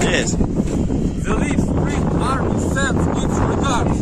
Yes. The Leaf Green Army sends its regards.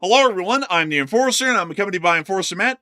Hello, everyone. I'm the Enforcer, and I'm accompanied by Enforcer Matt.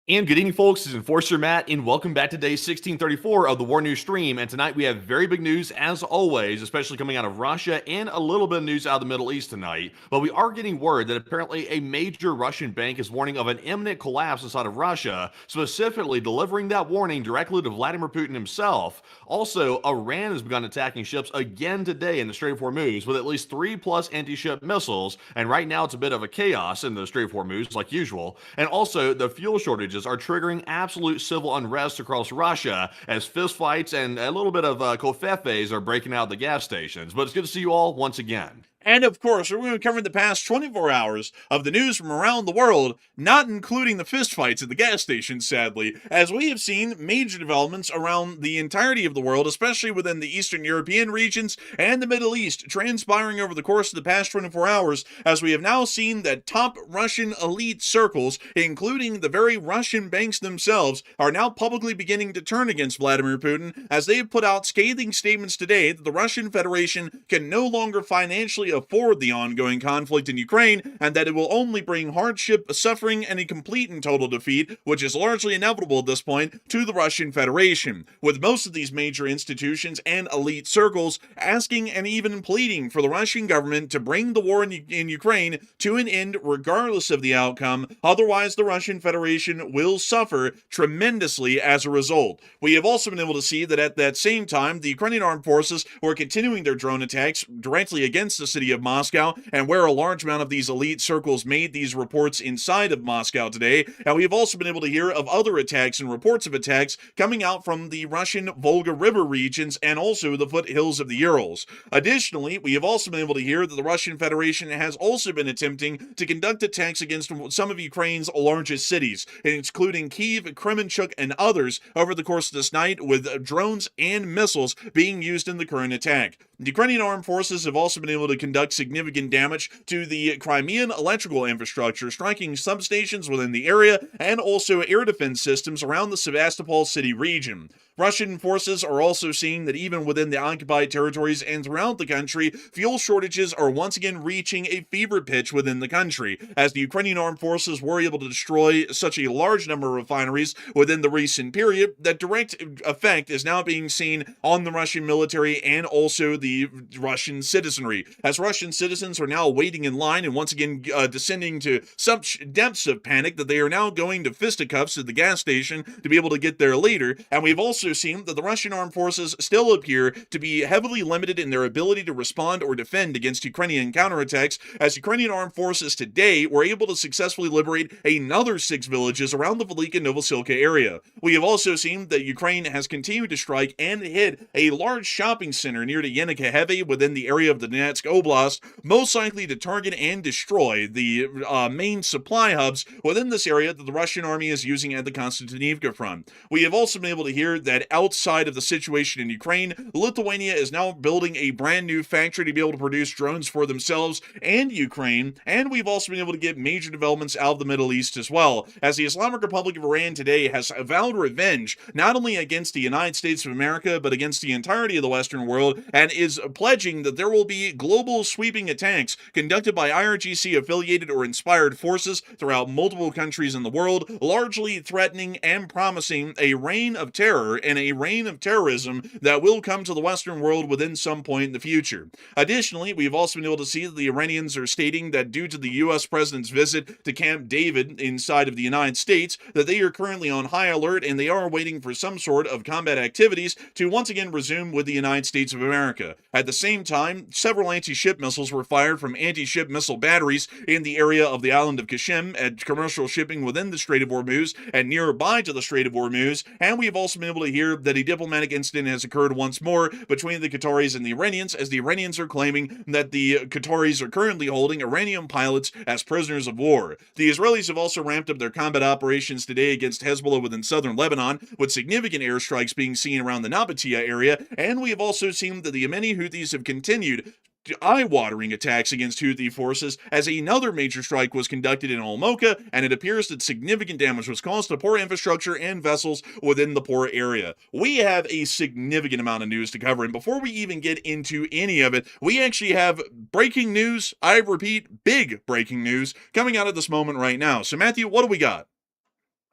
And good evening, folks. This is Enforcer Matt, and welcome back to day 1634 of the War News stream. And tonight we have very big news, as always, especially coming out of Russia and a little bit of news out of the Middle East tonight. But we are getting word that apparently a major Russian bank is warning of an imminent collapse inside of Russia, specifically delivering that warning directly to Vladimir Putin himself. Also, Iran has begun attacking ships again today in the Strait of Hormuz with at least 3+ anti-ship missiles. And right now it's a bit of a chaos in the Strait of Hormuz, like usual. And also, the fuel shortages are triggering absolute civil unrest across Russia as fistfights and a little bit of kofefes are breaking out at the gas stations. But it's good to see you all once again. And of course, we're going to cover the past 24 hours of the news from around the world, not including the fistfights at the gas stations, sadly, as we have seen major developments around the entirety of the world, especially within the Eastern European regions and the Middle East, transpiring over the course of the past 24 hours, as we have now seen that top Russian elite circles, including the very Russian banks themselves, are now publicly beginning to turn against Vladimir Putin, as they have put out scathing statements today that the Russian Federation can no longer financially afford the ongoing conflict in Ukraine, and that it will only bring hardship, suffering, and a complete and total defeat, which is largely inevitable at this point, to the Russian Federation, with most of these major institutions and elite circles asking and even pleading for the Russian government to bring the war in Ukraine to an end regardless of the outcome. Otherwise, the Russian Federation will suffer tremendously as a result. We have also been able to see that at that same time, the Ukrainian armed forces were continuing their drone attacks directly against the city of Moscow, and where a large amount of these elite circles made these reports inside of Moscow today. And we have also been able to hear of other attacks and reports of attacks coming out from the Russian Volga River regions and also the foothills of the Urals. Additionally, we have also been able to hear that the Russian Federation has also been attempting to conduct attacks against some of Ukraine's largest cities, including Kyiv, Kremenchuk, and others over the course of this night, with drones and missiles being used in the current attack. The Ukrainian armed forces have also been able to conduct significant damage to the Crimean electrical infrastructure, striking substations within the area and also air defense systems around the Sevastopol city region. Russian forces are also seeing that even within the occupied territories and throughout the country, fuel shortages are once again reaching a fever pitch within the country, as the Ukrainian armed forces were able to destroy such a large number of refineries within the recent period that direct effect is now being seen on the Russian military and also the Russian citizenry, as Russian citizens are now waiting in line and once again descending to such depths of panic that they are now going to fisticuffs at the gas station to be able to get their leader. And we've also seen that the Russian armed forces still appear to be heavily limited in their ability to respond or defend against Ukrainian counterattacks, as Ukrainian armed forces today were able to successfully liberate another 6 villages around the Velika-Novosilka area. We have also seen that Ukraine has continued to strike and hit a large shopping center near to Yenikaheve within the area of the Donetsk Oblast, most likely to target and destroy the main supply hubs within this area that the Russian army is using at the Konstantinivka front. We have also been able to hear that outside of the situation in Ukraine, Lithuania is now building a brand new factory to be able to produce drones for themselves and Ukraine, and we've also been able to get major developments out of the Middle East as well, as the Islamic Republic of Iran today has vowed revenge not only against the United States of America, but against the entirety of the Western world, and is pledging that there will be global sweeping attacks conducted by IRGC-affiliated or inspired forces throughout multiple countries in the world, largely threatening and promising a reign of terror and a reign of terrorism that will come to the Western world within some point in the future. Additionally, we've also been able to see that the Iranians are stating that due to the U.S. President's visit to Camp David inside of the United States, that they are currently on high alert and they are waiting for some sort of combat activities to once again resume with the United States of America. At the same time, several anti-ship missiles were fired from anti-ship missile batteries in the area of the island of Qashem at commercial shipping within the Strait of Hormuz and nearby to the Strait of Hormuz, and we have also been able to hear that a diplomatic incident has occurred once more between the Qataris and the Iranians, as the Iranians are claiming that the Qataris are currently holding Iranian pilots as prisoners of war. The Israelis have also ramped up their combat operations today against Hezbollah within southern Lebanon, with significant airstrikes being seen around the Nabatea area, and we have also seen that the Yemeni Houthis have continued eye-watering attacks against Houthi forces, as another major strike was conducted in Al-Mocha, and it appears that significant damage was caused to port infrastructure and vessels within the port area. We have a significant amount of news to cover, and before we even get into any of it, we actually have breaking news, I repeat, big breaking news, coming out at this moment right now. So Matthew, what do we got?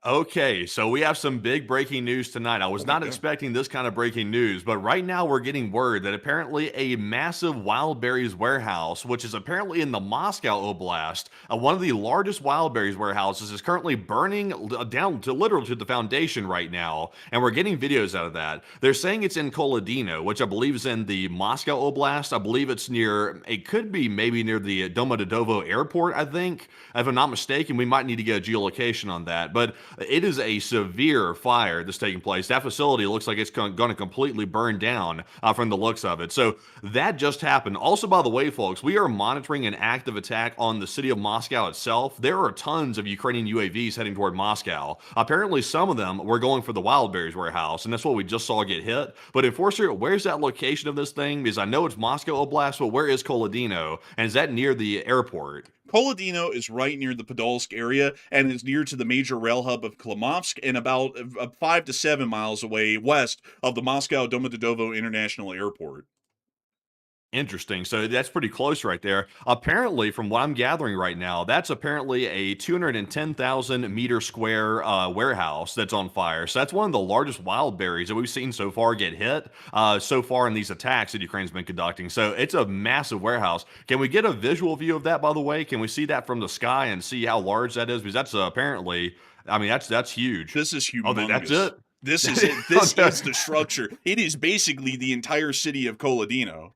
Okay, so we have some big breaking news tonight. I was not expecting this kind of breaking news, but right now we're getting word that apparently a massive wild berries warehouse, which is apparently in the Moscow Oblast, one of the largest wild berries warehouses, is currently burning down to literally to the foundation right now, and we're getting videos out of that. They're saying it's in Kolodino, which I believe is in the Moscow Oblast. I believe it's near, it could be maybe near the Domodedovo airport, I think. If I'm not mistaken, we might need to get a geolocation on that, but it is a severe fire that's taking place. That facility looks like it's going to completely burn down from the looks of it. So that just happened. Also, by the way, folks, we are monitoring an active attack on the city of Moscow itself. There are tons of Ukrainian UAVs heading toward Moscow. Apparently, some of them were going for the wild berries warehouse, and that's what we just saw get hit. But Enforcer, where's that location of this thing? Because I know it's Moscow Oblast, but where is Kolodino? And is that near the airport? Kolodino is right near the Podolsk area and is near to the major rail hub of Klimovsk and about 5 to 7 miles away west of the Moscow Domodedovo International Airport. Interesting. So that's pretty close right there. Apparently, from what I'm gathering right now, that's apparently a 210,000 meter square warehouse that's on fire. So that's one of the largest wild berries that we've seen so far get hit so far in these attacks that Ukraine's been conducting. So it's a massive warehouse. Can we get a visual view of that, by the way? Can we see that from the sky and see how large that is? Because that's apparently, I mean, that's huge. This is humongous. Oh, that's it? This is it. This is the structure. It is basically the entire city of Kolodino.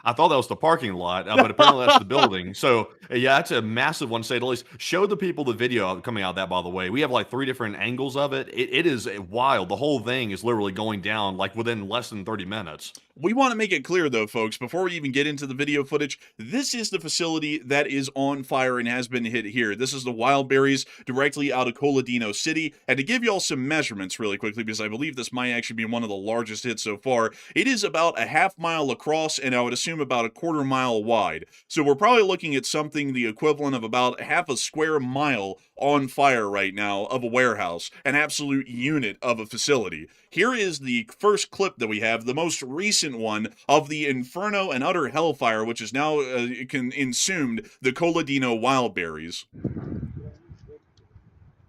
I thought that was the parking lot, but apparently that's the building. So, yeah, that's a massive one, to say the least. Show the people the video coming out of that, by the way. We have like 3 different angles of it. It is wild. The whole thing is literally going down like within less than 30 minutes. We want to make it clear, though, folks, before we even get into the video footage, this is the facility that is on fire and has been hit here. This is the wild berries directly out of Kolodino City. And to give you all some measurements really quickly, because I believe this might actually be one of the largest hits so far, it is about a half mile across, and I would assume assume about a quarter mile wide. So we're probably looking at something the equivalent of about half a square mile on fire right now of a warehouse, an absolute unit of a facility. Here is the first clip that we have, the most recent one of the inferno and utter hellfire, which is now consumed the Coladino wildberries.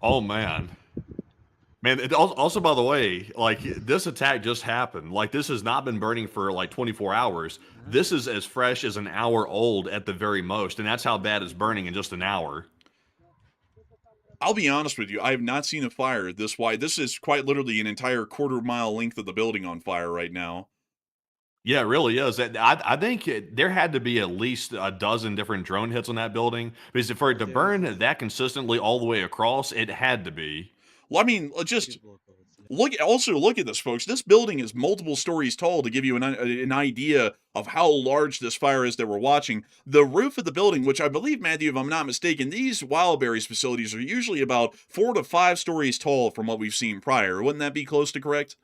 Oh, man. Man, also, by the way, like, this attack just happened. Like, this has not been burning for, like, 24 hours. This is as fresh as an hour old at the very most, and that's how bad it's burning in just an hour. I'll be honest with you, I have not seen a fire this wide. This is quite literally an entire quarter-mile length of the building on fire right now. Yeah, it really is. I think there had to be at least a dozen different drone hits on that building, because for it to burn that consistently all the way across, it had to be. Well, I mean, just look at this, folks. This building is multiple stories tall to give you an idea of how large this fire is that we're watching. The roof of the building, which I believe, Matthew, if I'm not mistaken, these wildberries facilities are usually about 4 to 5 stories tall from what we've seen prior. Wouldn't that be close to correct?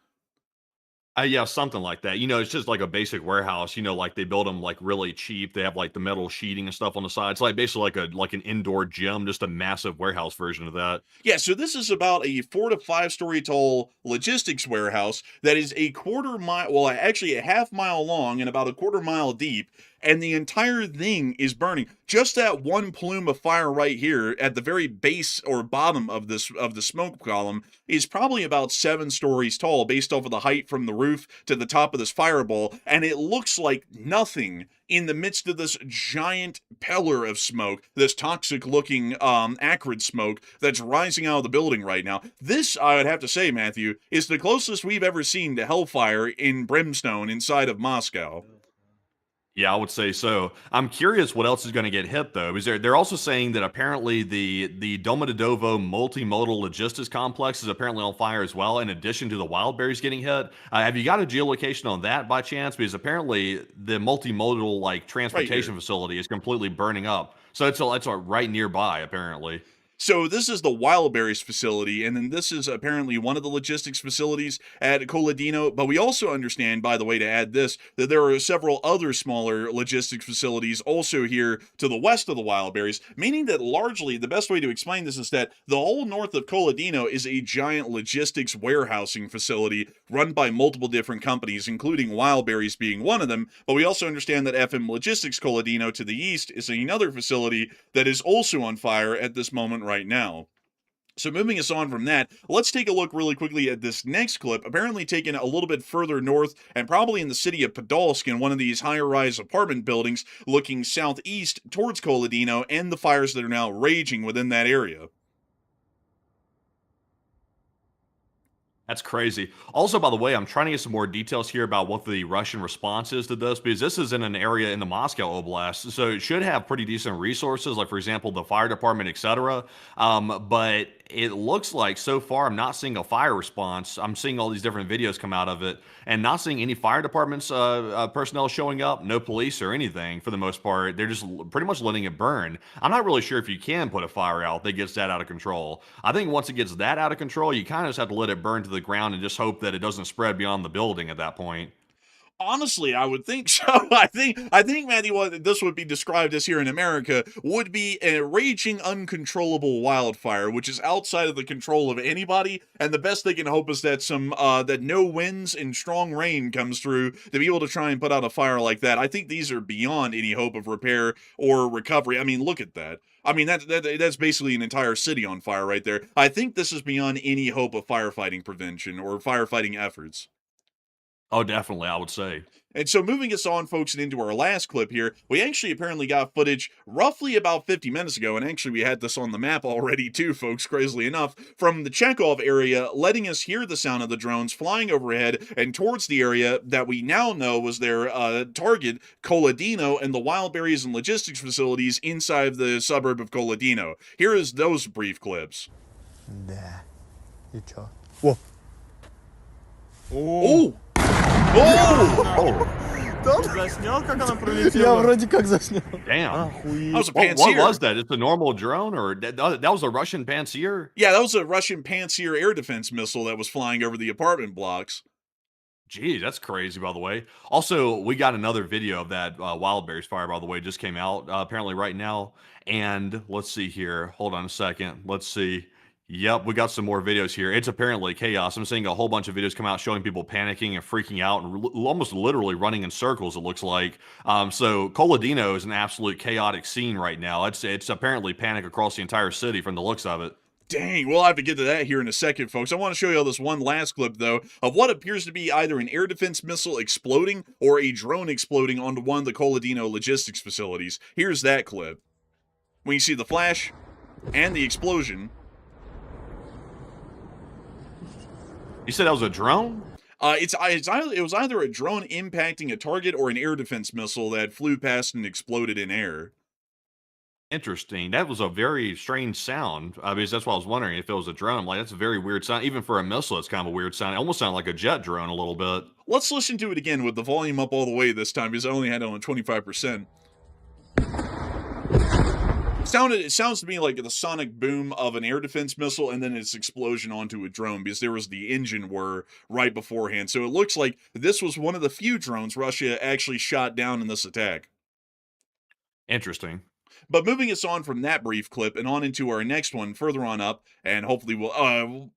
Yeah, something like that. It's just like a basic warehouse. Like they build them like really cheap. They have like the metal sheeting and stuff on the side. It's like basically like an indoor gym, just a massive warehouse version of that. Yeah, so this is about a 4 to 5 story tall logistics warehouse that is a quarter mile, well, actually a half mile long and about a quarter mile deep, and the entire thing is burning. Just that one plume of fire right here at the very base or bottom of the smoke column is probably about 7 stories tall based off of the height from the roof to the top of this fireball, and it looks like nothing in the midst of this giant pillar of smoke, this toxic-looking acrid smoke that's rising out of the building right now. This, I would have to say, Matthew, is the closest we've ever seen to hellfire in brimstone inside of Moscow. Yeah, I would say so. I'm curious what else is going to get hit, though. They're also saying that apparently the Domodedovo multimodal logistics complex is apparently on fire as well, in addition to the wildberries getting hit. Have you got a geolocation on that by chance? Because apparently the multimodal like transportation facility is completely burning up. So it's right nearby, apparently. So this is the wildberries facility, and then this is apparently one of the logistics facilities at Coladino. But we also understand, by the way, to add this, that there are several other smaller logistics facilities also here to the west of the wildberries, meaning that largely the best way to explain this is that the whole north of Coladino is a giant logistics warehousing facility run by multiple different companies, including wildberries being one of them. But we also understand that FM Logistics Coladino to the east is another facility that is also on fire at this moment right now. So moving us on from that, let's take a look really quickly at this next clip, apparently taken a little bit further north and probably in the city of Podolsk in one of these higher-rise apartment buildings looking southeast towards Coladino and the fires that are now raging within that area. That's crazy. Also, by the way, I'm trying to get some more details here about what the Russian response is to this, because this is in an area in the Moscow Oblast, so it should have pretty decent resources, like, for example, the fire department, etc. But it looks like so far I'm not seeing a fire response. I'm seeing all these different videos come out of it and not seeing any fire department's personnel showing up, no police or anything for the most part. They're just pretty much letting it burn. I'm not really sure if you can put a fire out that gets that out of control. I think once it gets that out of control, you kind of just have to let it burn to the ground and just hope that it doesn't spread beyond the building at that point. Honestly, I would think so. I think, Matthew, what this would be described as here in America would be a raging, uncontrollable wildfire, which is outside of the control of anybody. And the best they can hope is that that no winds and strong rain comes through to be able to try and put out a fire like that. I think these are beyond any hope of repair or recovery. I mean, look at that. I mean, that's basically an entire city on fire right there. I think this is beyond any hope of firefighting prevention or firefighting efforts. Oh, definitely, I would say. And so moving us on, folks, and into our last clip here, we actually apparently got footage roughly about 50 minutes ago, and actually we had this on the map already too, folks, crazily enough, from the Chekhov area, letting us hear the sound of the drones flying overhead and towards the area that we now know was their target, Coladino, and the wildberries and logistics facilities inside of the suburb of Coladino. Here is those brief clips. Да. И чё? О! Oh! Oh! Заснял, как она пролетела? Я вроде как заснял. Damn. That was a What Pantsir. was that? It's a normal drone, or that was a Russian Pantsir? Yeah, that was a Russian Pantsir air defense missile that was flying over the apartment blocks. Geez, that's crazy, by the way. Also, we got another video of that wild berries fire, by the way, just came out apparently right now. And let's see here. Hold on a second. Let's see. Yep, we got some more videos here. It's apparently chaos. I'm seeing a whole bunch of videos come out showing people panicking and freaking out and almost literally running in circles, it looks like. So Coladino is an absolute chaotic scene right now. It's apparently panic across the entire city from the looks of it. Dang, we'll have to get to that here in a second, folks. I want to show you all this one last clip, though, of what appears to be either an air defense missile exploding or a drone exploding onto one of the Coladino logistics facilities. Here's that clip. When you see the flash and the explosion. You said that was a drone? It was either a drone impacting a target or an air defense missile that flew past and exploded in air. Interesting. That was a very strange sound. Because that's why I was wondering if it was a drone. I'm like, that's a very weird sound. Even for a missile, it's kind of a weird sound. It almost sounded like a jet drone a little bit. Let's listen to it again with the volume up all the way this time, because I only had it on 25%. It sounds to me like the sonic boom of an air defense missile and then its explosion onto a drone, because there was the engine whir right beforehand. So it looks like this was one of the few drones Russia actually shot down in this attack. Interesting. But moving us on from that brief clip and on into our next one further on up, and hopefully we'll,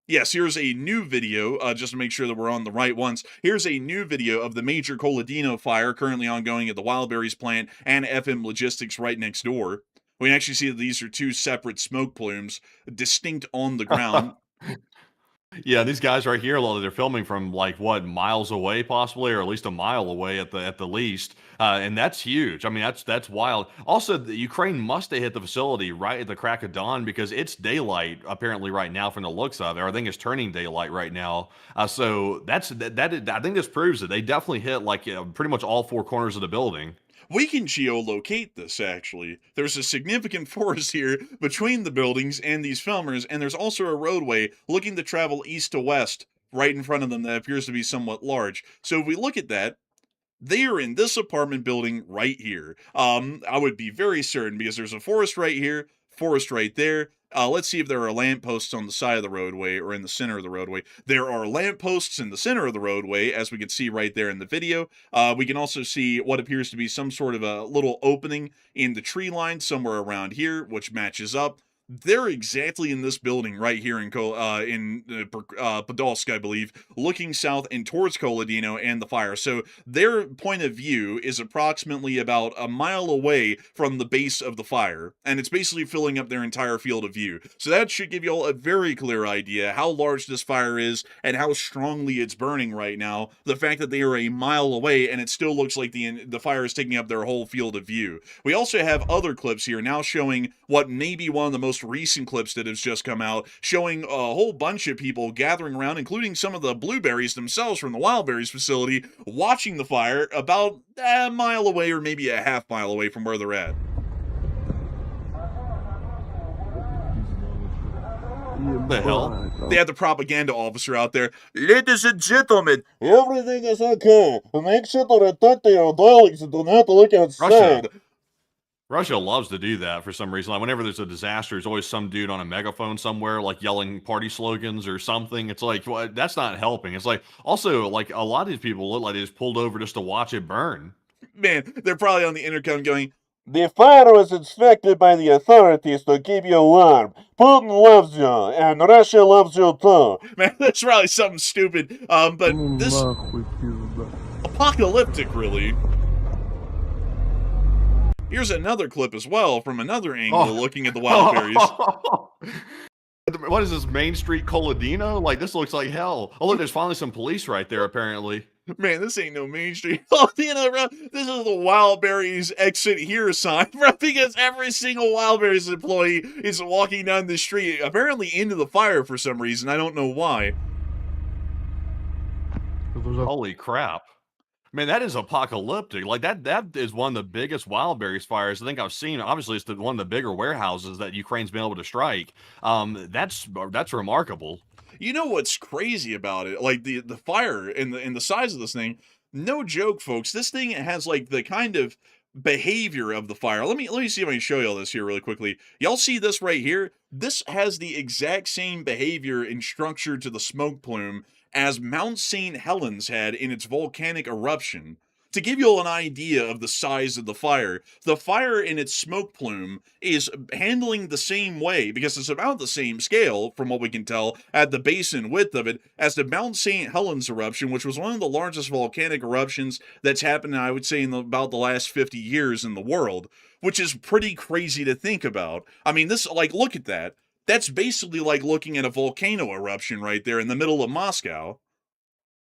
yes, here's a new video, just to make sure that we're on the right ones. Here's a new video of the major Coladino fire currently ongoing at the Wildberries plant and FM Logistics right next door. We can actually see that these are two separate smoke plumes, distinct on the ground. Yeah, these guys right here, they're filming from like what, miles away possibly, or at least a mile away at the least, and that's huge. I mean, that's wild. Also, the Ukraine must have hit the facility right at the crack of dawn because it's daylight apparently right now from the looks of it. Or I think it's turning daylight right now. So I think this proves that they definitely hit like pretty much all four corners of the building. We can geolocate this, actually. There's a significant forest here between the buildings and these filmers, and there's also a roadway looking to travel east to west right in front of them that appears to be somewhat large. So if we look at that, they are in this apartment building right here. I would be very certain because there's a forest right here, forest right there. Let's see if there are lampposts on the side of the roadway or in the center of the roadway. There are lampposts in the center of the roadway, as we can see right there in the video. We can also see what appears to be some sort of a little opening in the tree line somewhere around here, which matches up. They're exactly in this building right here in Podolsk, I believe, looking south and towards Coladino and the fire. So their point of view is approximately about a mile away from the base of the fire, and it's basically filling up their entire field of view. So that should give you all a very clear idea how large this fire is and how strongly it's burning right now. The fact that they are a mile away and it still looks like the fire is taking up their whole field of view. We also have other clips here now showing what may be one of the most recent clips that has just come out, showing a whole bunch of people gathering around, including some of the blueberries themselves from the Wildberries facility, watching the fire about a mile away or maybe a half mile away from where they're at. What the hell? They had the propaganda officer out there. Ladies and gentlemen, everything is okay. Make sure to return to your dwellings and do not look outside. Russia loves to do that for some reason. Like whenever there's a disaster, there's always some dude on a megaphone somewhere, like yelling party slogans or something. It's like, well, that's not helping. It's like, also, like a lot of these people look like they just pulled over just to watch it burn. Man, they're probably on the intercom going, "The fire was inspected by the authorities to keep you warm. Putin loves you, and Russia loves you too." Man, that's probably something stupid. But this apocalyptic, really. Here's another clip as well from another angle looking at the Wildberries. What is this, Main Street Coladino? Like, this looks like hell. Oh, look, there's finally some police right there, apparently. Man, this ain't no Main Street Coladino, bro. This is the Wildberries exit here sign, bro, because every single Wildberries employee is walking down the street, apparently into the fire for some reason. I don't know why. Holy crap. Man, that is apocalyptic. Like that is one of the biggest Wildberries fires I think I've seen. Obviously, it's one of the bigger warehouses that Ukraine's been able to strike. That's remarkable. You know what's crazy about it? Like the fire and the size of this thing. No joke, folks. This thing has like the kind of behavior of the fire. Let me see if I can show y'all this here really quickly. Y'all see this right here? This has the exact same behavior and structure to the smoke plume as Mount St. Helens had in its volcanic eruption. To give you all an idea of the size of the fire in its smoke plume is handling the same way, because it's about the same scale, from what we can tell, at the base and width of it, as the Mount St. Helens eruption, which was one of the largest volcanic eruptions that's happened, I would say, in about the last 50 years in the world, which is pretty crazy to think about. I mean, this, like, look at that. That's basically like looking at a volcano eruption right there in the middle of Moscow.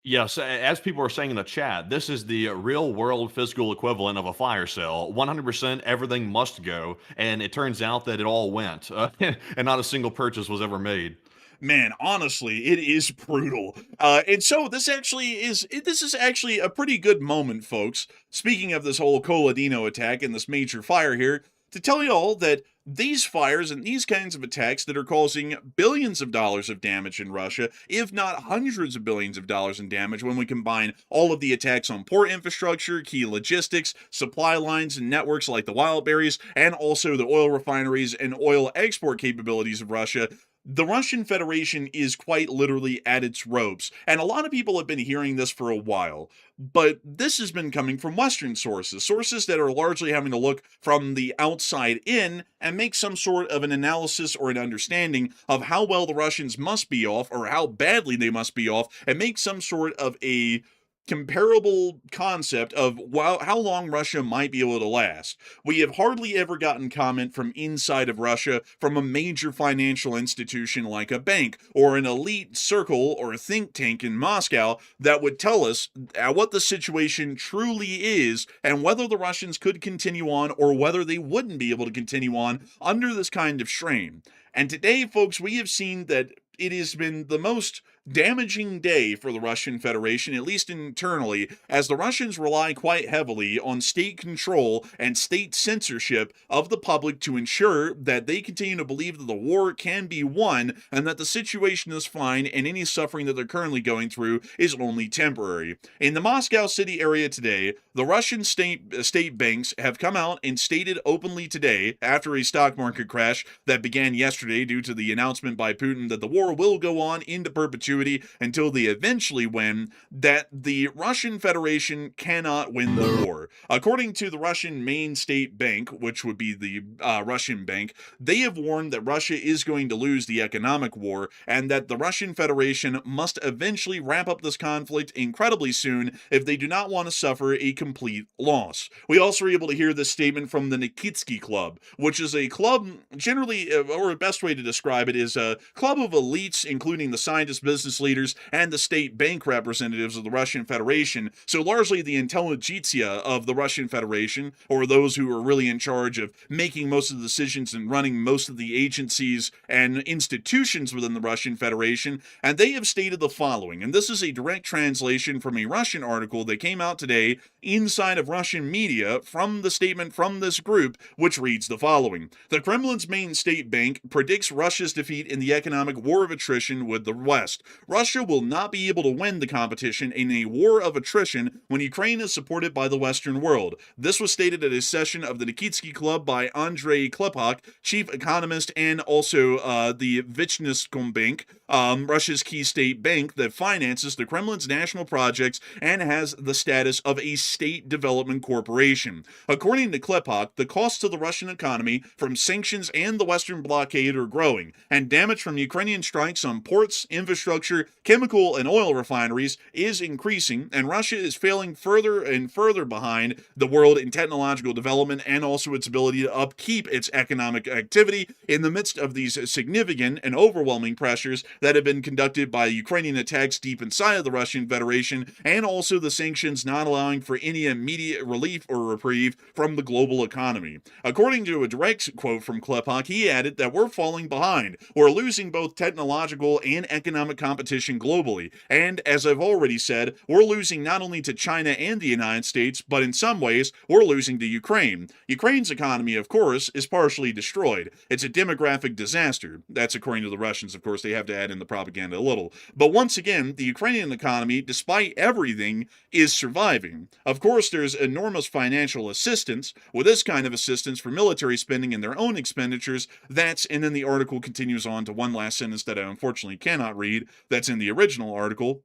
Yes, as people are saying in the chat, this is the real world physical equivalent of a fire sale. 100% everything must go, and it turns out that it all went, and not a single purchase was ever made. Man, honestly, it is brutal. And so this is actually a pretty good moment, folks. Speaking of this whole Coladino attack and this major fire here, to tell you all that these fires and these kinds of attacks that are causing billions of dollars of damage in Russia, if not hundreds of billions of dollars in damage when we combine all of the attacks on port infrastructure, key logistics, supply lines and networks like the Wildberries, and also the oil refineries and oil export capabilities of Russia. The Russian Federation is quite literally at its ropes, and a lot of people have been hearing this for a while, but this has been coming from Western sources that are largely having to look from the outside in and make some sort of an analysis or an understanding of how well the Russians must be off or how badly they must be off, and make some sort of a comparable concept of how long Russia might be able to last. We have hardly ever gotten comment from inside of Russia from a major financial institution like a bank or an elite circle or a think tank in Moscow that would tell us what the situation truly is and whether the Russians could continue on or whether they wouldn't be able to continue on under this kind of strain. And today, folks, we have seen that it has been the most damaging day for the Russian Federation, at least internally, as the Russians rely quite heavily on state control and state censorship of the public to ensure that they continue to believe that the war can be won and that the situation is fine and any suffering that they're currently going through is only temporary. In the Moscow city area today, the Russian state banks have come out and stated openly today, after a stock market crash that began yesterday due to the announcement by Putin that the war will go on into perpetuity until they eventually win, that the Russian Federation cannot win the war. According to the Russian main state bank, which would be the Russian bank, they have warned that Russia is going to lose the economic war and that the Russian Federation must eventually wrap up this conflict incredibly soon if they do not want to suffer a complete loss. We also were able to hear this statement from the Nikitsky Club, which is a club generally, or the best way to describe it is a club of elites, including the scientists, business leaders, and the state bank representatives of the Russian Federation, so largely the intelligentsia of the Russian Federation, or those who are really in charge of making most of the decisions and running most of the agencies and institutions within the Russian Federation, and they have stated the following, and this is a direct translation from a Russian article that came out today inside of Russian media from the statement from this group, which reads the following: the Kremlin's main state bank predicts Russia's defeat in the economic war of attrition with the West. Russia will not be able to win the competition in a war of attrition when Ukraine is supported by the Western world. This was stated at a session of the Nikitsky Club by Andrei Klepok, chief economist and also the Vyshneskombank, Russia's key state bank that finances the Kremlin's national projects and has the status of a state development corporation. According to Klepok, the costs to the Russian economy from sanctions and the Western blockade are growing, and damage from Ukrainian strikes on ports, infrastructure, chemical and oil refineries is increasing, and Russia is failing further and further behind the world in technological development and also its ability to upkeep its economic activity in the midst of these significant and overwhelming pressures that have been conducted by Ukrainian attacks deep inside of the Russian Federation, and also the sanctions not allowing for any immediate relief or reprieve from the global economy. According to a direct quote from Klepok, he added that we're falling behind. We're losing both technological and economic competition globally, and as I've already said, we're losing not only to China and the United States, but in some ways, we're losing to Ukraine. Ukraine's economy, of course, is partially destroyed. It's a demographic disaster. That's according to the Russians, of course, they have to add in the propaganda a little. But once again, the Ukrainian economy, despite everything, is surviving. Of course, there's enormous financial assistance. With this kind of assistance for military spending and their own expenditures, and then the article continues on to one last sentence that I unfortunately cannot read, that's in the original article.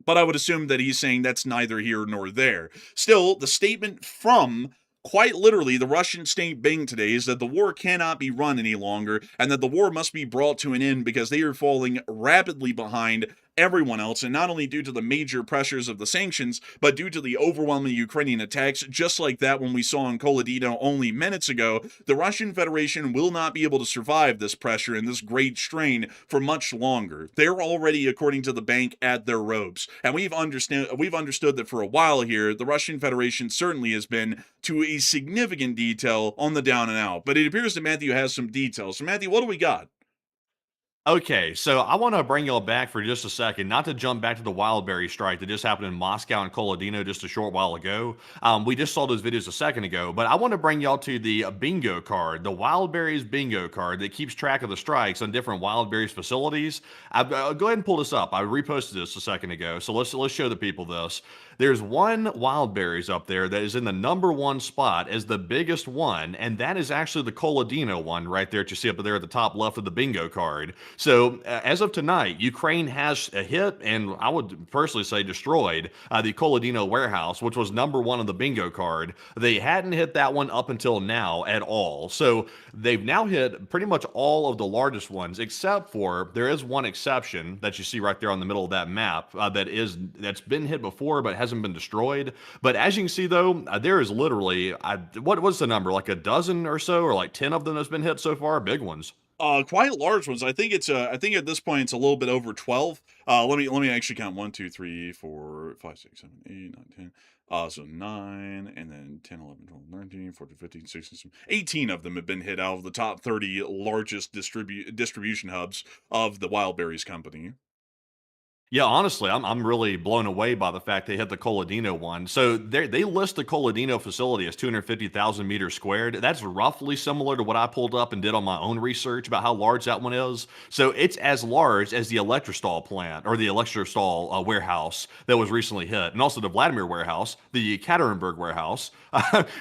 But I would assume that he's saying that's neither here nor there. Still, the statement from quite literally the Russian state bank today is that the war cannot be run any longer and that the war must be brought to an end because they are falling rapidly behind everyone else, and not only due to the major pressures of the sanctions, but due to the overwhelming Ukrainian attacks, just like that one we saw in Koledino only minutes ago. The Russian Federation will not be able to survive this pressure and this great strain for much longer. They're already, according to the bank, at their ropes, and we've understood that for a while here, the Russian Federation certainly has been to a significant detail on the down and out, but it appears that Matthew has some details. So Matthew, what do we got? Okay, so I want to bring y'all back for just a second, not to jump back to the Wildberry strike that just happened in Moscow and Koledino just a short while ago. We just saw those videos a second ago, but I want to bring y'all to the bingo card, the Wildberries bingo card that keeps track of the strikes on different Wildberries facilities. Go ahead and pull this up. I reposted this a second ago, so let's show the people this. There's one Wildberries up there that is in the #1 spot as the biggest one, and that is actually the Koledino one right there that you see up there at the top left of the bingo card. So as of tonight, Ukraine has hit, and I would personally say destroyed, the Koledino warehouse, which was #1 on the bingo card. They hadn't hit that one up until now at all. So they've now hit pretty much all of the largest ones, except for there is one exception that you see right there on the middle of that map that's been hit before but hasn't been destroyed. But as you can see, though, there is literally what's the number, like a dozen or so, or like 10 of them that's been hit so far, big ones. Quite large ones. I think I think at this point it's a little bit over 12. Let me actually count 1, 2, 3, 4, 5, 6, 7, 8, 9, 10. So 9, and then 10, 11, 12, 13, 14, 15, 16, 18 of them have been hit out of the top 30 largest distribution hubs of the Wildberries company. Yeah, honestly, I'm really blown away by the fact they hit the Koledino one. So they list the Koledino facility as 250,000 meters squared. That's roughly similar to what I pulled up and did on my own research about how large that one is. So it's as large as the Electrostal plant, or the Electrostal warehouse that was recently hit, and also the Vladimir warehouse, the Katerinburg warehouse,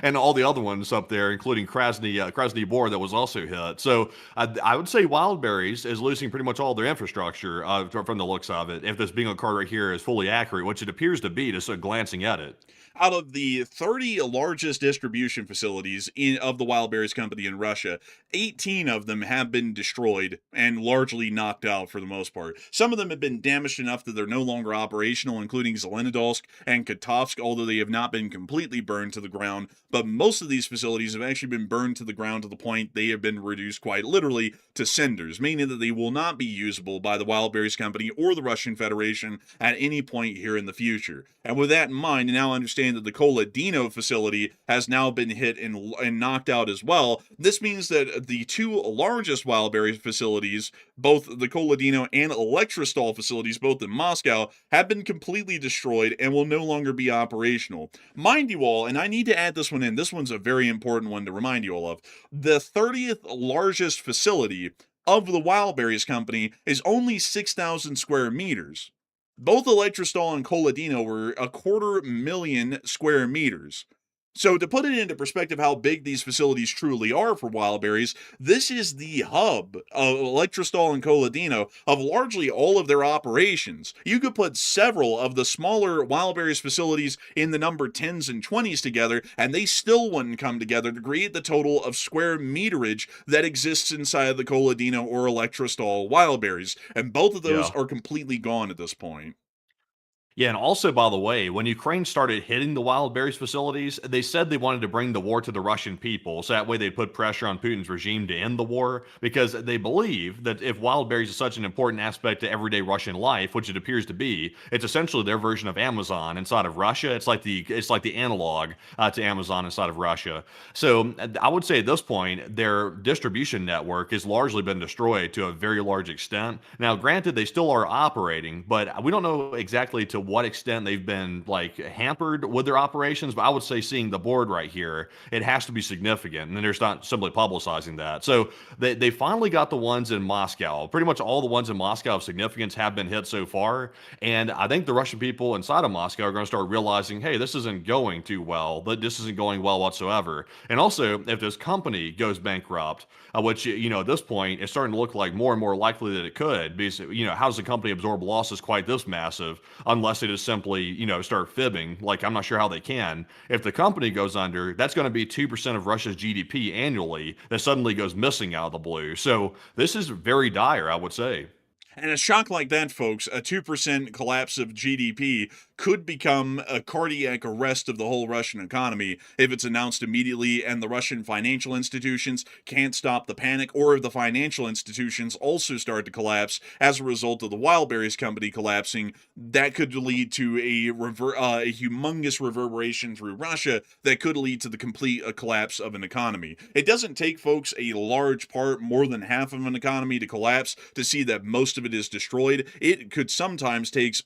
and all the other ones up there, including Krasny Bor that was also hit. So I would say Wildberries is losing pretty much all their infrastructure from the looks of it. If this bingo card right here is fully accurate, which it appears to be, just glancing at it. Out of the 30 largest distribution facilities of the Wildberries company in Russia, 18 of them have been destroyed and largely knocked out for the most part. Some of them have been damaged enough that they're no longer operational, including Zelenodolsk and Kotovsk, although they have not been completely burned to the ground. But most of these facilities have actually been burned to the ground to the point they have been reduced quite literally to cinders, meaning that they will not be usable by the Wildberries company or the Russian Federation at any point here in the future. And with that in mind, and now understand that the Koledino facility has now been hit and knocked out as well. This means that the two largest Wildberries facilities, both the Koledino and Electrostal facilities, both in Moscow, have been completely destroyed and will no longer be operational. Mind you all, and I need to add this one in, this one's a very important one to remind you all of, the 30th largest facility of the Wildberries company is only 6,000 square meters. Both Electrostal and Koledino were 250,000 square meters. So to put it into perspective how big these facilities truly are for Wildberries, this is the hub of Electrostal and Koledino of largely all of their operations. You could put several of the smaller Wildberries facilities in the number 10s and 20s together, and they still wouldn't come together to create the total of square meterage that exists inside of the Koledino or Electrostal Wildberries. And both of those are completely gone at this point. Yeah, and also, by the way, when Ukraine started hitting the Wildberries facilities, they said they wanted to bring the war to the Russian people, so that way they put pressure on Putin's regime to end the war, because they believe that if Wildberries is such an important aspect to everyday Russian life, which it appears to be, it's essentially their version of Amazon inside of Russia. It's like the analog to Amazon inside of Russia. So I would say at this point, their distribution network has largely been destroyed to a very large extent. Now, granted, they still are operating, but we don't know exactly to what extent they've been like hampered with their operations, but I would say seeing the board right here, it has to be significant, and they're just not simply publicizing that. So they finally got the ones in Moscow. Pretty much all the ones in Moscow of significance have been hit so far, and I think the Russian people inside of Moscow are going to start realizing, hey, this isn't going too well. This isn't going well whatsoever. And also, if this company goes bankrupt, which, at this point, it's starting to look like more and more likely that it could, because, how does the company absorb losses quite this massive unless they just simply, start fibbing? Like, I'm not sure how they can. If the company goes under, that's going to be 2% of Russia's GDP annually that suddenly goes missing out of the blue. So this is very dire, I would say. And a shock like that, folks, a 2% collapse of GDP could become a cardiac arrest of the whole Russian economy if it's announced immediately and the Russian financial institutions can't stop the panic, or if the financial institutions also start to collapse as a result of the Wildberries company collapsing. That could lead to a humongous reverberation through Russia that could lead to the complete collapse of an economy. It doesn't take, folks, a large part, more than half of an economy to collapse to see that most of it is destroyed. It could sometimes takes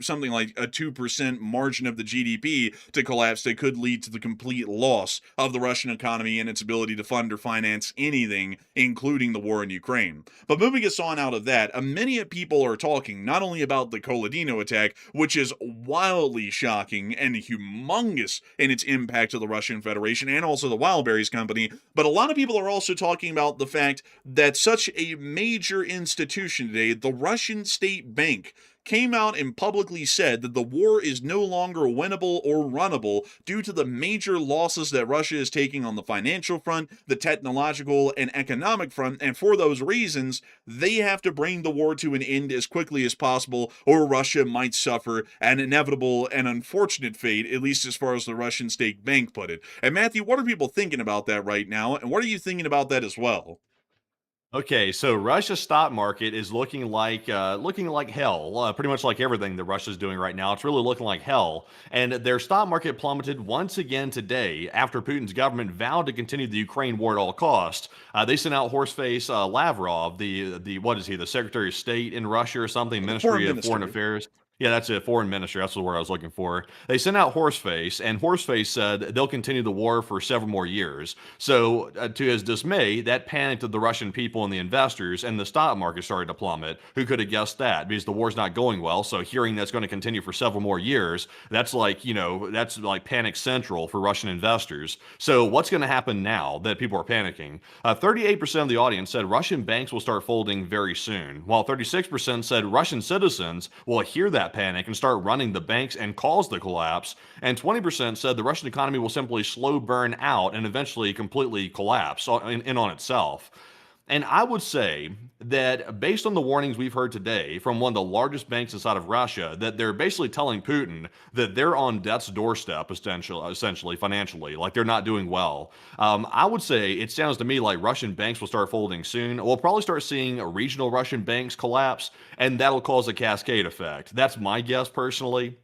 something like a 2% margin of the GDP to collapse that could lead to the complete loss of the Russian economy and its ability to fund or finance anything, including the war in Ukraine. But moving us on out of that, many people are talking not only about the Koledino attack, which is wildly shocking and humongous in its impact to the Russian Federation and also the Wildberries company, but a lot of people are also talking about the fact that such a major institution today, the Russian State Bank, came out and publicly said that the war is no longer winnable or runnable due to the major losses that Russia is taking on the financial front, the technological and economic front, and for those reasons, they have to bring the war to an end as quickly as possible, or Russia might suffer an inevitable and unfortunate fate, at least as far as the Russian State Bank put it. And Matthew, what are people thinking about that right now, and what are you thinking about that as well? Okay, so Russia's stock market is looking like hell. Pretty much like everything that Russia's doing right now, it's really looking like hell. And their stock market plummeted once again today after Putin's government vowed to continue the Ukraine war at all costs. They sent out horseface Lavrov, the what is he, the Secretary of State in Russia or something, Ministry of Foreign Affairs. Yeah, that's it. Foreign Ministry. That's the word I was looking for. They sent out Horseface, and Horseface said they'll continue the war for several more years. So, to his dismay, that panicked the Russian people and the investors, and the stock market started to plummet. Who could have guessed that? Because the war's not going well. So, hearing that's going to continue for several more years, that's like panic central for Russian investors. So, what's going to happen now that people are panicking? 38% of the audience said Russian banks will start folding very soon, while 36% said Russian citizens will hear that panic and start running the banks and cause the collapse, and 20% said the Russian economy will simply slow burn out and eventually completely collapse in on itself. And I would say that based on the warnings we've heard today from one of the largest banks inside of Russia, that they're basically telling Putin that they're on death's doorstep, essentially financially, like they're not doing well. I would say it sounds to me like Russian banks will start folding soon. We'll probably start seeing regional Russian banks collapse, and that'll cause a cascade effect. That's my guess personally.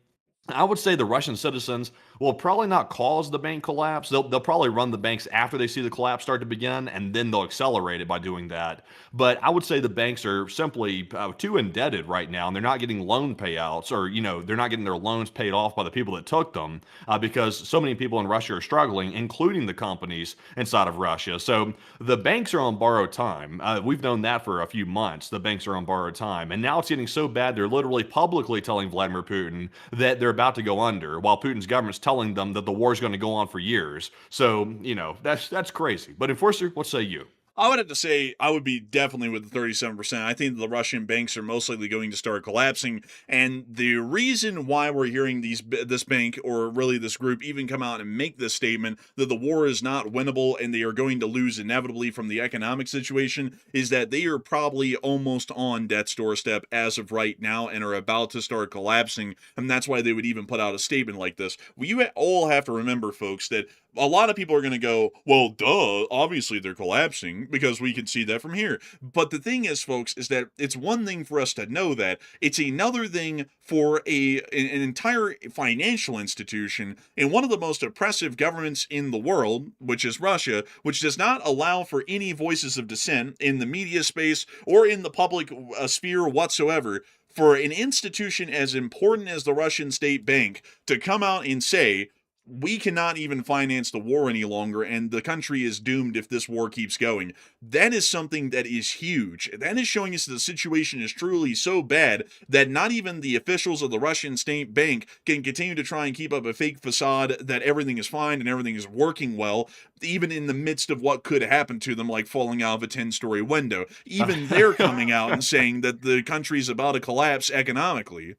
I would say the Russian citizens will probably not cause the bank collapse. They'll probably run the banks after they see the collapse start to begin, and then they'll accelerate it by doing that. But I would say the banks are simply too indebted right now, and they're not getting loan payouts, or they're not getting their loans paid off by the people that took them, because so many people in Russia are struggling, including the companies inside of Russia. So the banks are on borrowed time. We've known that for a few months. The banks are on borrowed time, and now it's getting so bad they're literally publicly telling Vladimir Putin that they're about to go under, while Putin's government's telling them that the war is going to go on for years. So, that's crazy. But Enforcer, what say you? I would have to say I would be definitely with the 37%. I think the Russian banks are most likely going to start collapsing, and the reason why we're hearing this bank, or really this group, even come out and make this statement that the war is not winnable and they are going to lose inevitably from the economic situation is that they are probably almost on death's doorstep as of right now and are about to start collapsing, and that's why they would even put out a statement like this. Well, you all have to remember, folks, that a lot of people are going to go, well, duh, obviously they're collapsing, because we can see that from here. But the thing is, folks, is that it's one thing for us to know that. It's another thing for an entire financial institution in one of the most oppressive governments in the world, which is Russia, which does not allow for any voices of dissent in the media space or in the public sphere whatsoever, for an institution as important as the Russian state bank to come out and say, we cannot even finance the war any longer, and the country is doomed if this war keeps going. That is something that is huge. That is showing us that the situation is truly so bad that not even the officials of the Russian state bank can continue to try and keep up a fake facade that everything is fine and everything is working well, even in the midst of what could happen to them, like falling out of a 10-story window. Even they're coming out and saying that the country's about to collapse economically.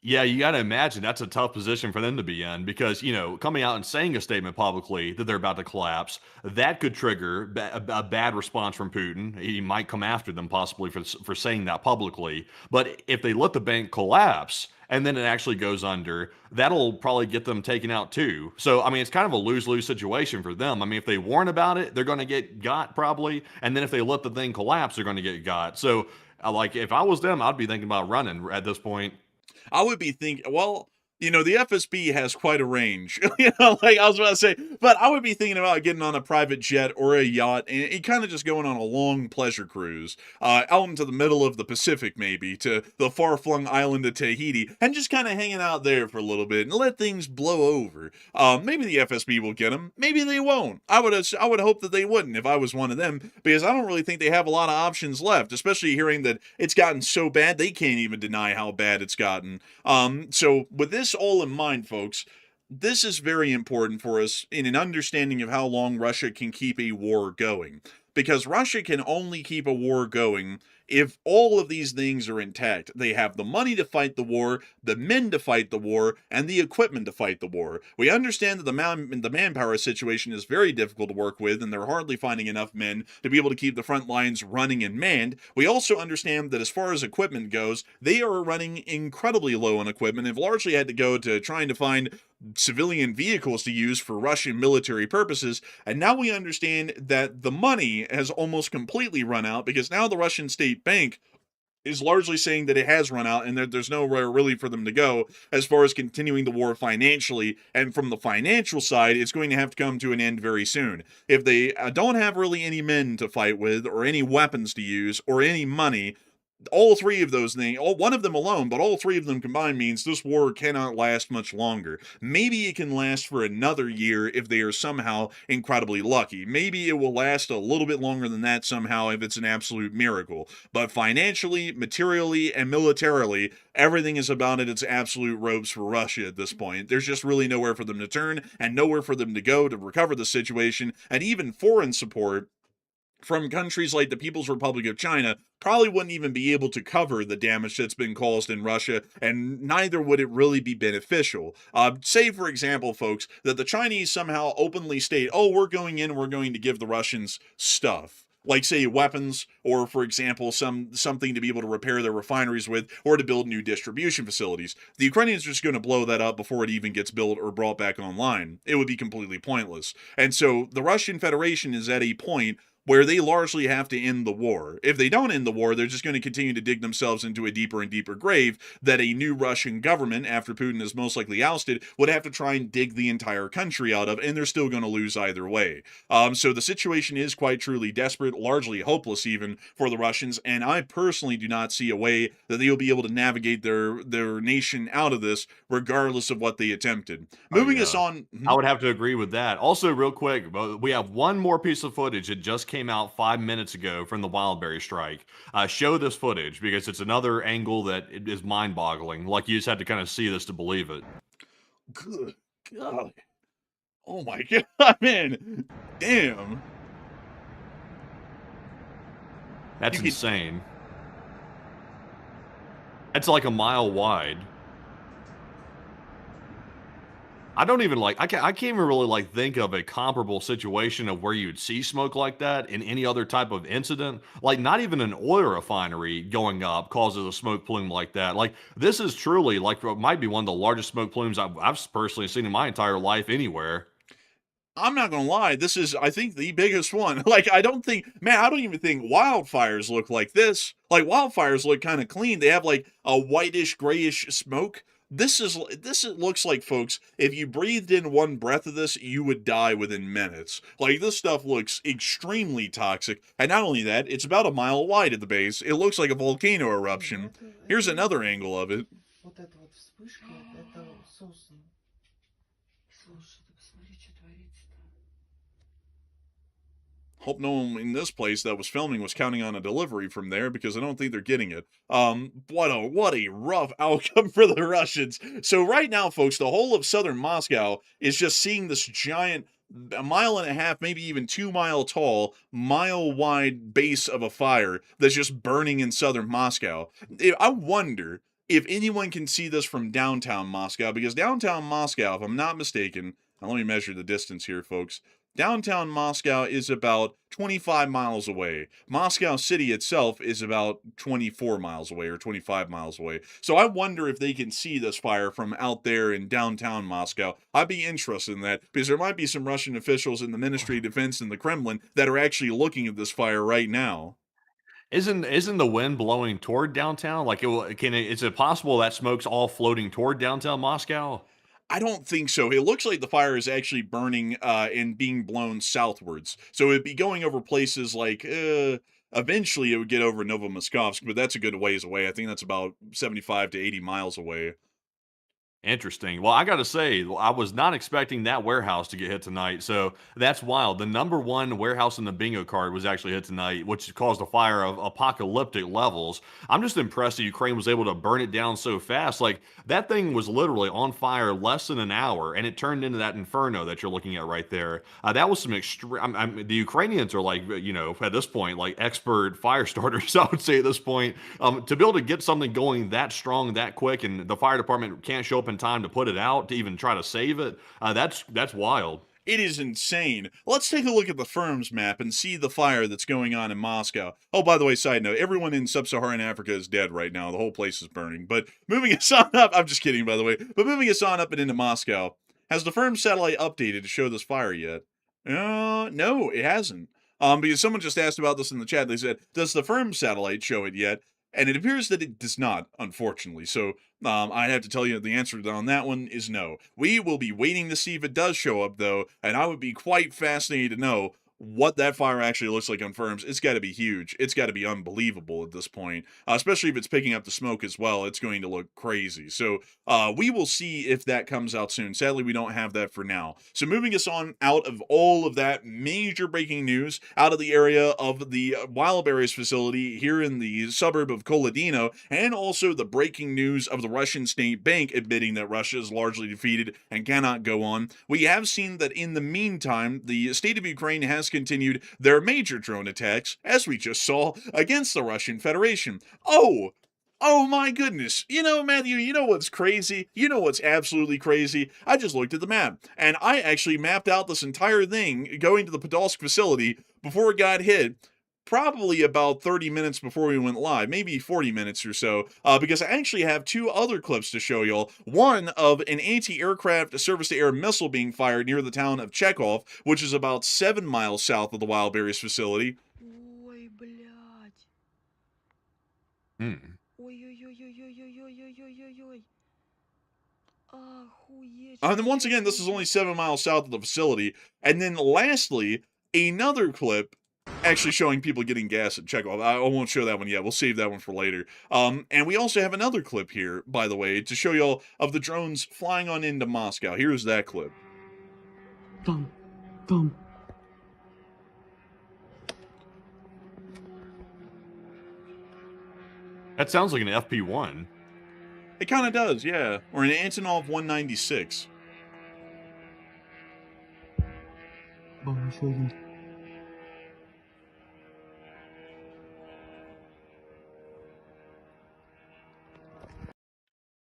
Yeah, you got to imagine that's a tough position for them to be in because, coming out and saying a statement publicly that they're about to collapse, that could trigger a bad response from Putin. He might come after them possibly for saying that publicly. But if they let the bank collapse and then it actually goes under, that'll probably get them taken out too. So, I mean, it's kind of a lose-lose situation for them. I mean, if they warn about it, they're going to get got probably. And then if they let the thing collapse, they're going to get got. So, like, if I was them, I'd be thinking about running at this point. I would be thinking, well, the FSB has quite a range, like I was about to say, but I would be thinking about getting on a private jet or a yacht and kind of just going on a long pleasure cruise, out into the middle of the Pacific, maybe to the far-flung island of Tahiti, and just kind of hanging out there for a little bit and let things blow over. Maybe the FSB will get them, maybe they won't. I would hope that they wouldn't if I was one of them, because I don't really think they have a lot of options left, especially hearing that it's gotten so bad they can't even deny how bad it's gotten. So with this all in mind, folks, this is very important for us in an understanding of how long Russia can keep a war going. Because Russia can only keep a war going if all of these things are intact. They have the money to fight the war, the men to fight the war, and the equipment to fight the war. We understand that the manpower situation is very difficult to work with, and they're hardly finding enough men to be able to keep the front lines running and manned. We also understand that as far as equipment goes, they are running incredibly low on equipment and have largely had to go to trying to find civilian vehicles to use for Russian military purposes, and now we understand that the money has almost completely run out because now the Russian state bank is largely saying that it has run out and there's nowhere really for them to go as far as continuing the war financially, and from the financial side, it's going to have to come to an end very soon. If they don't have really any men to fight with, or any weapons to use, or any money, all three of those things, one of them alone, but all three of them combined means this war cannot last much longer. Maybe it can last for another year if they are somehow incredibly lucky. Maybe it will last a little bit longer than that somehow if it's an absolute miracle. But financially, materially, and militarily, everything is about at its absolute ropes for Russia at this point. There's just really nowhere for them to turn and nowhere for them to go to recover the situation, and even foreign support from countries like the People's Republic of China probably wouldn't even be able to cover the damage that's been caused in Russia, and neither would it really be beneficial. Say, for example, folks, that the Chinese somehow openly state, oh, we're going in and we're going to give the Russians stuff. Like, say, weapons, or, for example, something to be able to repair their refineries with, or to build new distribution facilities. The Ukrainians are just going to blow that up before it even gets built or brought back online. It would be completely pointless. And so the Russian Federation is at a point where they largely have to end the war. If they don't end the war, they're just going to continue to dig themselves into a deeper and deeper grave that a new Russian government, after Putin is most likely ousted, would have to try and dig the entire country out of, and they're still going to lose either way. So the situation is quite truly desperate, largely hopeless even, for the Russians, and I personally do not see a way that they'll be able to navigate their nation out of this, regardless of what they attempted. Moving us on... I would have to agree with that. Also, real quick, we have one more piece of footage that just came out 5 minutes ago from the Wildberry strike. Show this footage because it's another angle that is mind-boggling. Like, you just have to kind of see this to believe it. Good God. Oh my God, man. Damn. That's insane. That's like a mile wide. I don't even I can't even really think of a comparable situation of where you'd see smoke like that in any other type of incident. Like, not even an oil refinery going up causes a smoke plume like that. Like, this is truly might be one of the largest smoke plumes I've personally seen in my entire life anywhere. I'm not gonna lie, this is, I think, the biggest one. I don't even think wildfires look like this. Like, wildfires look kind of clean. They have a whitish, grayish smoke. This looks like, folks, if you breathed in one breath of this, you would die within minutes. Like, this stuff looks extremely toxic, and not only that, it's about a mile wide at the base. It looks like a volcano eruption. Here's another angle of it. Вот эта вот вспышка, это соусом. Слушай, ты посмотри, что творится-то. Hope no one in this place that was filming was counting on a delivery from there, because I don't think they're getting it. What a rough outcome for the Russians. So right now, folks, the whole of southern Moscow is just seeing this giant, a mile and a half, maybe even 2 mile tall, mile wide base of a fire that's just burning in southern Moscow. I wonder if anyone can see this from downtown Moscow, because downtown Moscow, if I'm not mistaken, now let me measure the distance here, folks. Downtown Moscow is about 25 miles away. Moscow City itself is about 24 miles away or 25 miles away. So I wonder if they can see this fire from out there in downtown Moscow. I'd be interested in that, because there might be some Russian officials in the Ministry of Defense in the Kremlin that are actually looking at this fire right now. Isn't the wind blowing toward downtown? Like, is it possible that smoke's all floating toward downtown Moscow? I don't think so. It looks like the fire is actually burning and being blown southwards. So it'd be going over places like, eventually it would get over Novomoskovsk, but that's a good ways away. I think that's about 75 to 80 miles away. Interesting. Well, I got to say, I was not expecting that warehouse to get hit tonight. So that's wild. The number one warehouse in the bingo card was actually hit tonight, which caused a fire of apocalyptic levels. I'm just impressed that Ukraine was able to burn it down so fast. Like, that thing was literally on fire less than an hour, and it turned into that inferno that you're looking at right there. That was some extreme. The Ukrainians are, like, at this point, like, expert fire starters, I would say at this point. To be able to get something going that strong, that quick, and the fire department can't show up in time to put it out, to even try to save it, that's wild. It is insane. Let's take a look at the firm's map and see the fire that's going on in Moscow. Oh, by the way, side note, everyone in sub-Saharan Africa is dead right now. The whole place is burning. But moving us on up, I'm just kidding, by the way, but moving us on up and into Moscow, has the firm's satellite updated to show this fire yet? No, it hasn't. Because someone just asked about this in the chat. They said, does the firm's satellite show it yet? And it appears that it does not, unfortunately. So I have to tell you the answer on that one is no. We will be waiting to see if it does show up, though, and I would be quite fascinated to know what that fire actually looks like on firms. It's got to be huge. It's got to be unbelievable at this point, especially if it's picking up the smoke as well. It's going to look crazy. So we will see if that comes out soon. Sadly, we don't have that for now. So moving us on out of all of that major breaking news, out of the area of the Wildberries facility here in the suburb of Koledino, and also the breaking news of the Russian State Bank admitting that Russia is largely defeated and cannot go on. We have seen that in the meantime, the state of Ukraine has continued their major drone attacks, as we just saw, against the Russian Federation. Oh my goodness. Matthew, you know what's crazy? You know what's absolutely crazy? I just looked at the map, and I actually mapped out this entire thing going to the Podolsk facility before it got hit, probably about 30 minutes before we went live, maybe 40 minutes or so, because I actually have two other clips to show y'all. One of an anti-aircraft surface-to-air missile being fired near the town of Chekhov, which is about 7 miles south of the Wildberries facility. Ой, блядь. Ой-ой-ой-ой-ой-ой-ой-ой-ой-ой-ой. Охуеть. And then once again, this is only 7 miles south of the facility. And then lastly, another clip actually showing people getting gas at Chekhov. I won't show that one yet. We'll save that one for later. And we also have another clip here, by the way, to show y'all of the drones flying on into Moscow. Here's that clip. Там. That sounds like an FP1. It kind of does, yeah. Or an Antonov 196. Бам, еще один.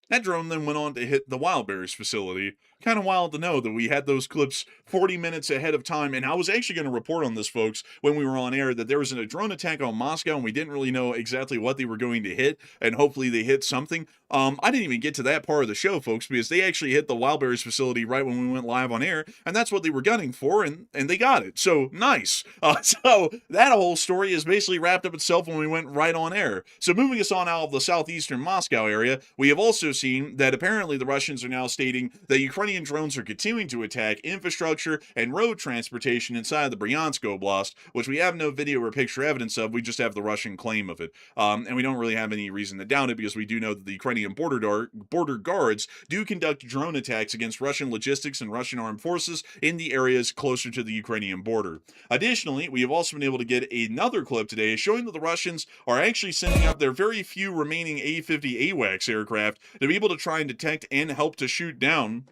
That drone then went on to hit the Wildberries facility. Kind of wild to know that we had those clips 40 minutes ahead of time, and I was actually going to report on this, folks, when we were on air, that there was a drone attack on Moscow, and we didn't really know exactly what they were going to hit, and hopefully they hit something. I didn't even get to that part of the show, folks, because they actually hit the Wildberries facility right when we went live on air, and that's what they were gunning for, and they got it. So, nice. So, that whole story is basically wrapped up itself when we went right on air. So, moving us on out of the southeastern Moscow area, we have also seeing that apparently the Russians are now stating that Ukrainian drones are continuing to attack infrastructure and road transportation inside the Bryansk Oblast, which we have no video or picture evidence of. We just have the Russian claim of it. And we don't really have any reason to doubt it because we do know that the Ukrainian border guards do conduct drone attacks against Russian logistics and Russian armed forces in the areas closer to the Ukrainian border. Additionally, we have also been able to get another clip today showing that the Russians are actually sending up their very few remaining A-50 AWACS aircraft to be able to try and detect and help to shoot down,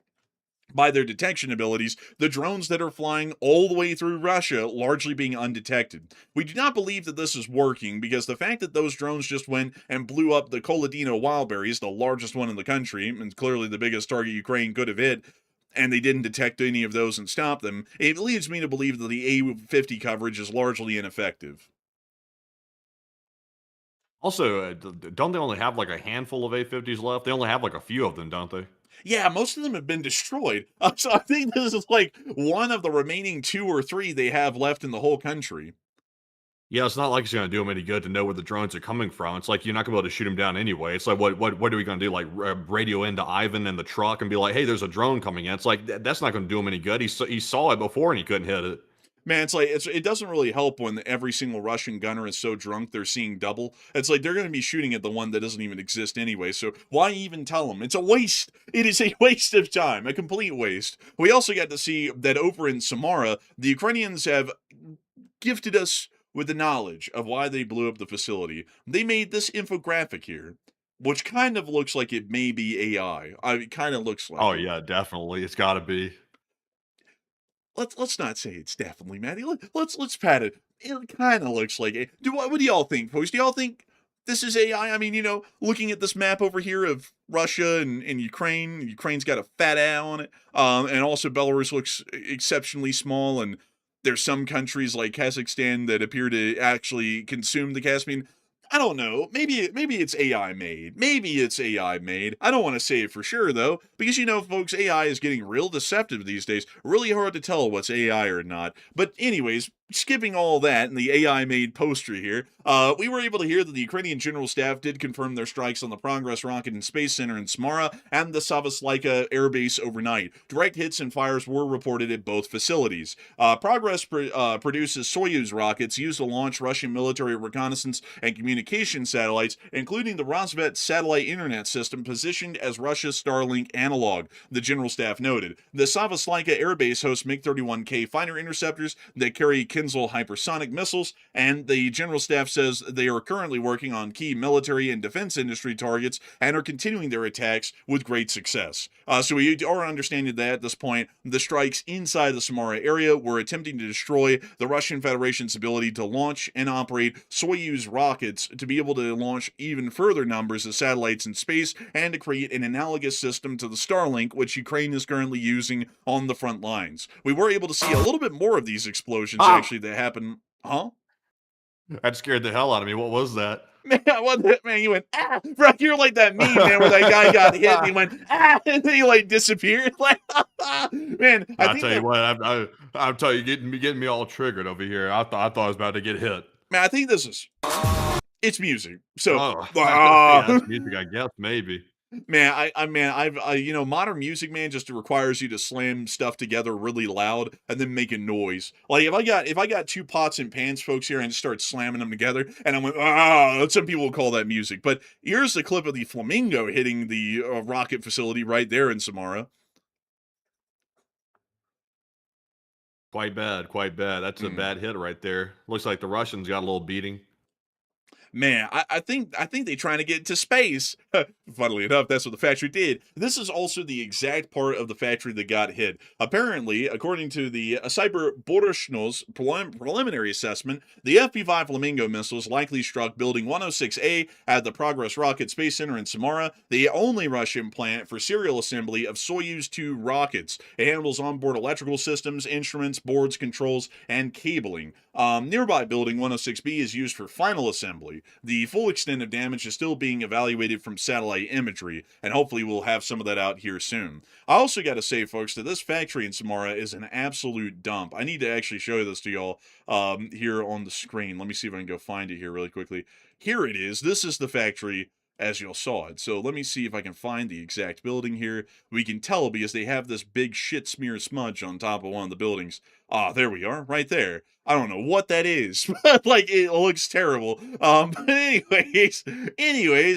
by their detection abilities, the drones that are flying all the way through Russia, largely being undetected. We do not believe that this is working because the fact that those drones just went and blew up the Koledino wildberries, the largest one in the country, and clearly the biggest target Ukraine could have hit, and they didn't detect any of those and stop them, it leads me to believe that the A-50 coverage is largely ineffective. Also, don't they only have like a handful of A-50s left? They only have like a few of them, don't they? Yeah, most of them have been destroyed. So I think this is like one of the remaining 2 or 3 they have left in the whole country. Yeah, it's not like it's going to do them any good to know where the drones are coming from. It's like you're not going to be able to shoot them down anyway. It's like, what are we going to do? Like radio into Ivan in the truck and be like, hey, there's a drone coming in. It's like, that's not going to do him any good. He saw it before and he couldn't hit it. Man, it's like it doesn't really help when every single Russian gunner is so drunk they're seeing double. It's like they're going to be shooting at the one that doesn't even exist anyway, so why even tell them? It's a waste. It is a waste of time, a complete waste. We also got to see that over in Samara, the Ukrainians have gifted us with the knowledge of why they blew up the facility. They made this infographic here, which kind of looks like it may be AI. It kind of looks like Oh, it. yeah, definitely. It's got to be. Let's not say it's definitely Maddie. Let's pat it. It kind of looks like it. What do y'all think, folks? Do y'all think this is AI? I mean, looking at this map over here of Russia and Ukraine, Ukraine's got a fat A on it, and also Belarus looks exceptionally small, and there's some countries like Kazakhstan that appear to actually consume the Caspian. I don't know. Maybe it's AI made. Maybe it's AI made. I don't want to say it for sure though, because folks, AI is getting real deceptive these days. Really hard to tell what's AI or not. But anyways, skipping all that and the AI made poster here, we were able to hear that the Ukrainian General Staff did confirm their strikes on the Progress Rocket and Space Center in Samara and the Savaslaika Air Base overnight. Direct hits and fires were reported at both facilities. Progress produces Soyuz rockets used to launch Russian military reconnaissance and communication satellites, including the Rosvet satellite internet system positioned as Russia's Starlink analog, the General Staff noted. The Savaslaika Air Base hosts MiG-31K fighter interceptors that carry Kinzhal hypersonic missiles, and the General Staff says they are currently working on key military and defense industry targets and are continuing their attacks with great success. So we are understanding that at this point, the strikes inside the Samara area were attempting to destroy the Russian Federation's ability to launch and operate Soyuz rockets to be able to launch even further numbers of satellites in space and to create an analogous system to the Starlink, which Ukraine is currently using on the front lines. We were able to see a little bit more of these explosions actually that happened. Huh? That scared the hell out of me. What was that? Man, you went, ah! Bro, you're like that meme, man, where that guy got hit and he went, ah! And then he, like, disappeared. Like, man, I'll tell you what, I'm telling you, getting me all triggered over here. I thought I was about to get hit. Man, I think this is, it's music. So, yeah, it's music, I guess, maybe. Man, modern music, man, just requires you to slam stuff together really loud and then make a noise. Like if I got 2 pots and pans, folks, here and just start slamming them together, and I went, some people will call that music. But here's the clip of the Flamingo hitting the rocket facility right there in Samara. Quite bad, quite bad. That's a bad hit right there. Looks like the Russians got a little beating. Man, I think they're trying to get to space. Funnily enough, that's what the factory did. This is also the exact part of the factory that got hit. Apparently, according to the Cyber Boroshno's preliminary assessment, the FP-5 Flamingo missiles likely struck Building 106A at the Progress Rocket Space Center in Samara, the only Russian plant for serial assembly of Soyuz-2 rockets. It handles onboard electrical systems, instruments, boards, controls, and cabling. Nearby Building 106B is used for final assembly. The full extent of damage is still being evaluated from satellite imagery, and hopefully we'll have some of that out here soon. I also got to say, folks, that this factory in Samara is an absolute dump. I need to actually show this to y'all here on the screen. Let me see if I can go find it here really quickly. Here it is. This is the factory. as you saw it. So let me see if I can find the exact building here. We can tell because they have this big shit smear smudge on top of one of the buildings. Ah, there we are, right there. I don't know what that is, but like it looks terrible. But anyways,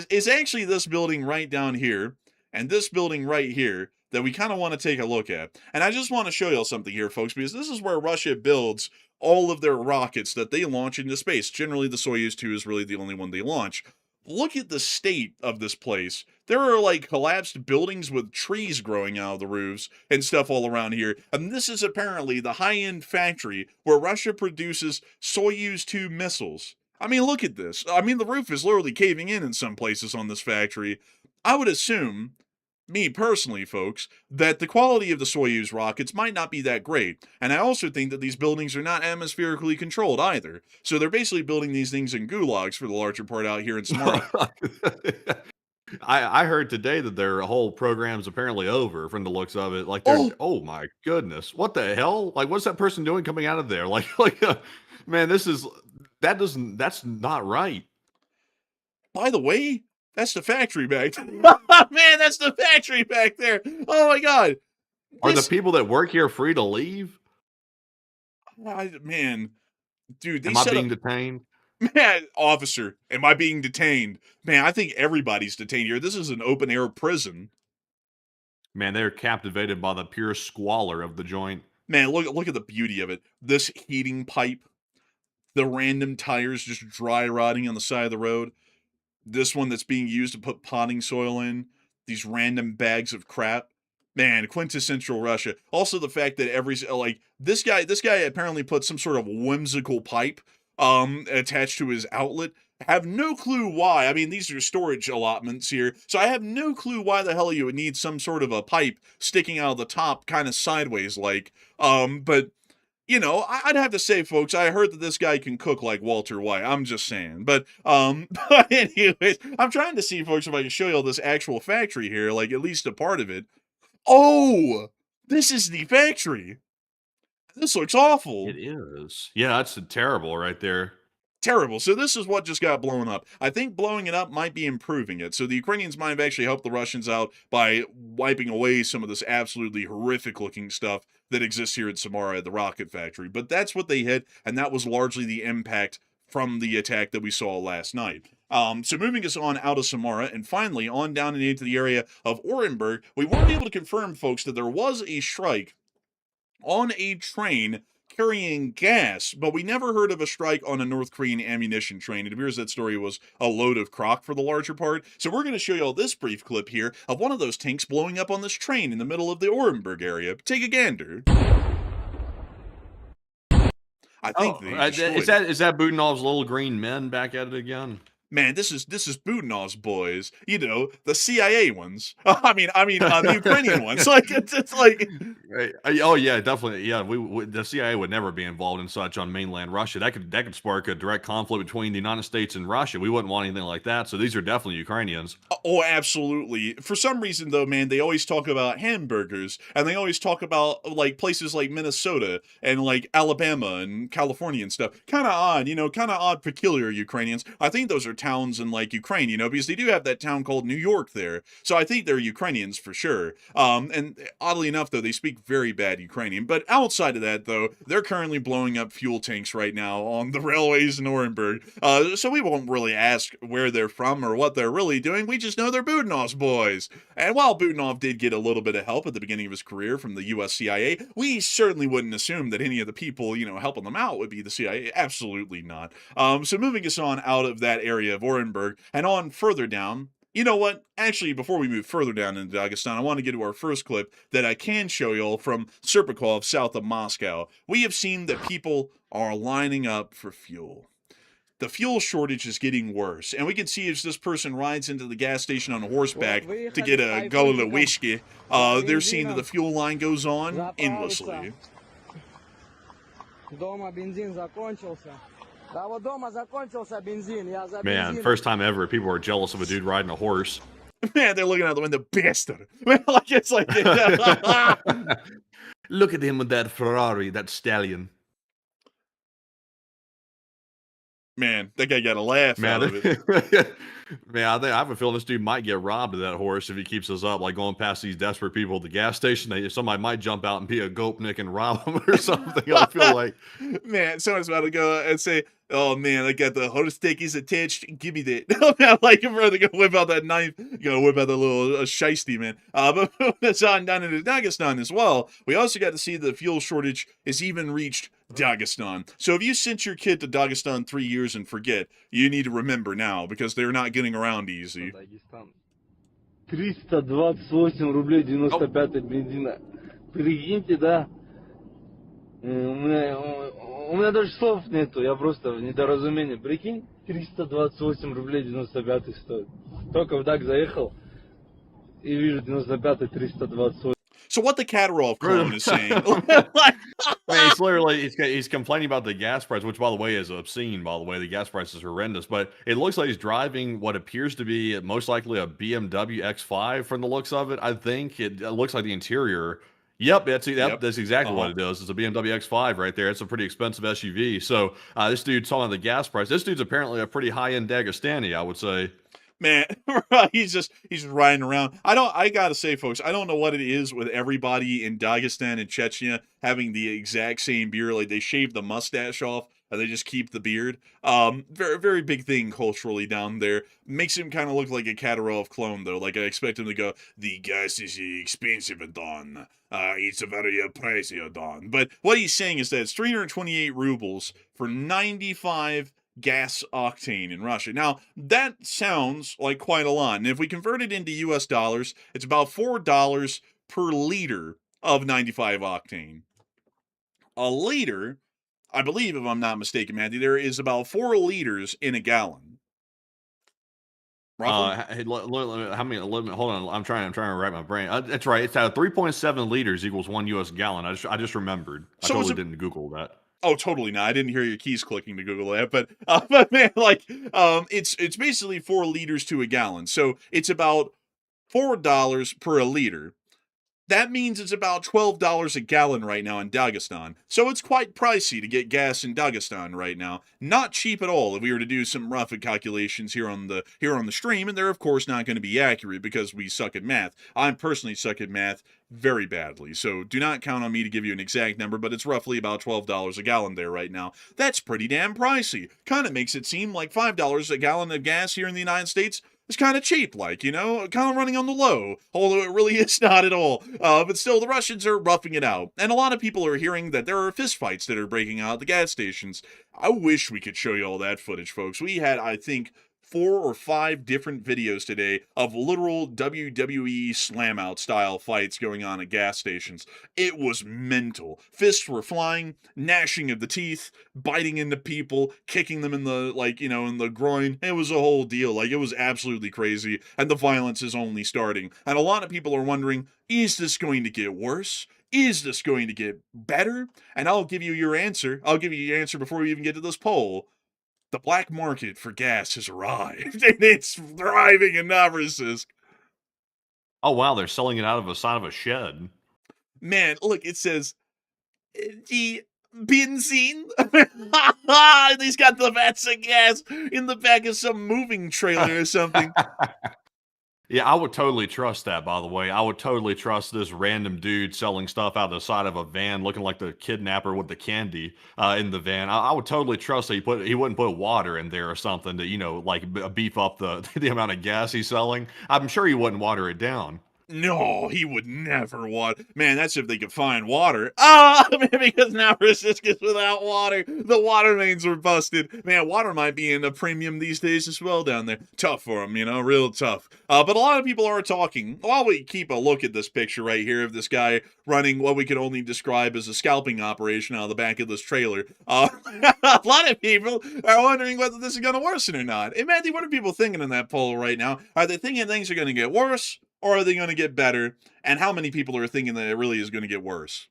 it's actually this building right down here and this building right here that we kind of want to take a look at. And I just want to show y'all something here, folks, because this is where Russia builds all of their rockets that they launch into space. Generally, the Soyuz 2 is really the only one they launch. Look at the state of this place. There are like collapsed buildings with trees growing out of the roofs and stuff all around here. And this is apparently the high-end factory where Russia produces Soyuz 2 missiles. I mean, look at this. I mean, the roof is literally caving in some places on this factory. I would assume, me personally, folks, that the quality of the Soyuz rockets might not be that great. And I also think that these buildings are not atmospherically controlled either. So they're basically building these things in gulags for the larger part out here in Samara. I heard today that their whole program's apparently over from the looks of it. Like they're oh my goodness, what the hell? Like what's that person doing coming out of there? Man, that's not right. By the way, that's the factory back there. Man, that's the factory back there. Oh my god. Are the people that work here free to leave? Man, dude, Am I being detained? Man, officer, am I being detained? Man, I think everybody's detained here. This is an open air prison. Man, they're captivated by the pure squalor of the joint. Man, look at the beauty of it. This heating pipe, the random tires just dry rotting on the side of the road. This one that's being used to put potting soil in. These random bags of crap. Man, quintessential Russia. Also the fact that this guy apparently put some sort of whimsical pipe attached to his outlet. Have no clue why. I mean, these are storage allotments here, so I have no clue why the hell you would need some sort of a pipe sticking out of the top, kind of sideways like. But you know, I'd have to say, folks, I heard that this guy can cook like Walter White. I'm just saying. But but anyways, I'm trying to see, folks, if I can show you all this actual factory here, like at least a part of it. Oh, this is the factory. This looks awful. It is. Yeah, that's terrible right there. Terrible. So this is what just got blown up. I think blowing it up might be improving it. So the Ukrainians might have actually helped the Russians out by wiping away some of this absolutely horrific looking stuff that exists here in Samara at the rocket factory. But that's what they hit, and that was largely the impact from the attack that we saw last night. So moving us on out of Samara and finally on down and into the area of Orenburg, we weren't able to confirm, folks, that there was a strike on a train carrying gas, but we never heard of a strike on a North Korean ammunition train. It appears that story was a load of crock for the larger part. So we're going to show you all this brief clip here of one of those tanks blowing up on this train in the middle of the Orenburg area. Take a gander. I think is that Butanov's little green men back at it again? Man, this is Butanov's boys. You know, the CIA ones. I mean, the Ukrainian ones. Like it's like. Oh yeah, definitely. Yeah, the CIA would never be involved in such on mainland Russia. That could spark a direct conflict between the United States and Russia. We wouldn't want anything like that. So these are definitely Ukrainians. Oh, absolutely. For some reason, though, man, they always talk about hamburgers, and they always talk about like places like Minnesota and like Alabama and California and stuff. Kind of odd, you know, kind of odd, peculiar Ukrainians. I think those are towns in like Ukraine, you know, because they do have that town called New York there. So I think they're Ukrainians for sure. And oddly enough, though, they speak very bad Ukrainian. But outside of that, though, they're currently blowing up fuel tanks right now on the railways in Orenburg. So we won't really ask where they're from or what they're really doing. We just know they're Butanov's boys. And while Butanov did get a little bit of help at the beginning of his career from the US CIA, we certainly wouldn't assume that any of the people, you know, helping them out would be the CIA. Absolutely not. So moving us on out of that area of Orenburg and on further down. You know what? Actually, before we move further down into Dagestan, I want to get to our first clip that I can show y'all from Serpukov, south of Moscow. We have seen that people are lining up for fuel. The fuel shortage is getting worse, and we can see as this person rides into the gas station on horseback to get a gallon of whiskey, they're seeing that the fuel line goes on endlessly. Man, first time ever, people are jealous of a dude riding a horse. Man, they're looking out the window, bastard. Like it's like, look at him with that Ferrari, that stallion. Man, that guy got a laugh out Man, of it. man, I have a feeling this dude might get robbed of that horse if he keeps us up. Like going past these desperate people at the gas station, somebody might jump out and be a gopnik and rob him or something. I feel like, Man, someone's about to go and say, "Oh man, I got the horse stickies attached. Give me that." I'm like, I'm ready to go whip out that knife. You gotta whip out that little shiesty, man. But that's on down in Dagestan as well. We also got to see the fuel shortage has even reached Dagestan. So if you sent your kid to Dagestan 3 years and forget, you need to remember now because they're not getting around easy. Дагестан. 328 рублей 95 бензина. Прикиньте, да? У меня даже слов нету, я просто в недоразумении. Прикинь, 328 рублей 95 стоит. Только в ДАК заехал и вижу 95 328. So what the Katarov clone is saying? man, he's literally he's complaining about the gas price, which by the way is obscene. By the way, the gas price is horrendous. But it looks like he's driving what appears to be most likely a BMW X5 from the looks of it. I think it looks like the interior. Yep, that's exactly what it is. It's a BMW X5 right there. It's a pretty expensive SUV. So this dude's talking about the gas price. This dude's apparently a pretty high-end Dagestani, I would say. Man, he's just riding around. I gotta say, folks, I don't know what it is with everybody in Dagestan and Chechnya having the exact same beard. Like they shave the mustache off and they just keep the beard. Very, very big thing culturally down there. Makes him kind of look like a Katarov clone, though. Like I expect him to go, the gas is expensive, Don. It's a very pricey, Don. But what he's saying is that it's 328 rubles for 95 gas octane in Russia. Now, that sounds like quite a lot. And if we convert it into US dollars, it's about $4 per liter of 95 octane. A liter, I believe, if I'm not mistaken, Matthew, there is about 4 liters in a gallon. Hey, how many? Hold on, I'm trying to wrap my brain. That's right. It's 3.7 liters equals 1 US gallon. I just remembered. I totally didn't Google that. Oh, totally not. I didn't hear your keys clicking to Google that, but man, like, it's basically 4 liters to a gallon, so it's about $4 per a liter. That means it's about $12 a gallon right now in Dagestan. So it's quite pricey to get gas in Dagestan right now. Not cheap at all if we were to do some rough calculations here on the stream, and they're of course not going to be accurate because we suck at math. I personally suck at math very badly, so do not count on me to give you an exact number, but it's roughly about $12 a gallon there right now. That's pretty damn pricey. Kind of makes it seem like $5 a gallon of gas here in the United States is kind of cheap, like, you know, kind of running on the low, although it really is not at all. But still, the Russians are roughing it out, and a lot of people are hearing that there are fistfights that are breaking out at the gas stations. I wish we could show you all that footage, folks. We had, I think, 4 or 5 different videos today of literal WWE slam-out style fights going on at gas stations. It was mental. Fists were flying, gnashing of the teeth, biting into people, kicking them in the, like, you know, in the groin. It was a whole deal. Like, it was absolutely crazy, and the violence is only starting. And a lot of people are wondering, is this going to get worse? Is this going to get better? And I'll give you your answer. I'll give you your answer before we even get to this poll. The black market for gas has arrived, and it's thriving in Novorossiysk. Oh, wow, they're selling it out of the side of a shed. Man, look, it says, the benzene. He's got the vats of gas in the back of some moving trailer or something. Yeah, I would totally trust that, by the way. I would totally trust this random dude selling stuff out the side of a van looking like the kidnapper with the candy in the van. I would totally trust that he wouldn't put water in there or something to, you know, like beef up the amount of gas he's selling. I'm sure he wouldn't water it down. No, he would never water. Man, that's if they could find water. Because now Novorossiysk is without water. The water mains were busted. Man, water might be in a premium these days as well down there. Tough for them, you know, real tough. But a lot of people are talking. While we keep a look at this picture right here of this guy running what we could only describe as a scalping operation out of the back of this trailer, a lot of people are wondering whether this is going to worsen or not. Hey, Matthew, what are people thinking in that poll right now? Are they thinking things are going to get worse? Or are they going to get better? And how many people are thinking that it really is going to get worse?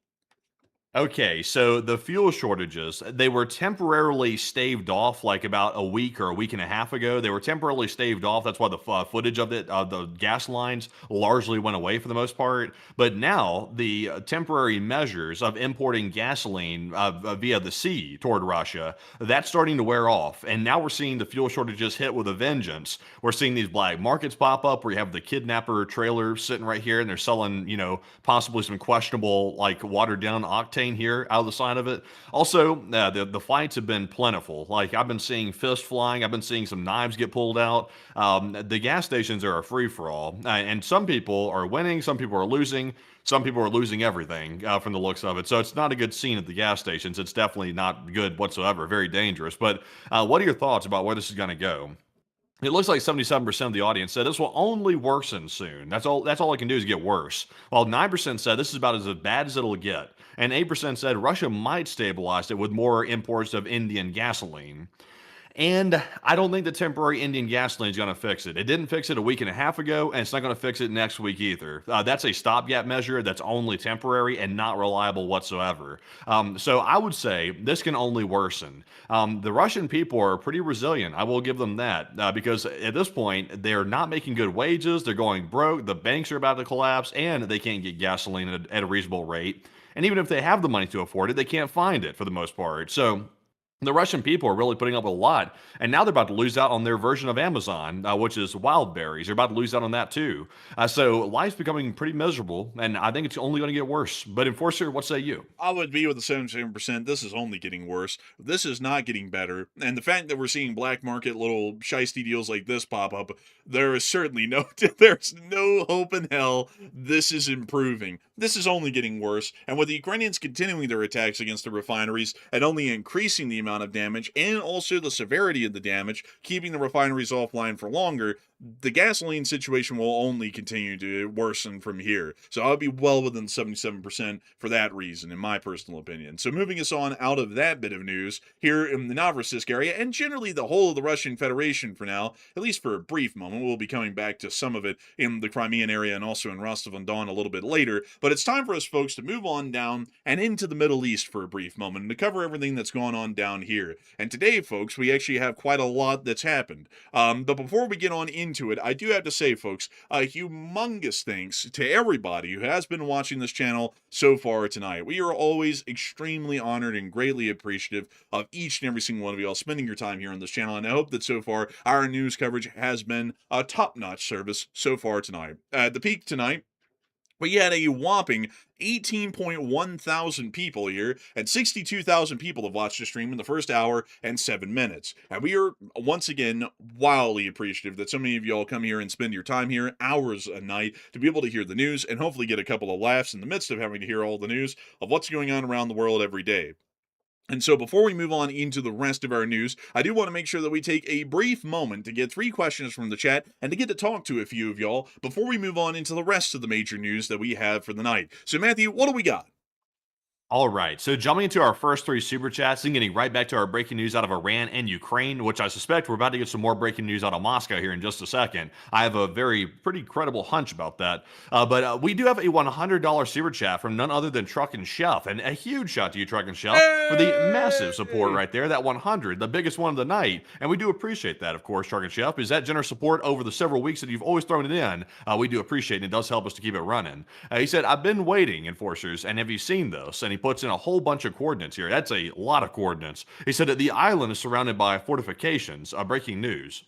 Okay, so the fuel shortages, they were temporarily staved off like about a week or a week and a half ago. They were temporarily staved off. That's why the footage of the gas lines largely went away for the most part. But now the temporary measures of importing gasoline via the sea toward Russia, that's starting to wear off. And now we're seeing the fuel shortages hit with a vengeance. We're seeing these black markets pop up where you have the kidnapper trailer sitting right here and they're selling, possibly some questionable, like watered down octane here out of the side of it. Also, the fights have been plentiful. Like I've been seeing fists flying. I've been seeing some knives get pulled out. The gas stations are a free for all, and some people are winning, some people are losing. Some people are losing everything from the looks of it. So it's not a good scene at the gas stations. It's definitely not good whatsoever. Very dangerous. But what are your thoughts about where this is going to go? It looks like 77% of the audience said this will only worsen soon. That's all it can do is get worse. While 9% said this is about as bad as it'll get. And 8% said Russia might stabilize it with more imports of Indian gasoline. And I don't think the temporary Indian gasoline is going to fix it. It didn't fix it a week and a half ago, and it's not going to fix it next week either. That's a stopgap measure that's only temporary and not reliable whatsoever. So I would say this can only worsen. The Russian people are pretty resilient. I will give them that because at this point, they're not making good wages. They're going broke. The banks are about to collapse, and they can't get gasoline at a reasonable rate. And even if they have the money to afford it, they can't find it for the most part. So the Russian people are really putting up a lot, and now they're about to lose out on their version of Amazon, which is wild berries. They're about to lose out on that too. So life's becoming pretty miserable, and I think it's only going to get worse. But Enforcer, what say you? I would be with the 77%. This is only getting worse. This is not getting better. And the fact that we're seeing black market little shiesty deals like this pop up, there is certainly there's no hope in hell this is improving. This is only getting worse. And with the Ukrainians continuing their attacks against the refineries and only increasing the amount of damage and also the severity of the damage, keeping the refineries offline for longer, the gasoline situation will only continue to worsen from here. So I'll be well within 77% for that reason, in my personal opinion. So moving us on out of that bit of news, here in the Novorossiysk area, and generally the whole of the Russian Federation for now, at least for a brief moment. We'll be coming back to some of it in the Crimean area and also in Rostov-on-Don a little bit later. But it's time for us, folks, to move on down and into the Middle East for a brief moment and to cover everything that's going on down here. And today, folks, we actually have quite a lot that's happened. But before we get on into it, I do have to say, folks, a humongous thanks to everybody who has been watching this channel so far tonight. We are always extremely honored and greatly appreciative of each and every single one of y'all spending your time here on this channel, and I hope that so far our news coverage has been a top-notch service so far tonight. At the peak tonight, we had a whopping 18.1 thousand people here, and 62,000 people have watched the stream in the first hour and 7 minutes. And we are, once again, wildly appreciative that so many of y'all come here and spend your time here, hours a night, to be able to hear the news and hopefully get a couple of laughs in the midst of having to hear all the news of what's going on around the world every day. And so before we move on into the rest of our news, I do want to make sure that we take a brief moment to get 3 questions from the chat and to get to talk to a few of y'all before we move on into the rest of the major news that we have for the night. So Matthew, what do we got? All right, so jumping into our first 3 super chats and getting right back to our breaking news out of Iran and Ukraine, which I suspect we're about to get some more breaking news out of Moscow here in just a second. I have a pretty credible hunch about that. But we do have a $100 super chat from none other than Truck and Chef, and a huge shout to you, Truck and Chef, for the massive support right there, that 100, the biggest one of the night. And we do appreciate that, of course, Truck and Chef, is that generous support over the several weeks that you've always thrown it in. We do appreciate it, and it does help us to keep it running. He said, I've been waiting, Enforcers, and have you seen this? And he puts in a whole bunch of coordinates here. That's a lot of coordinates. He said that the island is surrounded by fortifications. Breaking news.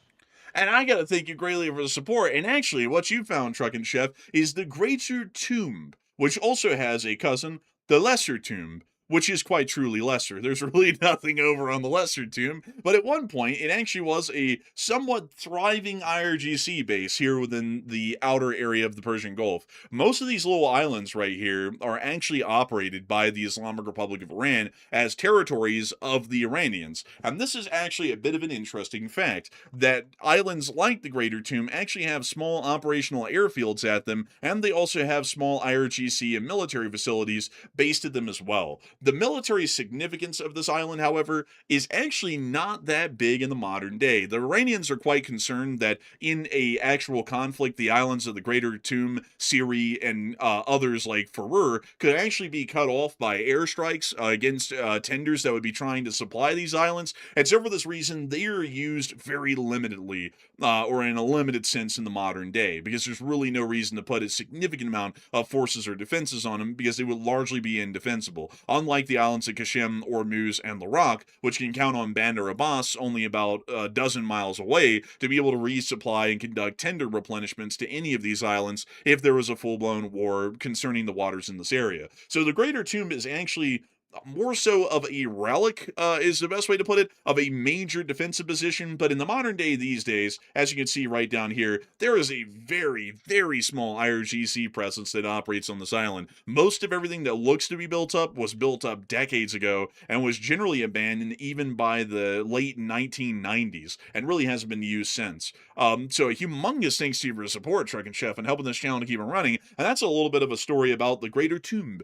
And I gotta thank you greatly for the support. And actually, what you found, Truck and Chef, is the Greater Tomb, which also has a cousin, the Lesser Tomb, which is quite truly lesser. There's really nothing over on the Lesser Tomb, but at one point, it actually was a somewhat thriving IRGC base here within the outer area of the Persian Gulf. Most of these little islands right here are actually operated by the Islamic Republic of Iran as territories of the Iranians, and this is actually a bit of an interesting fact, that islands like the Greater Tomb actually have small operational airfields at them, and they also have small IRGC and military facilities based at them as well. The military significance of this island, however, is actually not that big in the modern day. The Iranians are quite concerned that in a actual conflict, the islands of the Greater Tomb, Siri, and others like Farur could actually be cut off by airstrikes against tenders that would be trying to supply these islands. And so for this reason, they are used very limitedly, or in a limited sense in the modern day, because there's really no reason to put a significant amount of forces or defenses on them, because they would largely be indefensible. Unlike the islands of Kashem, Ormuz, and Larak, which can count on Bandar Abbas only about a dozen miles away to be able to resupply and conduct tender replenishments to any of these islands if there was a full-blown war concerning the waters in this area. So the Greater Tomb is actually more so of a relic, is the best way to put it, of a major defensive position. But in the modern day these days, as you can see right down here, there is a very, very small IRGC presence that operates on this island. Most of everything that looks to be built up was built up decades ago and was generally abandoned even by the late 1990s and really hasn't been used since. So a humongous thanks to you for your support, Truckin' Chef, and helping this channel to keep it running. And that's a little bit of a story about the Greater Tomb,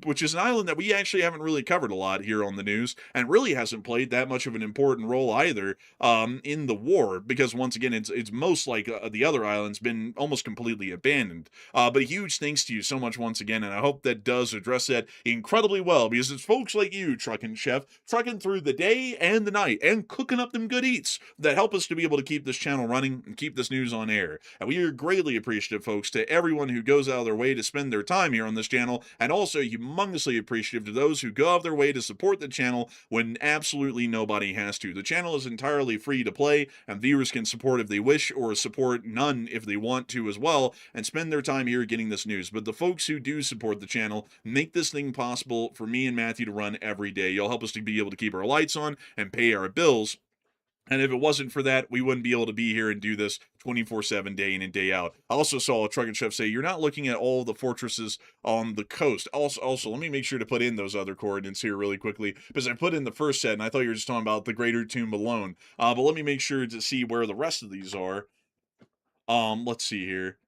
which is an island that we actually haven't really covered a lot here on the news, and really hasn't played that much of an important role either in the war, because once again, it's most like the other islands been almost completely abandoned. But a huge thanks to you so much once again, and I hope that does address that incredibly well, because it's folks like you, Truckin' Chef, trucking through the day and the night and cooking up them good eats that help us to be able to keep this channel running and keep this news on air. And we are greatly appreciative, folks, to everyone who goes out of their way to spend their time here on this channel, and also humongously appreciative to those who go out of their way to support the channel when absolutely nobody has to. The channel is entirely free to play, and viewers can support if they wish, or support none if they want to as well, and spend their time here getting this news. But the folks who do support the channel make this thing possible for me and Matthew to run every day. You'll help us to be able to keep our lights on and pay our bills. And if it wasn't for that, we wouldn't be able to be here and do this 24/7, day in and day out. I also saw a Truckin' Chef say, you're not looking at all the fortresses on the coast. Also, let me make sure to put in those other coordinates here really quickly, because I put in the first set, and I thought you were just talking about the Greater Tomb alone. But let me make sure to see where the rest of these are. Let's see here.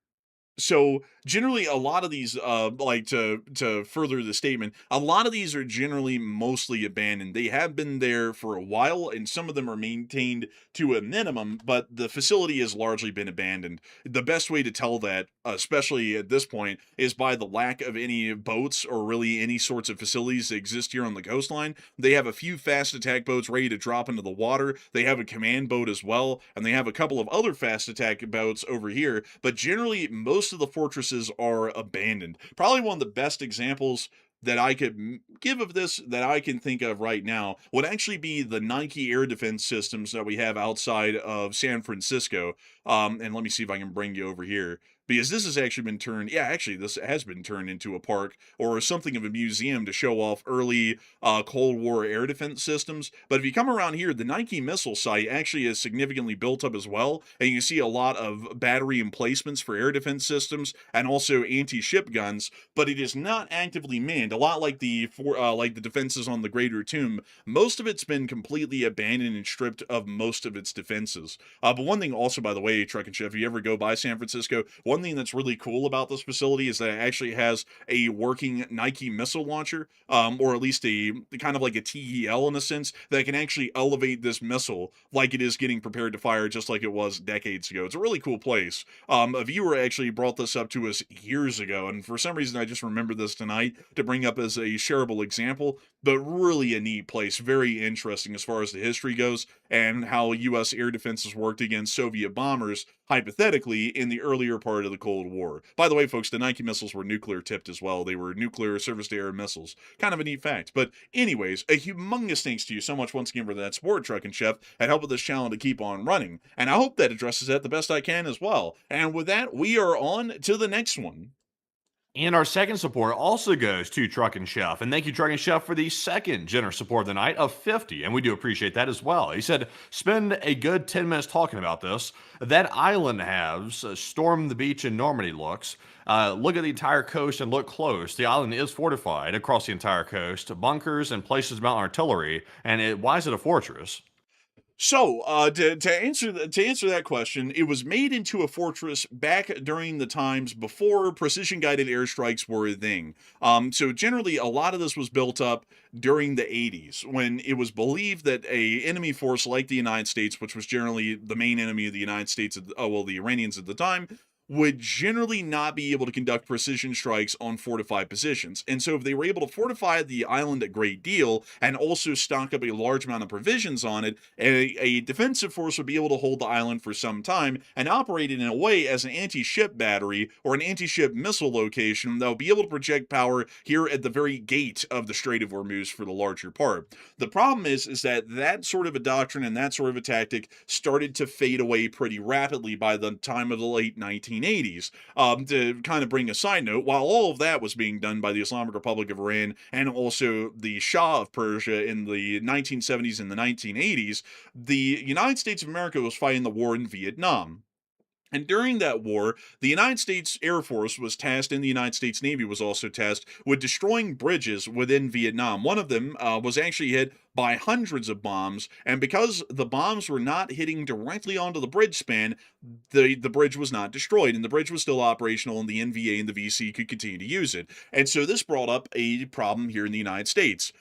So generally a lot of these, like to further the statement, a lot of these are generally mostly abandoned. They have been there for a while, and some of them are maintained to a minimum, but the facility has largely been abandoned. The best way to tell that, especially at this point, is by the lack of any boats or really any sorts of facilities that exist here on the coastline. They have a few fast attack boats ready to drop into the water. They have a command boat as well, and they have a couple of other fast attack boats over here, but generally most of the fortresses are abandoned. Probably one of the best examples that I could give of this that I can think of right now would actually be the Nike air defense systems that we have outside of San Francisco. And let me see if I can bring you over here, because this has actually been turned, yeah, actually this has been turned into a park or something of a museum to show off early Cold War air defense systems. But if you come around here, the Nike missile site actually is significantly built up as well, and you see a lot of battery emplacements for air defense systems and also anti-ship guns, but it is not actively manned. A lot like the defenses on the Greater Tomb, most of it's been completely abandoned and stripped of most of its defenses. But one thing also, by the way, Truckin' Chef, if you ever go by San Francisco, one thing that's really cool about this facility is that it actually has a working Nike missile launcher, or at least a kind of like a TEL in a sense, that can actually elevate this missile like it is getting prepared to fire, just like it was decades ago. It's a really cool place. A viewer actually brought this up to us years ago, and for some reason I just remembered this tonight to bring up as a shareable example, but really a neat place, very interesting as far as the history goes, and how U.S. air defenses worked against Soviet bombers, hypothetically, in the earlier part of the Cold War. By the way, folks, the Nike missiles were nuclear tipped as well. They were nuclear surface-to-air missiles. Kind of a neat fact. But anyways, a humongous thanks to you so much once again for that support, Truckin' Chef, and helping this channel to keep on running. And I hope that addresses that the best I can as well. And with that, we are on to the next one. And our second support also goes to Truckin' Chef. And thank you, Truckin' Chef, for the second generous support of the night of 50. And we do appreciate that as well. He said, spend a good 10 minutes talking about this. That island has storm the beach in Normandy looks. Look at the entire coast and look close. The island is fortified across the entire coast. Bunkers and places to mount artillery. And why is it a fortress? So, to answer that question, it was made into a fortress back during the times before precision guided airstrikes were a thing. So generally, a lot of this was built up during the 80s when it was believed that a enemy force like the United States, which was generally the main enemy of the United States, the Iranians at the time, would generally not be able to conduct precision strikes on fortified positions. And so if they were able to fortify the island a great deal and also stock up a large amount of provisions on it, a defensive force would be able to hold the island for some time and operate it in a way as an anti-ship battery or an anti-ship missile location that would be able to project power here at the very gate of the Strait of Hormuz for the larger part. The problem is that sort of a doctrine and that sort of a tactic started to fade away pretty rapidly by the time of the late 1980s. To kind of bring a side note, while all of that was being done by the Islamic Republic of Iran and also the Shah of Persia in the 1970s and the 1980s, the United States of America was fighting the war in Vietnam. And during that war, the United States Air Force was tasked, and the United States Navy was also tasked with destroying bridges within Vietnam. One of them was actually hit by hundreds of bombs, and because the bombs were not hitting directly onto the bridge span, the bridge was not destroyed, and the bridge was still operational, and the NVA and the VC could continue to use it. And so this brought up a problem here in the United States.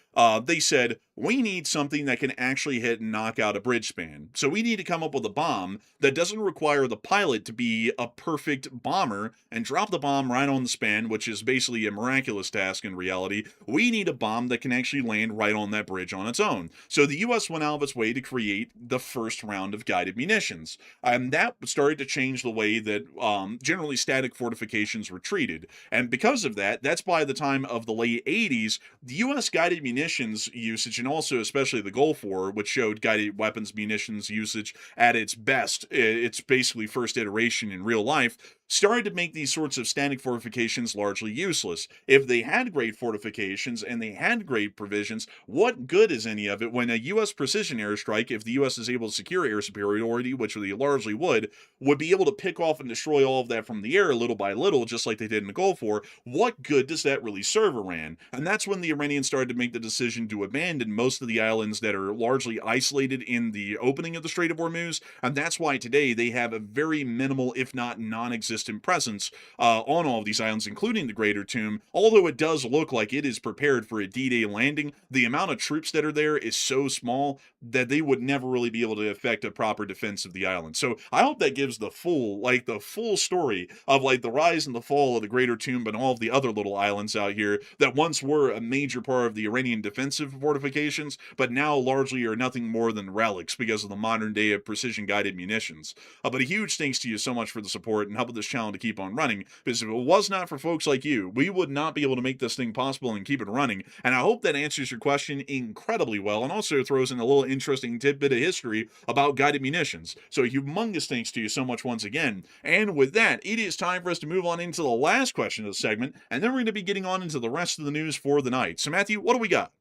They said, we need something that can actually hit and knock out a bridge span. So we need to come up with a bomb that doesn't require the pilot to be a perfect bomber and drop the bomb right on the span, which is basically a miraculous task in reality. We need a bomb that can actually land right on that bridge on its own. So the U.S. went out of its way to create the first round of guided munitions. And that started to change the way that generally static fortifications were treated. And because of that, that's by the time of the late 80s, the U.S. guided munitions usage, and also especially the Gulf War, which showed guided weapons munitions usage at its best, its basically first iteration in real life, started to make these sorts of static fortifications largely useless. If they had great fortifications and they had great provisions, what good is any of it when a U.S. precision airstrike, if the U.S. is able to secure air superiority, which they largely would be able to pick off and destroy all of that from the air little by little, just like they did in the Gulf War? What good does that really serve Iran? And that's when the Iranians started to make the decision to abandon most of the islands that are largely isolated in the opening of the Strait of Hormuz, and that's why today they have a very minimal, if not non-existent presence on all of these islands, including the Greater Tomb. Although it does look like it is prepared for a D-Day landing, the amount of troops that are there is so small that they would never really be able to effect a proper defense of the island. So I hope that gives the full story of the rise and the fall of the Greater Tomb and all of the other little islands out here that once were a major part of the Iranian defensive fortifications, but now largely are nothing more than relics because of the modern day of precision guided munitions. But a huge thanks to you so much for the support and helping this channel to keep on running, because if it was not for folks like you, we would not be able to make this thing possible and keep it running. And I hope that answers your question incredibly well, and also throws in a little interesting tidbit of history about guided munitions. So humongous thanks to you so much once again. And with that, it is time for us to move on into the last question of the segment, and then we're going to be getting on into the rest of the news for the night. So Matthew, what do we got?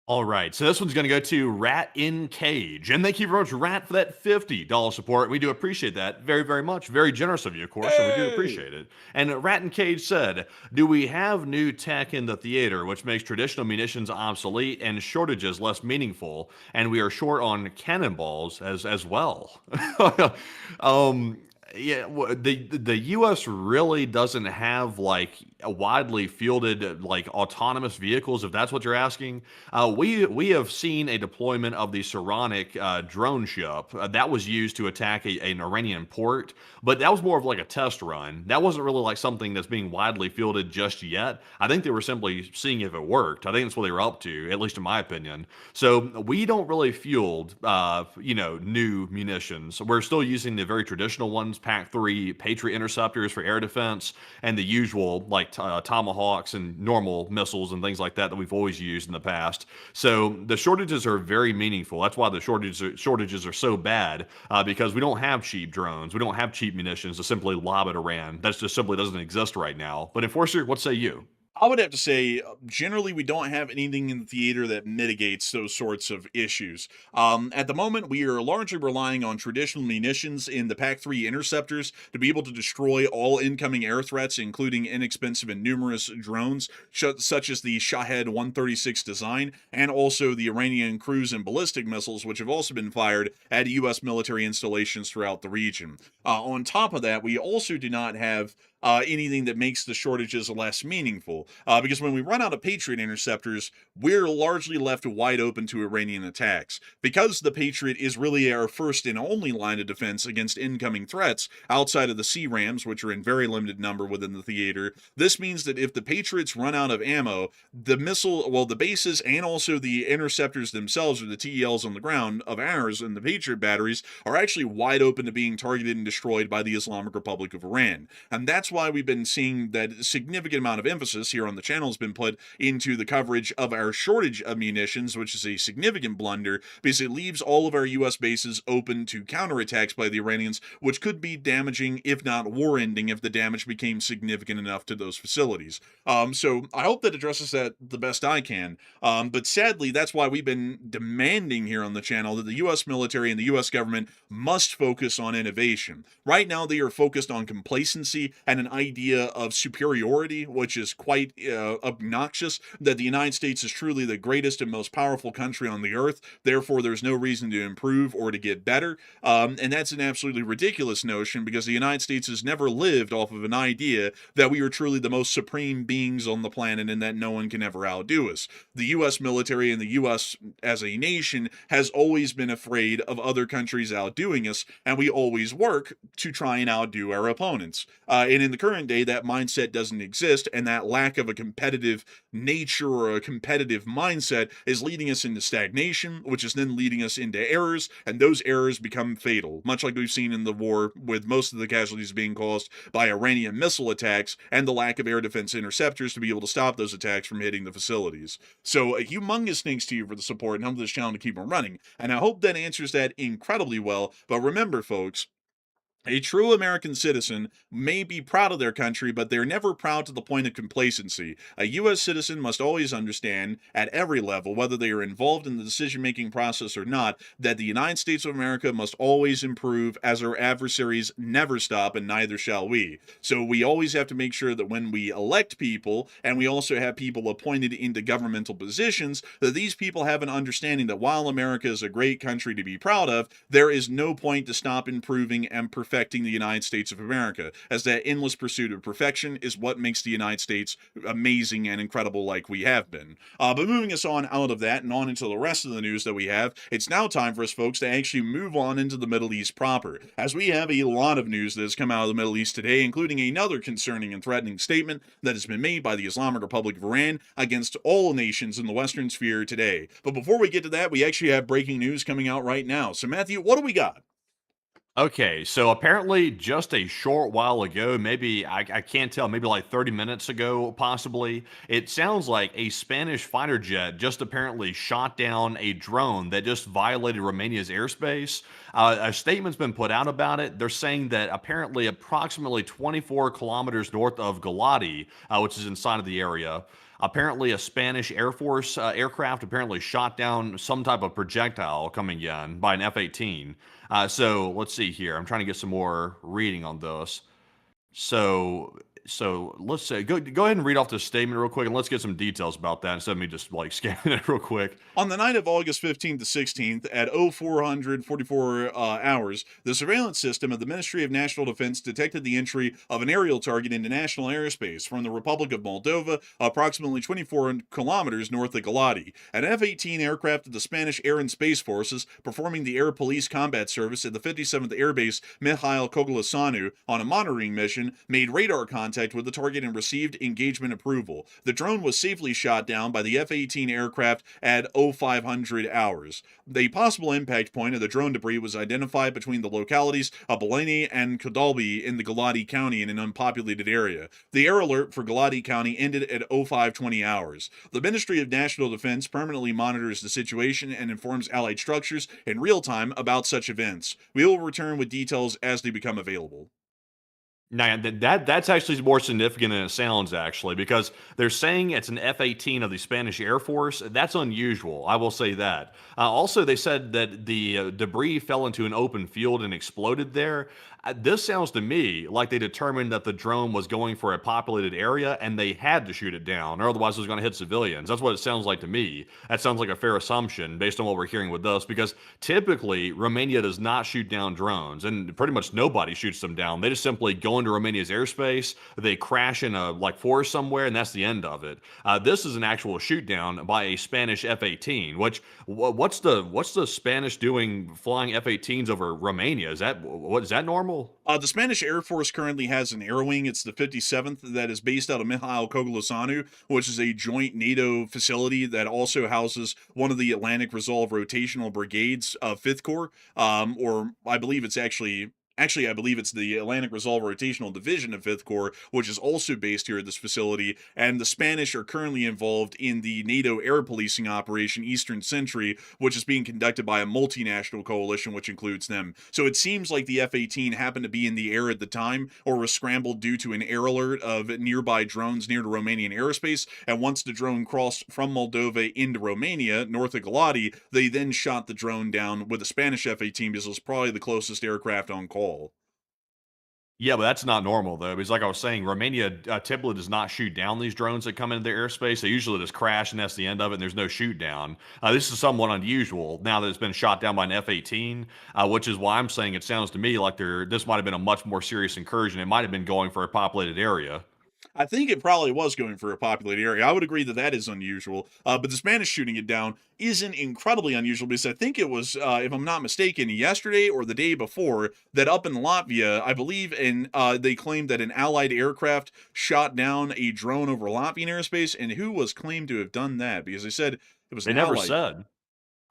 All right, so this one's going to go to Rat in Cage. And thank you very much, Rat, for that $50 support. We do appreciate that very, very much. Very generous of you, of course, and we do appreciate it. And Rat in Cage said, do we have new tech in the theater which makes traditional munitions obsolete and shortages less meaningful? And we are short on cannonballs as well. Yeah, the U.S. really doesn't have a widely fielded autonomous vehicles, if that's what you're asking. We have seen a deployment of the Saronic drone ship that was used to attack an Iranian port, but that was more of a test run. That wasn't really something that's being widely fielded just yet. I think they were simply seeing if it worked. I think that's what they were up to, at least in my opinion. So we don't really field new munitions. We're still using the very traditional ones, PAC-3 Patriot interceptors for air defense, and the usual Tomahawks and normal missiles and things like that we've always used in the past. So the shortages are very meaningful. That's why the shortages are so bad, because we don't have cheap drones. We don't have cheap munitions to simply lob at Iran. That just simply doesn't exist right now. But Enforcer, what say you? I would have to say, generally, we don't have anything in the theater that mitigates those sorts of issues. At the moment, we are largely relying on traditional munitions in the PAC-3 interceptors to be able to destroy all incoming air threats, including inexpensive and numerous drones, such as the Shahed 136 design, and also the Iranian cruise and ballistic missiles, which have also been fired at U.S. military installations throughout the region. On top of that, we also do not have anything that makes the shortages less meaningful. Because when we run out of Patriot interceptors, we're largely left wide open to Iranian attacks. Because the Patriot is really our first and only line of defense against incoming threats outside of the C-Rams, which are in very limited number within the theater, this means that if the Patriots run out of ammo, the bases and also the interceptors themselves, or the TELs on the ground of ours and the Patriot batteries, are actually wide open to being targeted and destroyed by the Islamic Republic of Iran. And that's why we've been seeing that significant amount of emphasis here on the channel has been put into the coverage of our shortage of munitions, which is a significant blunder because it leaves all of our U.S. bases open to counterattacks by the Iranians, which could be damaging, if not war-ending, if the damage became significant enough to those facilities. So I hope that addresses that the best I can. But sadly, that's why we've been demanding here on the channel that the U.S. military and the U.S. government must focus on innovation. Right now, they are focused on complacency and an idea of superiority, which is quite obnoxious, that the United States is truly the greatest and most powerful country on the earth, therefore there's no reason to improve or to get better, and that's an absolutely ridiculous notion, because the United States has never lived off of an idea that we are truly the most supreme beings on the planet and that no one can ever outdo us. The U.S. military and the U.S. as a nation has always been afraid of other countries outdoing us, and we always work to try and outdo our opponents. And in the current day, that mindset doesn't exist, and that lack of a competitive nature or a competitive mindset is leading us into stagnation, which is then leading us into errors, and those errors become fatal, much like we've seen in the war, with most of the casualties being caused by Iranian missile attacks and the lack of air defense interceptors to be able to stop those attacks from hitting the facilities. So a humongous thanks to you for the support and help this channel to keep on running, and I hope that answers that incredibly well. But remember, folks, a true American citizen may be proud of their country, but they're never proud to the point of complacency. A U.S. citizen must always understand, at every level, whether they are involved in the decision-making process or not, that the United States of America must always improve, as our adversaries never stop, and neither shall we. So we always have to make sure that when we elect people, and we also have people appointed into governmental positions, that these people have an understanding that while America is a great country to be proud of, there is no point to stop improving and perfecting the United States of America, as that endless pursuit of perfection is what makes the United States amazing and incredible like we have been. But moving us on out of that and on into the rest of the news that we have, it's now time for us, folks, to actually move on into the Middle East proper, as we have a lot of news that has come out of the Middle East today, including another concerning and threatening statement that has been made by the Islamic Republic of Iran against all nations in the Western Sphere today. But before we get to that, we actually have breaking news coming out right now. So Matthew, what do we got? Okay, so apparently just a short while ago, maybe I can't tell, maybe like 30 minutes ago, possibly, it sounds like a Spanish fighter jet just apparently shot down a drone that just violated Romania's airspace. A statement's been put out about it. They're saying that apparently approximately 24 kilometers north of Galati, which is inside of the area, apparently a Spanish Air Force aircraft apparently shot down some type of projectile coming in by an F-18. So let's see here. I'm trying to get some more reading on this. So let's say go ahead and read off this statement real quick, and let's get some details about that instead of me just like scanning it real quick. On the night of August 15th to 16th at 0444 hours, the surveillance system of the Ministry of National Defense detected the entry of an aerial target into national airspace from the Republic of Moldova, approximately 24 kilometers north of Galati. An F-18 aircraft of the Spanish Air and Space Forces, performing the Air Police Combat Service at the 57th Air Base Mihail Cogolesanu on a monitoring mission, made radar contact with the target and received engagement approval. The drone was safely shot down by the F-18 aircraft at 0500 hours. The possible impact point of the drone debris was identified between the localities of Beleni and Kodalbi in the Galati County in an unpopulated area. The air alert for Galati County ended at 0520 hours. The Ministry of National Defense permanently monitors the situation and informs allied structures in real time about such events. We will return with details as they become available. Now, that's actually more significant than it sounds, actually, because they're saying it's an F-18 of the Spanish Air Force. That's unusual. I will say that. Also, they said that the debris fell into an open field and exploded there. This sounds to me like they determined that the drone was going for a populated area and they had to shoot it down, or otherwise it was going to hit civilians. That's what it sounds like to me. That sounds like a fair assumption based on what we're hearing with this, because typically Romania does not shoot down drones, and pretty much nobody shoots them down. They just simply go into Romania's airspace, they crash in a forest somewhere, and that's the end of it. This is an actual shoot down by a Spanish F-18. Which what's the Spanish doing flying F-18s over Romania? Is that normal? The Spanish Air Force currently has an air wing. It's the 57th that is based out of Mihail Koglasanu, which is a joint NATO facility that also houses one of the Atlantic Resolve Rotational Brigades of 5th Corps, or I believe it's Actually, I believe it's the Atlantic Resolve Rotational Division of 5th Corps, which is also based here at this facility. And the Spanish are currently involved in the NATO air policing operation Eastern Sentry, which is being conducted by a multinational coalition, which includes them. So it seems like the F-18 happened to be in the air at the time, or was scrambled due to an air alert of nearby drones near to Romanian airspace. And once the drone crossed from Moldova into Romania, north of Galati, they then shot the drone down with a Spanish F-18 because it was probably the closest aircraft on call. Yeah, but that's not normal though, because like I was saying, Romania typically does not shoot down these drones that come into their airspace. They usually just crash, and that's the end of it. And there's no shoot down. This is somewhat unusual now that it's been shot down by an F-18, which is why I'm saying it sounds to me like this might have been a much more serious incursion. It might have been going for a populated area. I think it probably was going for a populated area. I would agree that that is unusual. But the Spanish shooting it down isn't incredibly unusual because I think it was, if I'm not mistaken, yesterday or the day before that up in Latvia, I believe, they claimed that an Allied aircraft shot down a drone over Latvian airspace. And who was claimed to have done that? Because they said it was They an never Allied. said.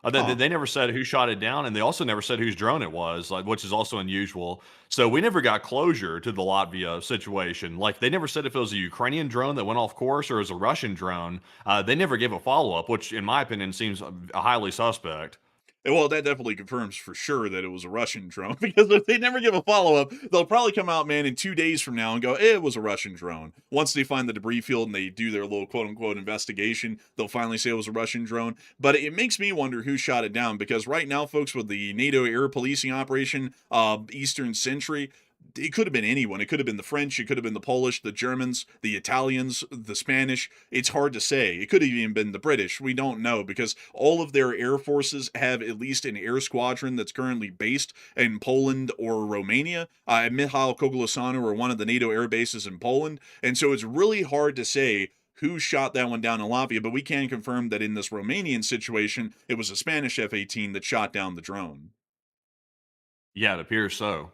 They never said who shot it down, and they also never said whose drone it was, which is also unusual. So we never got closure to the Latvia situation. Like, they never said if it was a Ukrainian drone that went off course or it was a Russian drone. They never gave a follow-up, which, in my opinion, seems highly suspect. Well, that definitely confirms for sure that it was a Russian drone, because if they never give a follow-up, they'll probably come out, man, in 2 days from now and go, it was a Russian drone. Once they find the debris field and they do their little quote-unquote investigation, they'll finally say it was a Russian drone. But it makes me wonder who shot it down, because right now, folks, with the NATO air policing operation, Eastern Sentry, it could have been anyone. It could have been the French. It could have been the Polish, the Germans, the Italians, the Spanish. It's hard to say. It could have even been the British. We don't know, because all of their air forces have at least an air squadron that's currently based in Poland or Romania. Michał Koglasanu or one of the NATO air bases in Poland. And so it's really hard to say who shot that one down in Latvia, but we can confirm that in this Romanian situation, it was a Spanish F-18 that shot down the drone. Yeah, it appears so.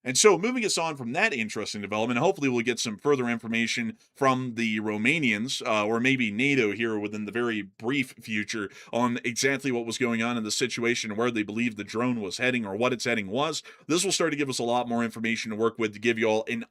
And so, moving us on from that interesting development, hopefully we'll get some further information from the Romanians, or maybe NATO here within the very brief future, on exactly what was going on in the situation and where they believe the drone was heading or what its heading was. This will start to give us a lot more information to work with to give you all an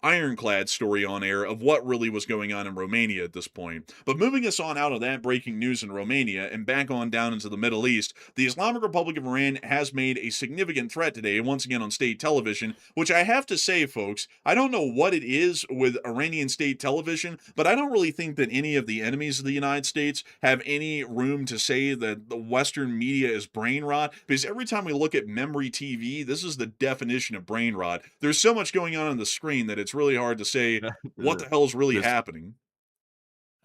ironclad story on air of what really was going on in Romania at this point. But moving us on out of that breaking news in Romania and back on down into the Middle East, the Islamic Republic of Iran has made a significant threat today, once again on state television, which I have to say, folks, I don't know what it is with Iranian state television, but I don't really think that any of the enemies of the United States have any room to say that the Western media is brain rot, because every time we look at memory TV, this is the definition of brain rot. There's so much going on the screen that it's really hard to say what the hell is really happening.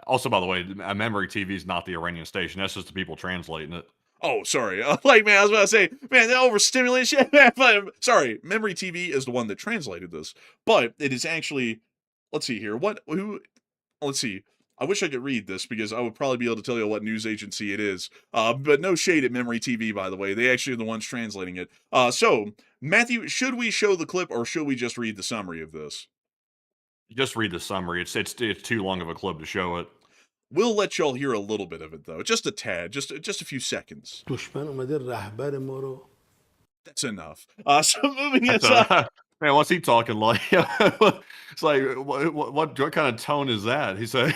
Also, by the way, a memory TV is not the Iranian station. That's just the people translating it. Oh, sorry. Like, man, I was about to say, man, that overstimulated shit. But, sorry, memory TV is the one that translated this. But it is actually, let's see here. Let's see. I wish I could read this because I would probably be able to tell you what news agency it is. But no shade at Memory TV, by the way. They actually are the ones translating it. So, Matthew, should we show the clip or should we just read the summary of this? Just read the summary. It's too long of a clip to show it. We'll let y'all hear a little bit of it, though. Just a tad. Just a few seconds. That's enough. So moving us on. Man, what's he talking like? It's like, what kind of tone is that? He said,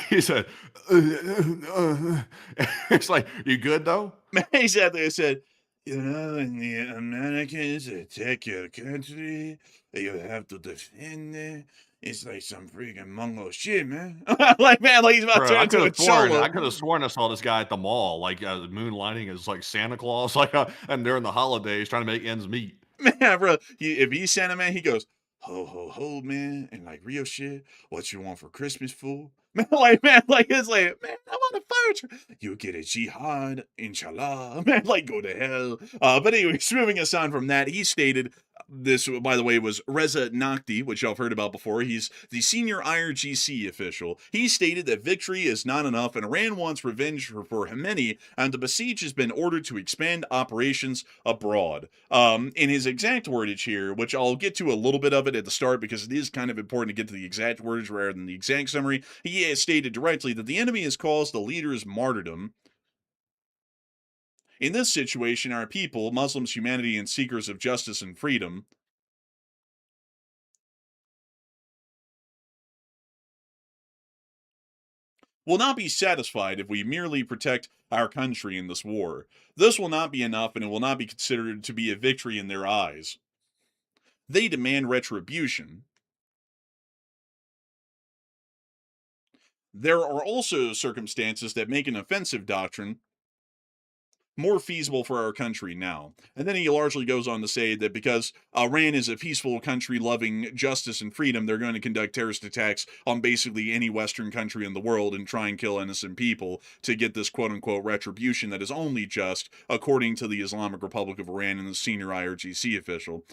it's like, you good though? Exactly. I said, You know, when the Americans attack your country, you have to defend it. It's like some freaking Mongol shit, man. Like, man, like he's about to Bro, turn into a cholo. I could have sworn I saw this guy at the mall, like moonlighting as like Santa Claus, like and during the holidays trying to make ends meet. Man, bro, if he's Santa, man, he goes, ho, ho, ho, man, and like real shit. What you want for Christmas, fool? Man, like, it's like, man, I want a fire truck. You get a jihad, inshallah. Man, like, go to hell. But anyway, moving us on from that, he stated, this, by the way, was Reza Nakhti, which y'all have heard about before. He's the senior IRGC official. He stated that victory is not enough, and Iran wants revenge for Khamenei, and the besieged has been ordered to expand operations abroad. In his exact wordage here, which I'll get to a little bit of it at the start because it is kind of important to get to the exact wordage rather than the exact summary, he has stated directly that the enemy has caused the leader's martyrdom. In this situation, our people, Muslims, humanity, and seekers of justice and freedom, will not be satisfied if we merely protect our country in this war. This will not be enough, and it will not be considered to be a victory in their eyes. They demand retribution. There are also circumstances that make an offensive doctrine more feasible for our country now. And then he largely goes on to say that because Iran is a peaceful country loving justice and freedom, they're going to conduct terrorist attacks on basically any Western country in the world and try and kill innocent people to get this quote unquote retribution that is only just, according to the Islamic Republic of Iran and the senior IRGC official.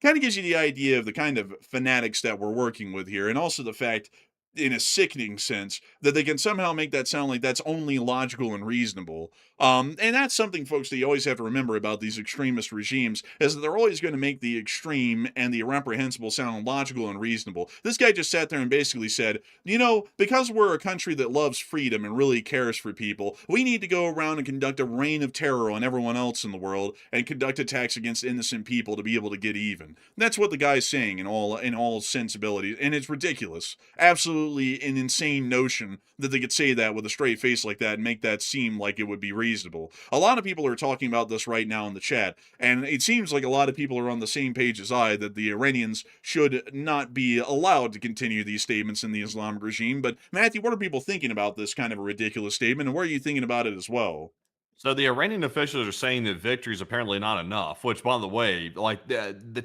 Kind of gives you the idea of the kind of fanatics that we're working with here, and also the fact, in a sickening sense, that they can somehow make that sound like that's only logical and reasonable. And that's something, folks, that you always have to remember about these extremist regimes, is that they're always going to make the extreme and the reprehensible sound logical and reasonable. This guy just sat there and basically said, you know, because we're a country that loves freedom and really cares for people, we need to go around and conduct a reign of terror on everyone else in the world and conduct attacks against innocent people to be able to get even. That's what the guy's saying in all sensibility, and it's ridiculous. Absolutely an insane notion that they could say that with a straight face like that and make that seem like it would be reasonable. A lot of people are talking about this right now in the chat, and it seems like a lot of people are on the same page as I, that the Iranians should not be allowed to continue these statements in the Islamic regime. But Matthew, what are people thinking about this kind of a ridiculous statement, and what are you thinking about it as well? So the Iranian officials are saying that victory is apparently not enough, which, by the way, like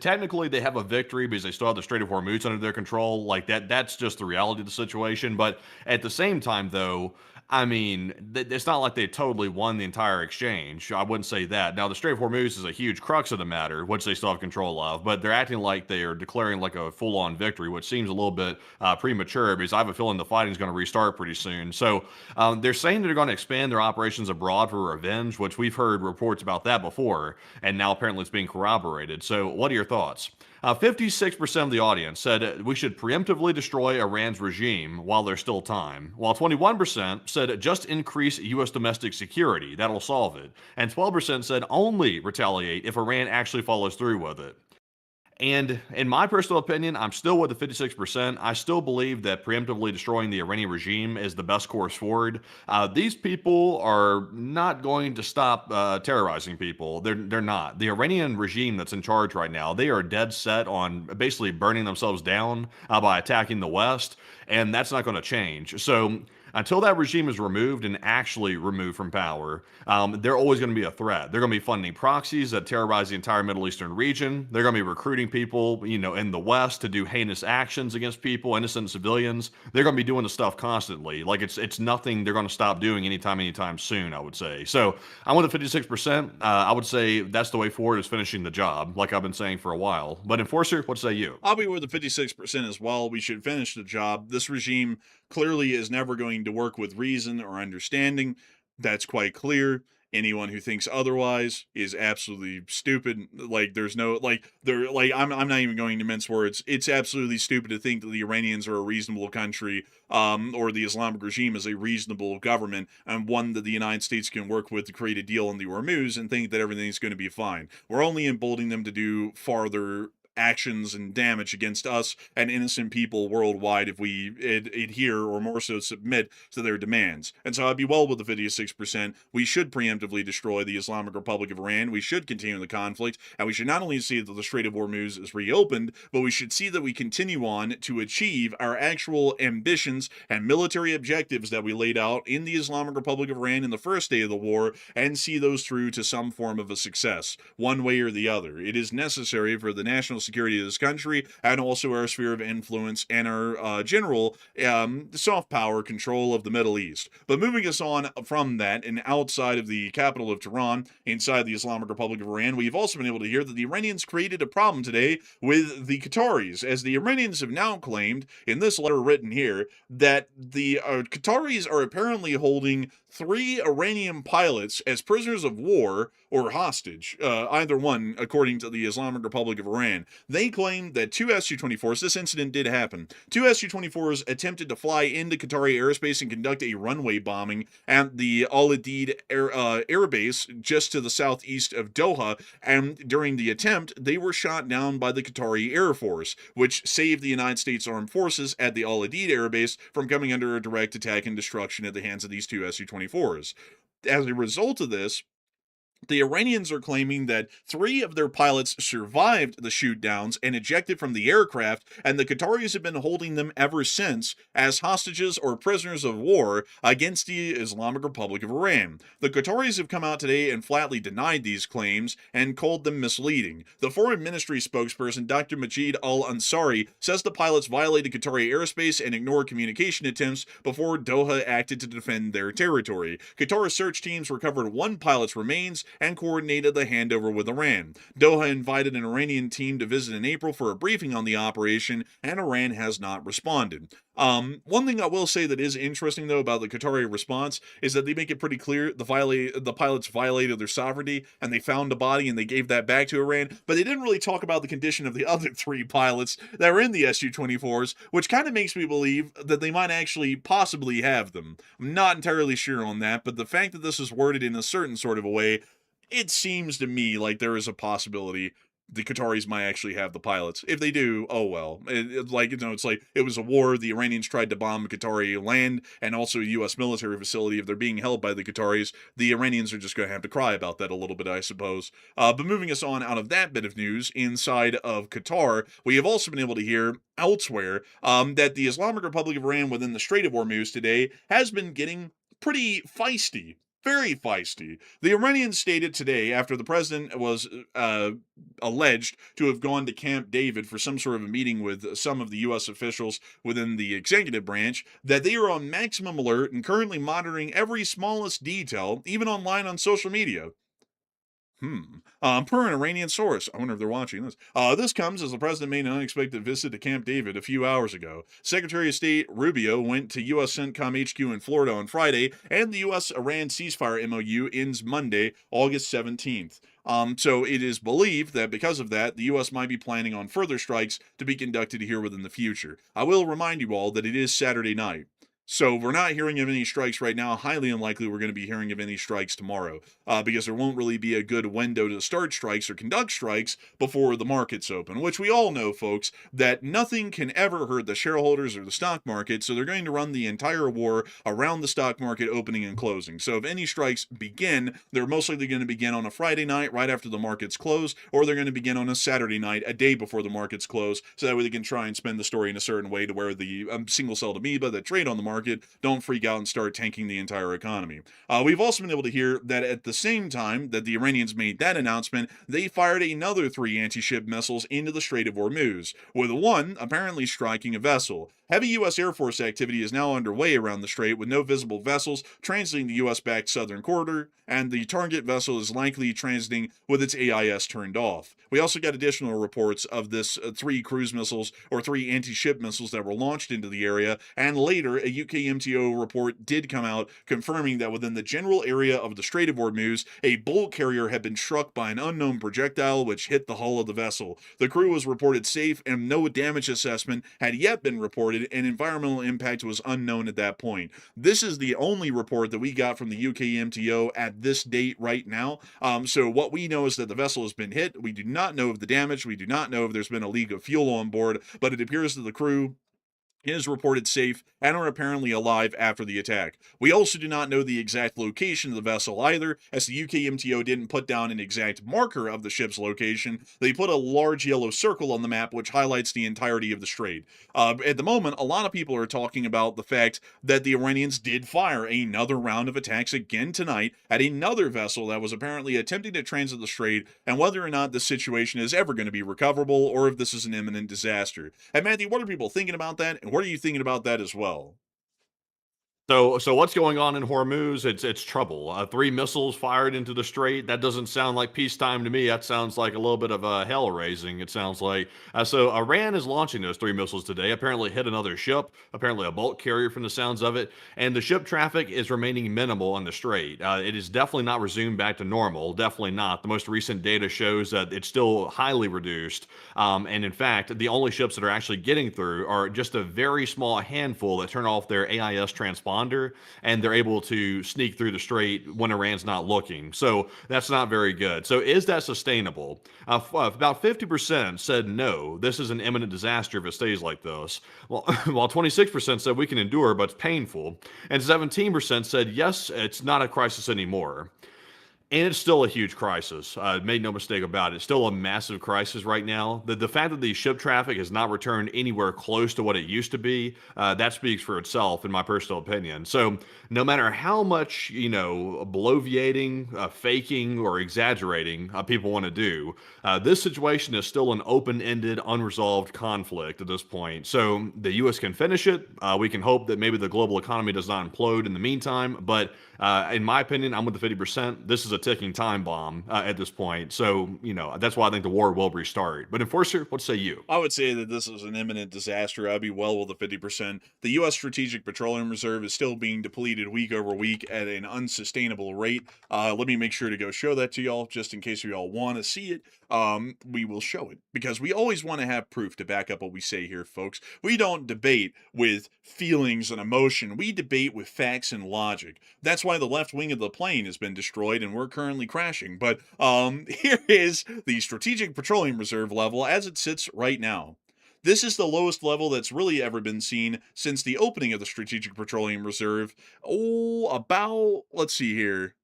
technically they have a victory because they still have the Strait of Hormuz under their control. Like that's just the reality of the situation. But at the same time, though, I mean, it's not like they totally won the entire exchange. I wouldn't say that. Now, the Strait of Hormuz is a huge crux of the matter, which they still have control of, but they're acting like they are declaring like a full-on victory, which seems a little bit premature because I have a feeling the fighting is going to restart pretty soon. So they're saying they're going to expand their operations abroad for revenge, which we've heard reports about that before, and now apparently it's being corroborated. So what are your thoughts? 56% of the audience said we should preemptively destroy Iran's regime while there's still time, while 21% said just increase U.S. domestic security, that'll solve it, and 12% said only retaliate if Iran actually follows through with it. And in my personal opinion, I'm still with the 56%. I still believe that preemptively destroying the Iranian regime is the best course forward. These people are not going to stop terrorizing people. They're not. The Iranian regime that's in charge right now, they are dead set on basically burning themselves down by attacking the West, and that's not going to change. So until that regime is removed and actually removed from power, they're always going to be a threat. They're going to be funding proxies that terrorize the entire Middle Eastern region. They're going to be recruiting people, in the West to do heinous actions against people, innocent civilians. They're going to be doing the stuff constantly. Like it's nothing they're going to stop doing anytime soon, I would say. So I'm with the 56%. I would say that's the way forward, is finishing the job, like I've been saying for a while. But Enforcer, what say you? I'll be with the 56% as well. We should finish the job. This regime clearly is never going to work with reason or understanding. That's quite clear. Anyone who thinks otherwise is absolutely stupid. Like there's no I'm not even going to mince words. It's absolutely stupid to think that the Iranians are a reasonable country, or the Islamic regime is a reasonable government and one that the United States can work with to create a deal in the Hormuz and think that everything's going to be fine. We're only emboldening them to do farther actions and damage against us and innocent people worldwide if we adhere or more so submit to their demands. And so I'd be well with the 56%. We should preemptively destroy the Islamic Republic of Iran. We should continue the conflict, and we should not only see that the Strait of Hormuz is reopened, but we should see that we continue on to achieve our actual ambitions and military objectives that we laid out in the Islamic Republic of Iran in the first day of the war, and see those through to some form of a success, one way or the other. It is necessary for the national security of this country and also our sphere of influence and our general soft power control of the Middle East. But moving us on from that and outside of the capital of Tehran, inside the Islamic Republic of Iran, we've also been able to hear that the Iranians created a problem today with the Qataris, as the Iranians have now claimed, in this letter written here, that the Qataris are apparently holding 3 Iranian pilots as prisoners of war or hostage, either one, according to the Islamic Republic of Iran. They claim that 2 Su-24s, this incident did happen, 2 Su-24s attempted to fly into Qatari airspace and conduct a runway bombing at the Al Udeid air base just to the southeast of Doha, and during the attempt, they were shot down by the Qatari Air Force, which saved the United States Armed Forces at the Al Udeid air base from coming under a direct attack and destruction at the hands of these 2 Su-24s. As a result of this, the Iranians are claiming that 3 of their pilots survived the shoot-downs and ejected from the aircraft, and the Qataris have been holding them ever since as hostages or prisoners of war against the Islamic Republic of Iran. The Qataris have come out today and flatly denied these claims and called them misleading. The Foreign Ministry spokesperson, Dr. Majid Al-Ansari, says the pilots violated Qatari airspace and ignored communication attempts before Doha acted to defend their territory. Qatar search teams recovered 1 pilot's remains and coordinated the handover with Iran. Doha invited an Iranian team to visit in April for a briefing on the operation, and Iran has not responded. One thing I will say that is interesting, though, about the Qatari response is that they make it pretty clear the pilots violated their sovereignty, and they found a body and they gave that back to Iran, but they didn't really talk about the condition of the other 3 pilots that were in the Su-24s, which kind of makes me believe that they might actually possibly have them. I'm not entirely sure on that, but the fact that this is worded in a certain sort of a way, it seems to me like there is a possibility the Qataris might actually have the pilots. If they do, oh well. It's like it was a war. The Iranians tried to bomb Qatari land and also a U.S. military facility. If they're being held by the Qataris, the Iranians are just going to have to cry about that a little bit, I suppose. But moving us on out of that bit of news, inside of Qatar, we have also been able to hear elsewhere that the Islamic Republic of Iran within the Strait of Hormuz today has been getting pretty feisty. Very feisty. The Iranians stated today, after the president was alleged to have gone to Camp David for some sort of a meeting with some of the U.S. officials within the executive branch, that they are on maximum alert and currently monitoring every smallest detail, even online on social media. Per an Iranian source, I wonder if they're watching this. This comes as the president made an unexpected visit to Camp David a few hours ago. Secretary of State Rubio went to U.S. CENTCOM HQ in Florida on Friday, and the U.S.-Iran ceasefire MOU ends Monday, August 17th. So it is believed that because of that, the U.S. might be planning on further strikes to be conducted here within the future. I will remind you all that it is Saturday night. So we're not hearing of any strikes right now. Highly unlikely we're going to be hearing of any strikes tomorrow, because there won't really be a good window to start strikes or conduct strikes before the markets open, which we all know, folks, that nothing can ever hurt the shareholders or the stock market, so they're going to run the entire war around the stock market opening and closing. So if any strikes begin, they're most likely going to begin on a Friday night right after the markets close, or they're going to begin on a Saturday night a day before the markets close, so that way they can try and spin the story in a certain way to where the single-celled amoeba that trade on the market don't freak out and start tanking the entire economy. We've also been able to hear that at the same time that the Iranians made that announcement, they fired another 3 anti-ship missiles into the Strait of Hormuz, with one apparently striking a vessel. Heavy U.S. Air Force activity is now underway around the strait, with no visible vessels transiting the U.S.-backed southern corridor, and the target vessel is likely transiting with its AIS turned off. We also got additional reports of this 3 cruise missiles or 3 anti-ship missiles that were launched into the area, and later a UK MTO report did come out confirming that within the general area of the Strait of Hormuz, a bulk carrier had been struck by an unknown projectile which hit the hull of the vessel. The crew was reported safe, and no damage assessment had yet been reported an environmental impact was unknown at that point. This is the only report that we got from the UKMTO at this date right now. So what we know is that the vessel has been hit. We do not know of the damage. We do not know if there's been a leak of fuel on board, but it appears that the crew is reported safe and are apparently alive after the attack. We also do not know the exact location of the vessel either, as the UKMTO didn't put down an exact marker of the ship's location. They put a large yellow circle on the map which highlights the entirety of the strait. At the moment, a lot of people are talking about the fact that the Iranians did fire another round of attacks again tonight at another vessel that was apparently attempting to transit the strait, and whether or not this situation is ever going to be recoverable or if this is an imminent disaster. And Matthew, what are people thinking about that? And what are you thinking about that as well? So what's going on in Hormuz? It's trouble. 3 missiles fired into the strait. That doesn't sound like peacetime to me. That sounds like a little bit of hell raising. It sounds like. So Iran is launching those 3 missiles today. Apparently hit another ship. Apparently a bulk carrier from the sounds of it. And the ship traffic is remaining minimal on the strait. It is definitely not resumed back to normal. Definitely not. The most recent data shows that it's still highly reduced. And in fact, the only ships that are actually getting through are just a very small handful that turn off their AIS transponder, and they're able to sneak through the strait when Iran's not looking. So that's not very good. So is that sustainable? About 50% said no, this is an imminent disaster if it stays like this. Well, while 26% said we can endure, but it's painful. And 17% said yes, it's not a crisis anymore. And it's still a huge crisis. Made no mistake about it. It's still a massive crisis right now. The fact that the ship traffic has not returned anywhere close to what it used to be, that speaks for itself, in my personal opinion. So no matter how much, bloviating, faking, or exaggerating people want to do, this situation is still an open-ended, unresolved conflict at this point. So the U.S. can finish it. We can hope that maybe the global economy does not implode in the meantime. But in my opinion, I'm with the 50%. This is a ticking time bomb at this point. So, that's why I think the war will restart. But Enforcer, what say you? I would say that this is an imminent disaster. I'd be well with the 50%. The U.S. Strategic Petroleum Reserve is still being depleted week over week at an unsustainable rate. Let me make sure to go show that to y'all, just in case y'all want to see it. We will show it, because we always want to have proof to back up what we say here, folks. We don't debate with feelings and emotion. We debate with facts and logic. That's why the left wing of the plane has been destroyed and we're currently crashing. But here is the Strategic Petroleum Reserve level as it sits right now. This is the lowest level that's really ever been seen since the opening of the Strategic Petroleum Reserve. Let's see here.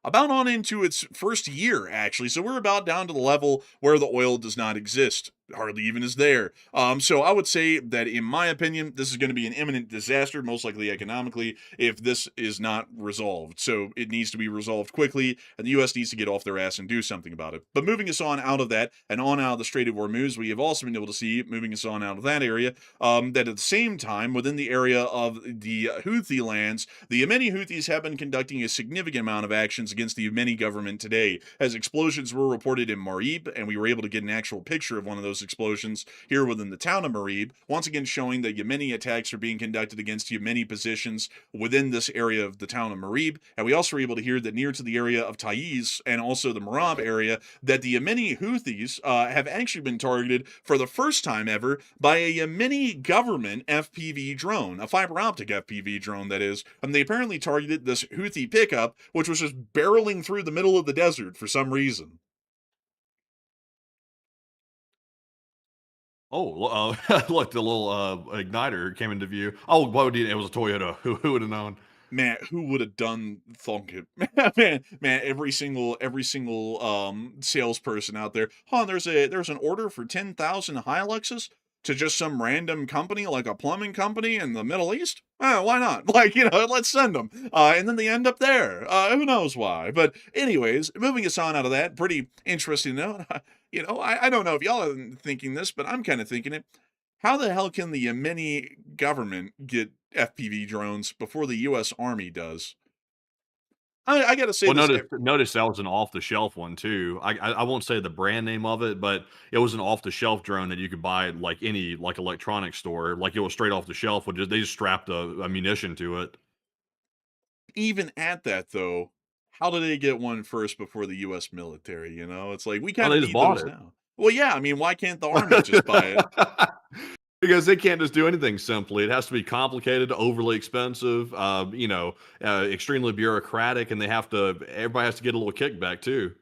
About on into its first year, actually. So we're about down to the level where the oil does not exist. Hardly even is there. So I would say that, in my opinion, this is going to be an imminent disaster, most likely economically, if this is not resolved. So it needs to be resolved quickly, and the U.S. needs to get off their ass and do something about it. But moving us on out of that, and on out of the Strait of Hormuz, we have also been able to see, moving us on out of that area, that at the same time, within the area of the Houthi lands, the Yemeni Houthis have been conducting a significant amount of actions against the Yemeni government today, as explosions were reported in Marib, and we were able to get an actual picture of one of those explosions here within the town of Marib, once again showing that Yemeni attacks are being conducted against Yemeni positions within this area of the town of Marib. And we also were able to hear that near to the area of Taiz and also the Marab area, that the Yemeni Houthis have actually been targeted for the first time ever by a Yemeni government FPV drone, a fiber optic FPV drone, that is. And they apparently targeted this Houthi pickup, which was just barreling through the middle of the desert for some reason. Oh, look, the little igniter came into view. Oh, it was a Toyota. Who would have known? Man, who would have done thunk it? man, every single salesperson out there. There's an order for 10,000 Hiluxes to just some random company, like a plumbing company in the Middle East. Why not? Let's send them. And then they end up there. Who knows why? But anyways, moving us on out of that, pretty interesting note. I don't know if y'all are thinking this, but I'm kind of thinking it. How the hell can the Yemeni government get FPV drones before the U.S. Army does? I gotta say, Well, this. notice that was an off-the-shelf one too. I won't say the brand name of it, but it was an off-the-shelf drone that you could buy at like any electronics store. Like, it was straight off the shelf. They just strapped a munition to it. Even at that, though, how did they get one first before the U.S. military? It's like, we Oh, kind they of just need bought those it. now. Well, yeah, I mean, why can't the Army just buy it? Because they can't just do anything simply. It has to be complicated, overly expensive, extremely bureaucratic, and everybody has to get a little kickback too.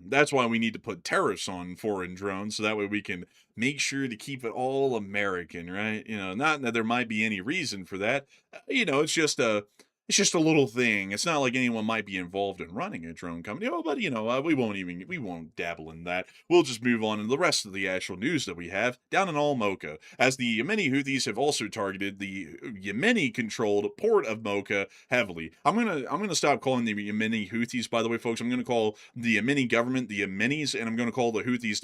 That's why we need to put tariffs on foreign drones, so that way we can make sure to keep it all American, right? Not that there might be any reason for that. It's just a little thing. It's not like anyone might be involved in running a drone company. Oh, but we won't dabble in that. We'll just move on to the rest of the actual news that we have down in Al Mocha, as the Yemeni Houthis have also targeted the Yemeni-controlled port of Mocha heavily. I'm gonna stop calling the Yemeni Houthis, by the way, folks. I'm gonna call the Yemeni government the Yemenis, and I'm gonna call the Houthis,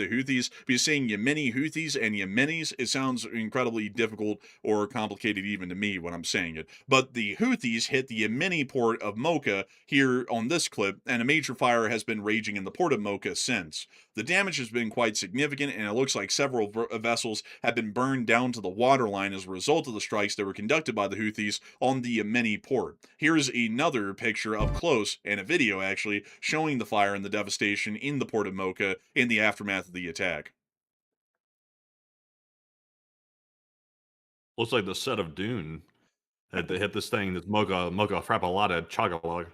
because saying Yemeni Houthis and Yemenis, it sounds incredibly difficult or complicated even to me when I'm saying it. But the Houthis hit the Yemeni port of Mocha here on this clip, and a major fire has been raging in the port of Mocha since. The damage has been quite significant, and it looks like several vessels have been burned down to the waterline as a result of the strikes that were conducted by the Houthis on the Yemeni port. Here's another picture up close, and a video actually, showing the fire and the devastation in the port of Mocha in the aftermath of the attack. Looks like the set of Dune. They hit this thing, this Mocha Frappalata Chocolate.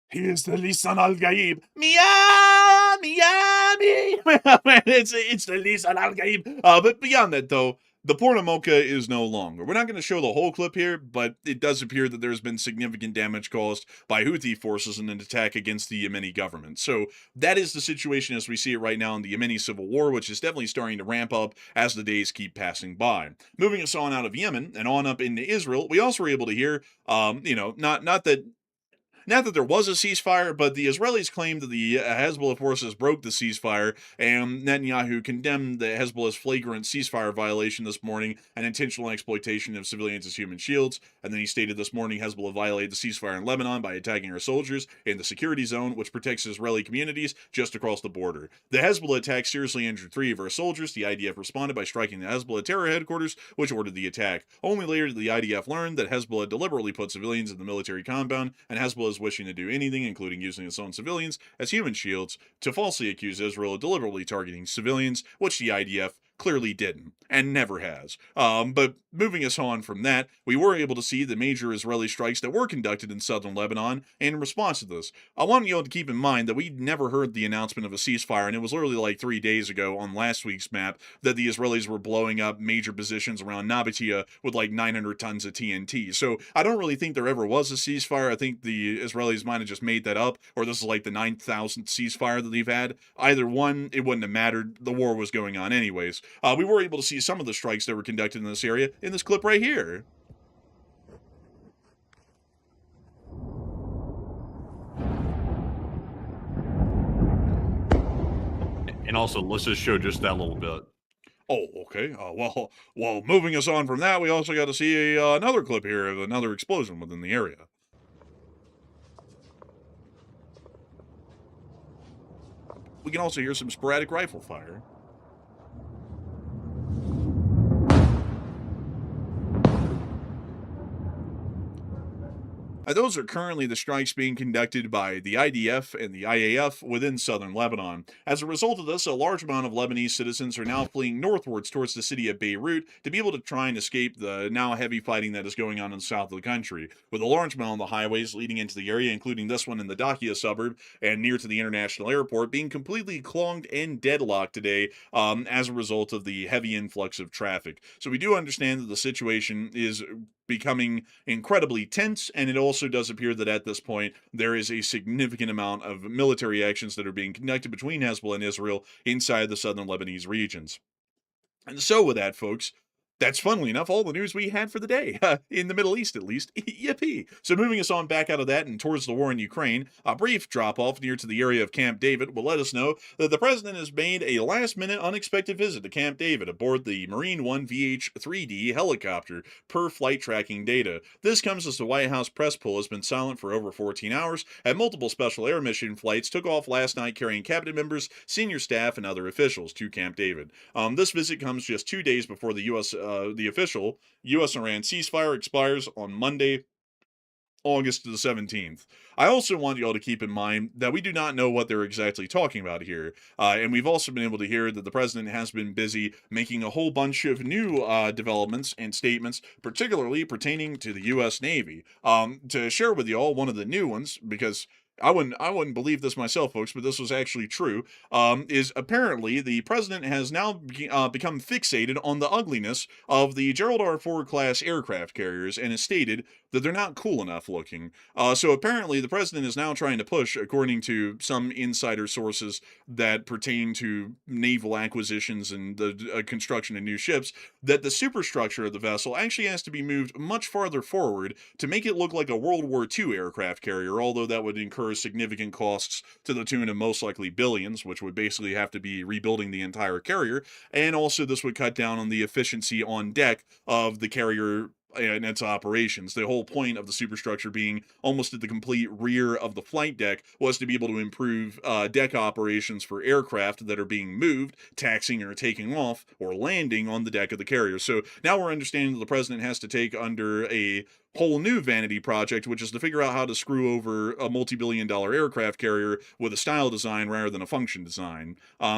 He is the Lisan Al Gaib. Miami! it's the Lisan Al Gaib. But beyond that, though, the port of Mocha is no longer. We're not going to show the whole clip here, but it does appear that there's been significant damage caused by Houthi forces in an attack against the Yemeni government. So that is the situation as we see it right now in the Yemeni civil war, which is definitely starting to ramp up as the days keep passing by. Moving us on out of Yemen and on up into Israel, we also were able to hear, not that there was a ceasefire, but the Israelis claimed that the Hezbollah forces broke the ceasefire, and Netanyahu condemned the Hezbollah's flagrant ceasefire violation this morning and intentional exploitation of civilians as human shields. And then he stated this morning Hezbollah violated the ceasefire in Lebanon by attacking our soldiers in the security zone, which protects Israeli communities just across the border. The Hezbollah attack seriously injured 3 of our soldiers. The IDF responded by striking the Hezbollah terror headquarters, which ordered the attack. Only later did the IDF learn that Hezbollah deliberately put civilians in the military compound, and Hezbollah is wishing to do anything, including using its own civilians as human shields, to falsely accuse Israel of deliberately targeting civilians, which the IDF clearly didn't, and never has. But moving us on from that, we were able to see the major Israeli strikes that were conducted in southern Lebanon in response to this. I want you all to keep in mind that we never heard the announcement of a ceasefire, and it was literally like 3 days ago on last week's map that the Israelis were blowing up major positions around Nabatea with like 900 tons of TNT. So I don't really think there ever was a ceasefire. I think the Israelis might have just made that up, or this is like the 9,000th ceasefire that they've had. Either one, it wouldn't have mattered. The war was going on anyways. We were able to see some of the strikes that were conducted in this area in this clip right here. And also, let's just show just that little bit. Oh, okay. Well, moving us on from that, we also got to see another clip here of another explosion within the area. We can also hear some sporadic rifle fire. Those are currently the strikes being conducted by the IDF and the IAF within southern Lebanon. As a result of this, a large amount of Lebanese citizens are now fleeing northwards towards the city of Beirut to be able to try and escape the now heavy fighting that is going on in the south of the country, with a large amount of the highways leading into the area, including this one in the Dakhia suburb and near to the international airport, being completely clogged and deadlocked today as a result of the heavy influx of traffic. So we do understand that the situation is becoming incredibly tense, and it also does appear that at this point there is a significant amount of military actions that are being conducted between Hezbollah and Israel inside the southern Lebanese regions. And so with that, folks, that's funnily enough all the news we had for the day, in the Middle East at least. Yippee! So moving us on back out of that and towards the war in Ukraine, a brief drop-off near to the area of Camp David will let us know that the president has made a last-minute unexpected visit to Camp David aboard the Marine One VH-3D helicopter, per flight tracking data. This comes as the White House press pool has been silent for over 14 hours, and multiple special air mission flights took off last night carrying cabinet members, senior staff, and other officials to Camp David. This visit comes just 2 days before the official U.S.-Iran ceasefire expires on Monday, August the 17th. I also want y'all to keep in mind that we do not know what they're exactly talking about here. And we've also been able to hear that the president has been busy making a whole bunch of new developments and statements, particularly pertaining to the U.S. Navy. To share with y'all one of the new ones, because I wouldn't believe this myself, folks, but this was actually true. Is apparently the president has now become fixated on the ugliness of the Gerald R. Ford class aircraft carriers and has stated that they're not cool enough looking. So apparently the president is now trying to push, according to some insider sources that pertain to naval acquisitions and the construction of new ships, that the superstructure of the vessel actually has to be moved much farther forward to make it look like a World War II aircraft carrier, although that would incur significant costs to the tune of most likely billions, which would basically have to be rebuilding the entire carrier, and also this would cut down on the efficiency on deck of the carrier and its operations. The whole point of the superstructure being almost at the complete rear of the flight deck was to be able to improve deck operations for aircraft that are being moved, taxiing or taking off, or landing on the deck of the carrier. So now we're understanding that the president has to take under a whole new vanity project, which is to figure out how to screw over a multi-billion-dollar aircraft carrier with a style design rather than a function design.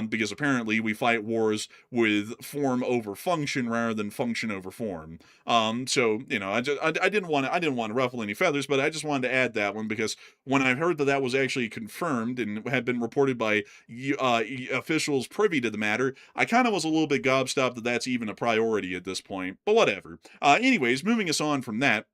Because apparently we fight wars with form over function rather than function over form. So you know, I didn't want to ruffle any feathers, but I just wanted to add that one because when I heard that that was actually confirmed and had been reported by officials privy to the matter, I kind of was a little bit gobstopped that that's even a priority at this point. But whatever. Anyways, moving us on from that.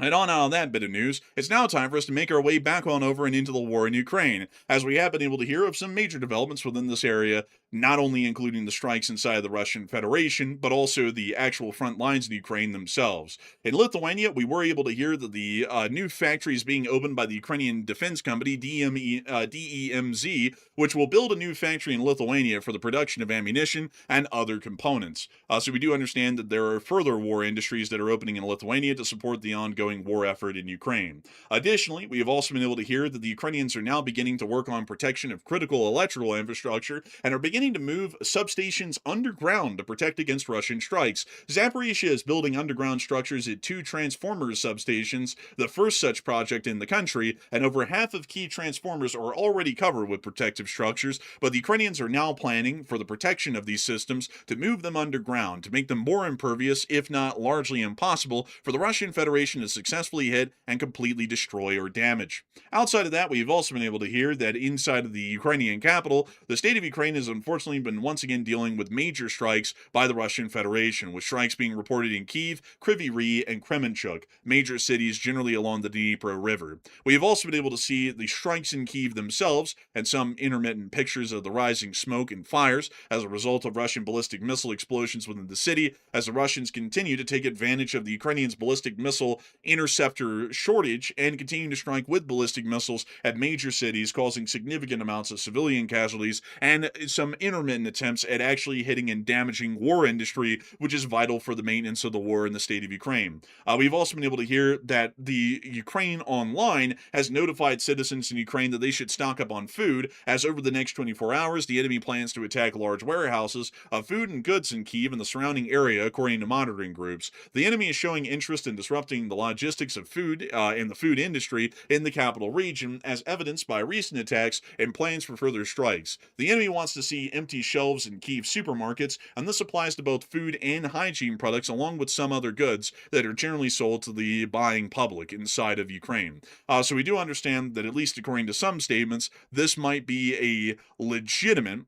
And on out of that bit of news, it's now time for us to make our way back on over and into the war in Ukraine, as we have been able to hear of some major developments within this area, not only including the strikes inside the Russian Federation, but also the actual front lines in Ukraine themselves. In Lithuania, we were able to hear that the new factory is being opened by the Ukrainian defense company DEMZ, which will build a new factory in Lithuania for the production of ammunition and other components. So we do understand that there are further war industries that are opening in Lithuania to support the ongoing war effort in Ukraine. Additionally, we have also been able to hear that the Ukrainians are now beginning to work on protection of critical electrical infrastructure and are beginning to move substations underground to protect against Russian strikes. Zaporizhia is building underground structures at 2 transformers substations, the first such project in the country, and over half of key transformers are already covered with protective structures, but the Ukrainians are now planning for the protection of these systems to move them underground to make them more impervious, if not largely impossible, for the Russian Federation to successfully hit and completely destroy or damage. Outside of that, we've also been able to hear that inside of the Ukrainian capital, the state of Ukraine has unfortunately been once again dealing with major strikes by the Russian Federation, with strikes being reported in Kyiv, Kryvyi Rih, and Kremenchuk, major cities generally along the Dnipro River. We have also been able to see the strikes in Kyiv themselves and some intermittent pictures of the rising smoke and fires as a result of Russian ballistic missile explosions within the city, as the Russians continue to take advantage of the Ukrainians' ballistic missile interceptor shortage and continue to strike with ballistic missiles at major cities, causing significant amounts of civilian casualties and some intermittent attempts at actually hitting and damaging war industry, which is vital for the maintenance of the war in the state of Ukraine. We've also been able to hear that the Ukraine Online has notified citizens in Ukraine that they should stock up on food, as over the next 24 hours, the enemy plans to attack large warehouses of food and goods in Kyiv and the surrounding area, according to monitoring groups. The enemy is showing interest in disrupting the logistics of food in the food industry in the capital region, as evidenced by recent attacks and plans for further strikes. The enemy wants to see empty shelves in Kyiv supermarkets, and this applies to both food and hygiene products, along with some other goods that are generally sold to the buying public inside of Ukraine. So we do understand that, at least according to some statements, this might be a legitimate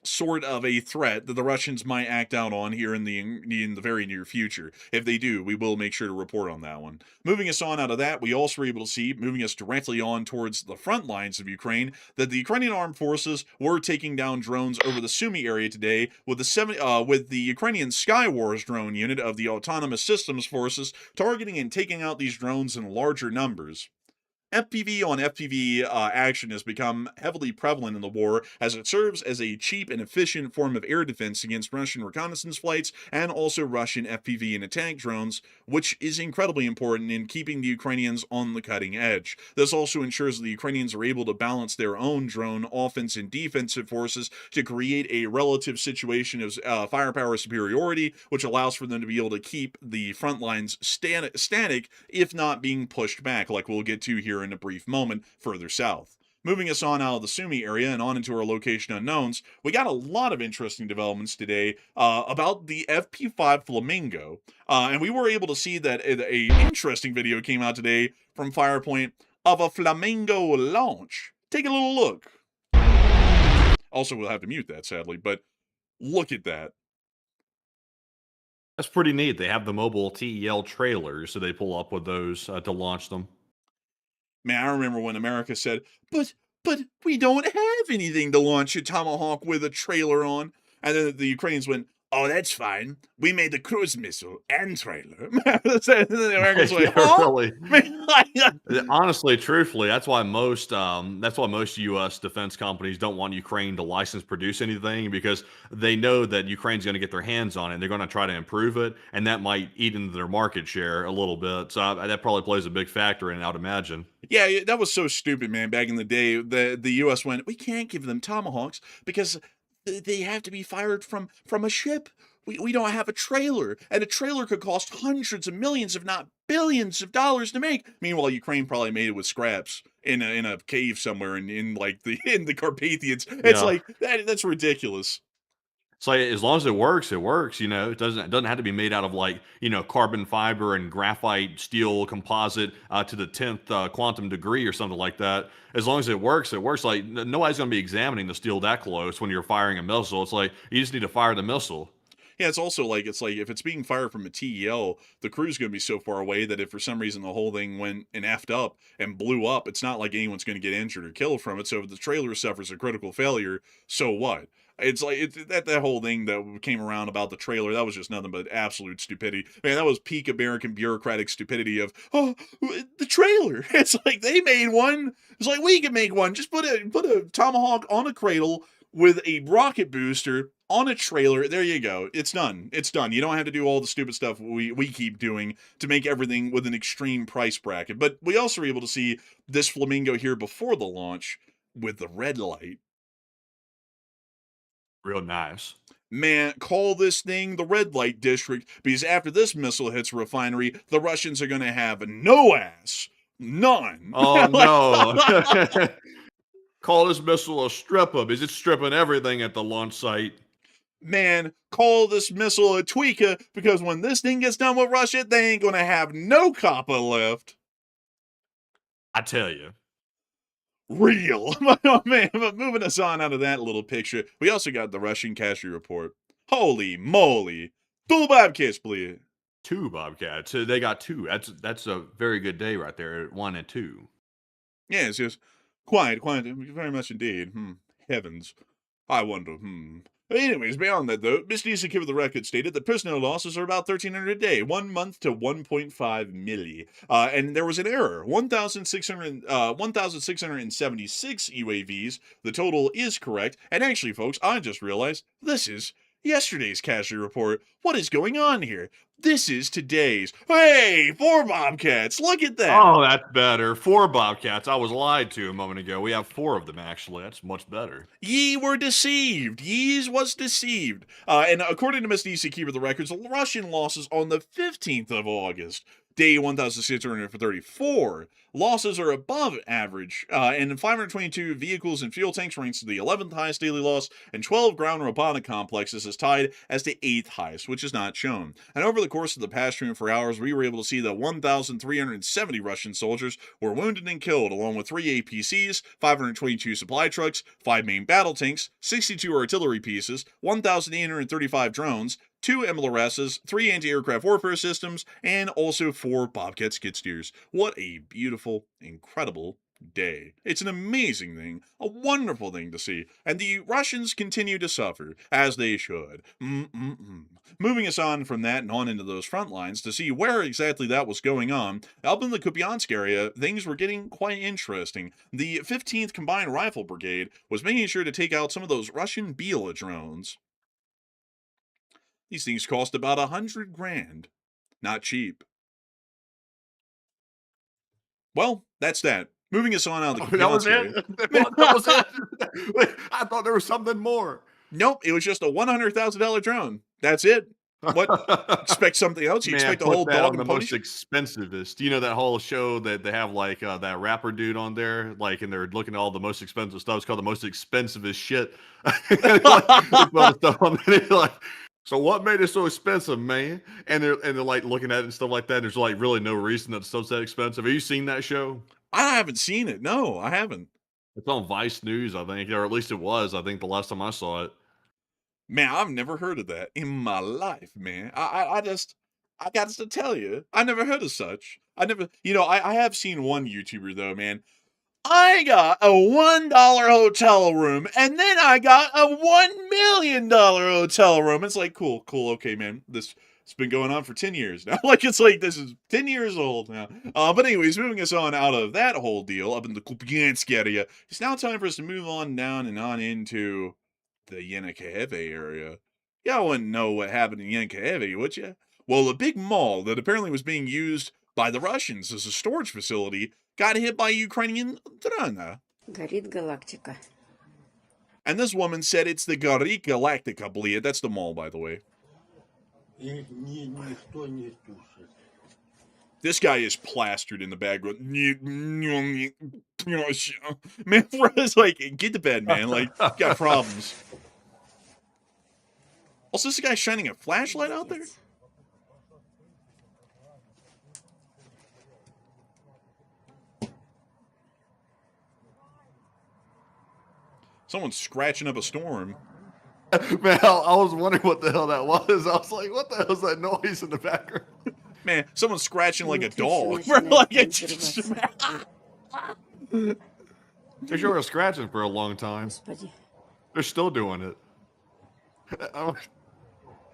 sort of a threat that the Russians might act out on here in the very near future. If they do, we will make sure to report on that one. Moving us on out of that, we also were able to see, moving us directly on towards the front lines of Ukraine, that the Ukrainian armed forces were taking down drones over the Sumy area today with the Ukrainian Sky Wars drone unit of the Autonomous Systems Forces targeting and taking out these drones in larger numbers. FPV on FPV action has become heavily prevalent in the war as it serves as a cheap and efficient form of air defense against Russian reconnaissance flights and also Russian FPV and attack drones, which is incredibly important in keeping the Ukrainians on the cutting edge. This also ensures that the Ukrainians are able to balance their own drone offense and defensive forces to create a relative situation of firepower superiority, which allows for them to be able to keep the front lines static, if not being pushed back, like we'll get to here in a brief moment further south. Moving us on out of the Sumy area and on into our location unknowns, we got a lot of interesting developments today about the FP5 Flamingo. And we were able to see that a interesting video came out today from Firepoint of a Flamingo launch. Take a little look. Also, we'll have to mute that, sadly, but look at that. That's pretty neat. They have the mobile TEL trailers, so they pull up with those to launch them. Man, I remember when America said, but we don't have anything to launch a Tomahawk with a trailer on. And then the Ukrainians went, oh, that's fine. We made the cruise missile and trailer. And then the Americans went, huh? Really? Honestly, truthfully, that's why most U.S. defense companies don't want Ukraine to license produce anything, because they know that Ukraine's going to get their hands on it and they're going to try to improve it, and that might eat into their market share a little bit. So that probably plays a big factor in it, I'd imagine. Yeah, that was so stupid, man. Back in the day, the U.S. went, we can't give them Tomahawks because they have to be fired from a ship. We don't have a trailer, and a trailer could cost hundreds of millions, if not billions of dollars to make. Meanwhile, Ukraine probably made it with scraps in a cave somewhere in like the Carpathians. It's like that's ridiculous. So as long as it works, it works. It doesn't have to be made out of like carbon fiber and graphite steel composite to the 10th quantum degree or something like that. As long as it works, it works. Like nobody's going to be examining the steel that close when you're firing a missile. It's like you just need to fire the missile. Yeah, it's like if it's being fired from a TEL, the crew's going to be so far away that if for some reason the whole thing went and effed up and blew up, it's not like anyone's going to get injured or killed from it. So if the trailer suffers a critical failure, so what? It's like that whole thing that came around about the trailer, that was just nothing but absolute stupidity. Man, that was peak American bureaucratic stupidity of, oh, the trailer. It's like they made one. It's like we can make one. Just put a Tomahawk on a cradle with a rocket booster on a trailer. There you go. It's done. It's done. You don't have to do all the stupid stuff we keep doing to make everything with an extreme price bracket. But we also were able to see this Flamingo here before the launch with the red light. Real nice. Man, call this thing the red light district, because after this missile hits a refinery, the Russians are going to have no ass. None. Oh, no. Call this missile a stripper, because it's stripping everything at the launch site. Man, call this missile a tweaker, because when this thing gets done with Russia, they ain't going to have no copper left. I tell you. Real. Oh, man, but moving us on out of that little picture, we also got the Russian casualty report. Holy moly. 2 Bobcats, please. 2 Bobcats. So they got 2. That's a very good day right there, 1 and 2. Yeah, it's just quiet, very much indeed. Heavens. I wonder, Anyways, beyond that, though, Mr. Secure with the record stated that personnel losses are about 1,300 a day, 1 month to 1.5 milli. And there was an error, 1,676 UAVs. The total is correct. And actually, folks, I just realized this is yesterday's casualty report. What is going on here? This is today's. Hey, 4 Bobcats. Look at that. Oh, that's better. 4 Bobcats. I was lied to a moment ago. We have 4 of them, actually. That's much better. Ye were deceived. Yees was deceived. And according to Mr. ECQ the records, the Russian losses on the 15th of August, day 1,634. Losses are above average, and 522 vehicles and fuel tanks ranks to the 11th highest daily loss, and 12 ground robotic complexes is tied as the 8th highest, which is not shown. And over the course of the past 24 hours, we were able to see that 1,370 Russian soldiers were wounded and killed, along with 3 APCs, 522 supply trucks, 5 main battle tanks, 62 artillery pieces, 1,835 drones, 2 MLRSs, 3 anti-aircraft warfare systems, and also 4 Bobcat skid steers. What a beautiful, incredible day. It's an amazing thing, a wonderful thing to see, and the Russians continue to suffer, as they should. Moving us on from that and on into those front lines to see where exactly that was going on, up in the Kupiansk area, things were getting quite interesting. The 15th Combined Rifle Brigade was making sure to take out some of those Russian Bila drones. These things cost about 100 grand. Not cheap. Well, that's that. Moving us on out of the That was Kupiansk area. it? That was it? Wait, I thought there was something more. Nope, it was just a $100,000 drone. That's it. What? Expect something else? You Man, expect a put whole that dog on the and pony most show? expensivest. You know that whole show that they have like that rapper dude on there, like, and they're looking at all the most expensive stuff. It's called the most expensivest shit. Like, all the stuff on there. Like, so what made it so expensive, man? And they're like looking at it and stuff like that. And there's like really no reason that stuff's that expensive. Have you seen that show? I haven't seen it. No, I haven't. It's on Vice News, I think, or at least it was. I think the last time I saw it. Man, I've never heard of that in my life, man. I got to tell you, I never heard of such. I never, I have seen one YouTuber though, man. I got a $1 hotel room, and then I got a $1 million hotel room. It's like, cool, okay, man. It's been going on for 10 years now. Like, it's like, this is 10 years old now. But anyways, moving us on out of that whole deal up in the Kupiansk area, it's now time for us to move on down and on into the Yenikeyeve area. Y'all wouldn't know what happened in Yenikeyeve, would you? Well, a big mall that apparently was being used by the Russians as a storage facility got hit by a Ukrainian drone. Горит галактика. And this woman said it's the Gorik Galactica, believe. That's the mall, by the way. Никто не тушит. This guy is plastered in the background. Man, Fred's like, get to bed, man. Like, got problems. Also, this guy shining a flashlight out there? Someone's scratching up a storm. Man, I was wondering what the hell that was. I was like, what the hell is that noise in the background? Man, someone's scratching like a Nutrition dog. начинает Like, консервация. They sure were scratching for a long time. Господи. They're still doing it.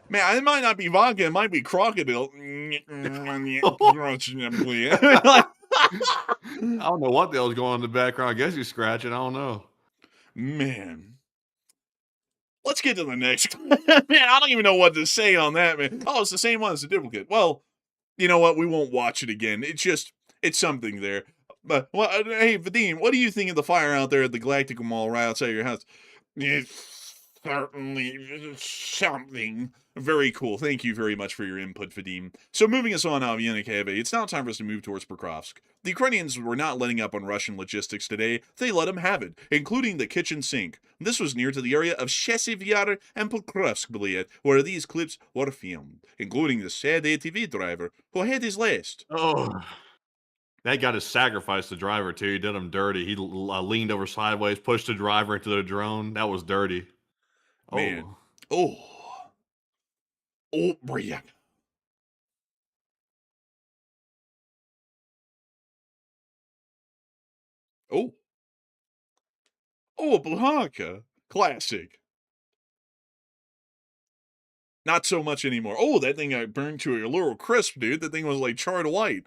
Man, it might not be vodka, it might be crocodile. I don't know what the hell's going on in the background. I guess he's scratching. I don't know. Man. Let's get to the next. Man, I don't even know what to say on that, man. Oh, it's the same one as the duplicate. Well, you know what? We won't watch it again. It's something there. But, well, hey, Vadim, what do you think of the fire out there at the Galactica Mall right outside your house? It's certainly something. Very cool. Thank you very much for your input, Vadim. So moving us on out of Yenikeyeve, it's now time for us to move towards Pokrovsk. The Ukrainians were not letting up on Russian logistics today. They let them have it, including the kitchen sink. This was near to the area of Chesiv Yar and Pokrovsk, where these clips were filmed, including the sad ATV driver who had his last. Oh, that guy just sacrificed the driver too. He did him dirty. He leaned over sideways, pushed the driver into the drone. That was dirty. Man. Oh. Oh, Brian. Oh. Oh, a Blanca. Classic. Not so much anymore. Oh, that thing got burned to a little crisp, dude. That thing was like charred white.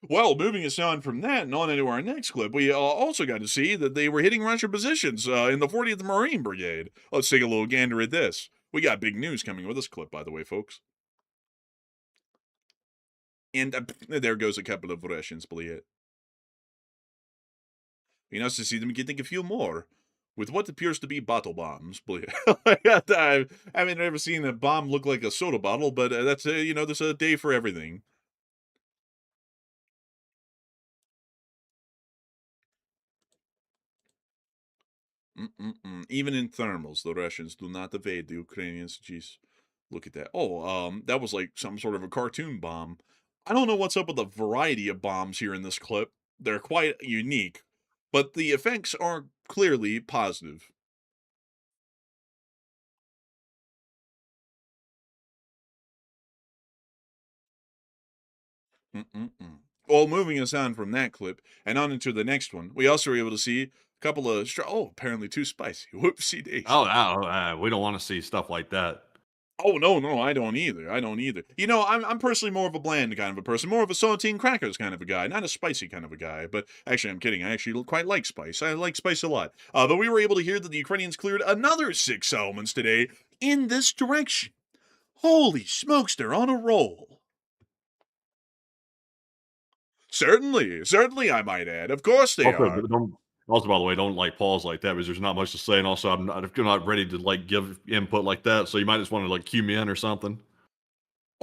Well, moving us on from that and on into our next clip, we also got to see that they were hitting Russian positions in the 40th Marine Brigade. Let's take a little gander at this. We got big news coming with this clip, by the way, folks. And there goes a couple of Russians, believe it. We nice to see them getting a few more with what appears to be bottle bombs. Believe it. I haven't ever seen a bomb look like a soda bottle, but that's, there's a day for everything. Even in thermals, the Russians do not evade the Ukrainians. Jeez, look at that. Oh, that was like some sort of a cartoon bomb. I don't know what's up with the variety of bombs here in this clip. They're quite unique, but the effects are clearly positive. Well, moving us on from that clip and on into the next one, we also were able to see a couple of apparently too spicy. Whoopsie daisy. Oh, we don't want to see stuff like that. Oh, no, I don't either. You know, I'm personally more of a bland kind of a person, more of a saltine crackers kind of a guy, not a spicy kind of a guy. But actually, I'm kidding. I actually quite like spice. I like spice a lot. But we were able to hear that the Ukrainians cleared another 6 settlements today in this direction. Holy smokes, they're on a roll. Certainly, I might add. Of course they are. Also, by the way, don't like pause like that because there's not much to say, and also I'm not ready to like give input like that. So you might just want to like cue me in or something.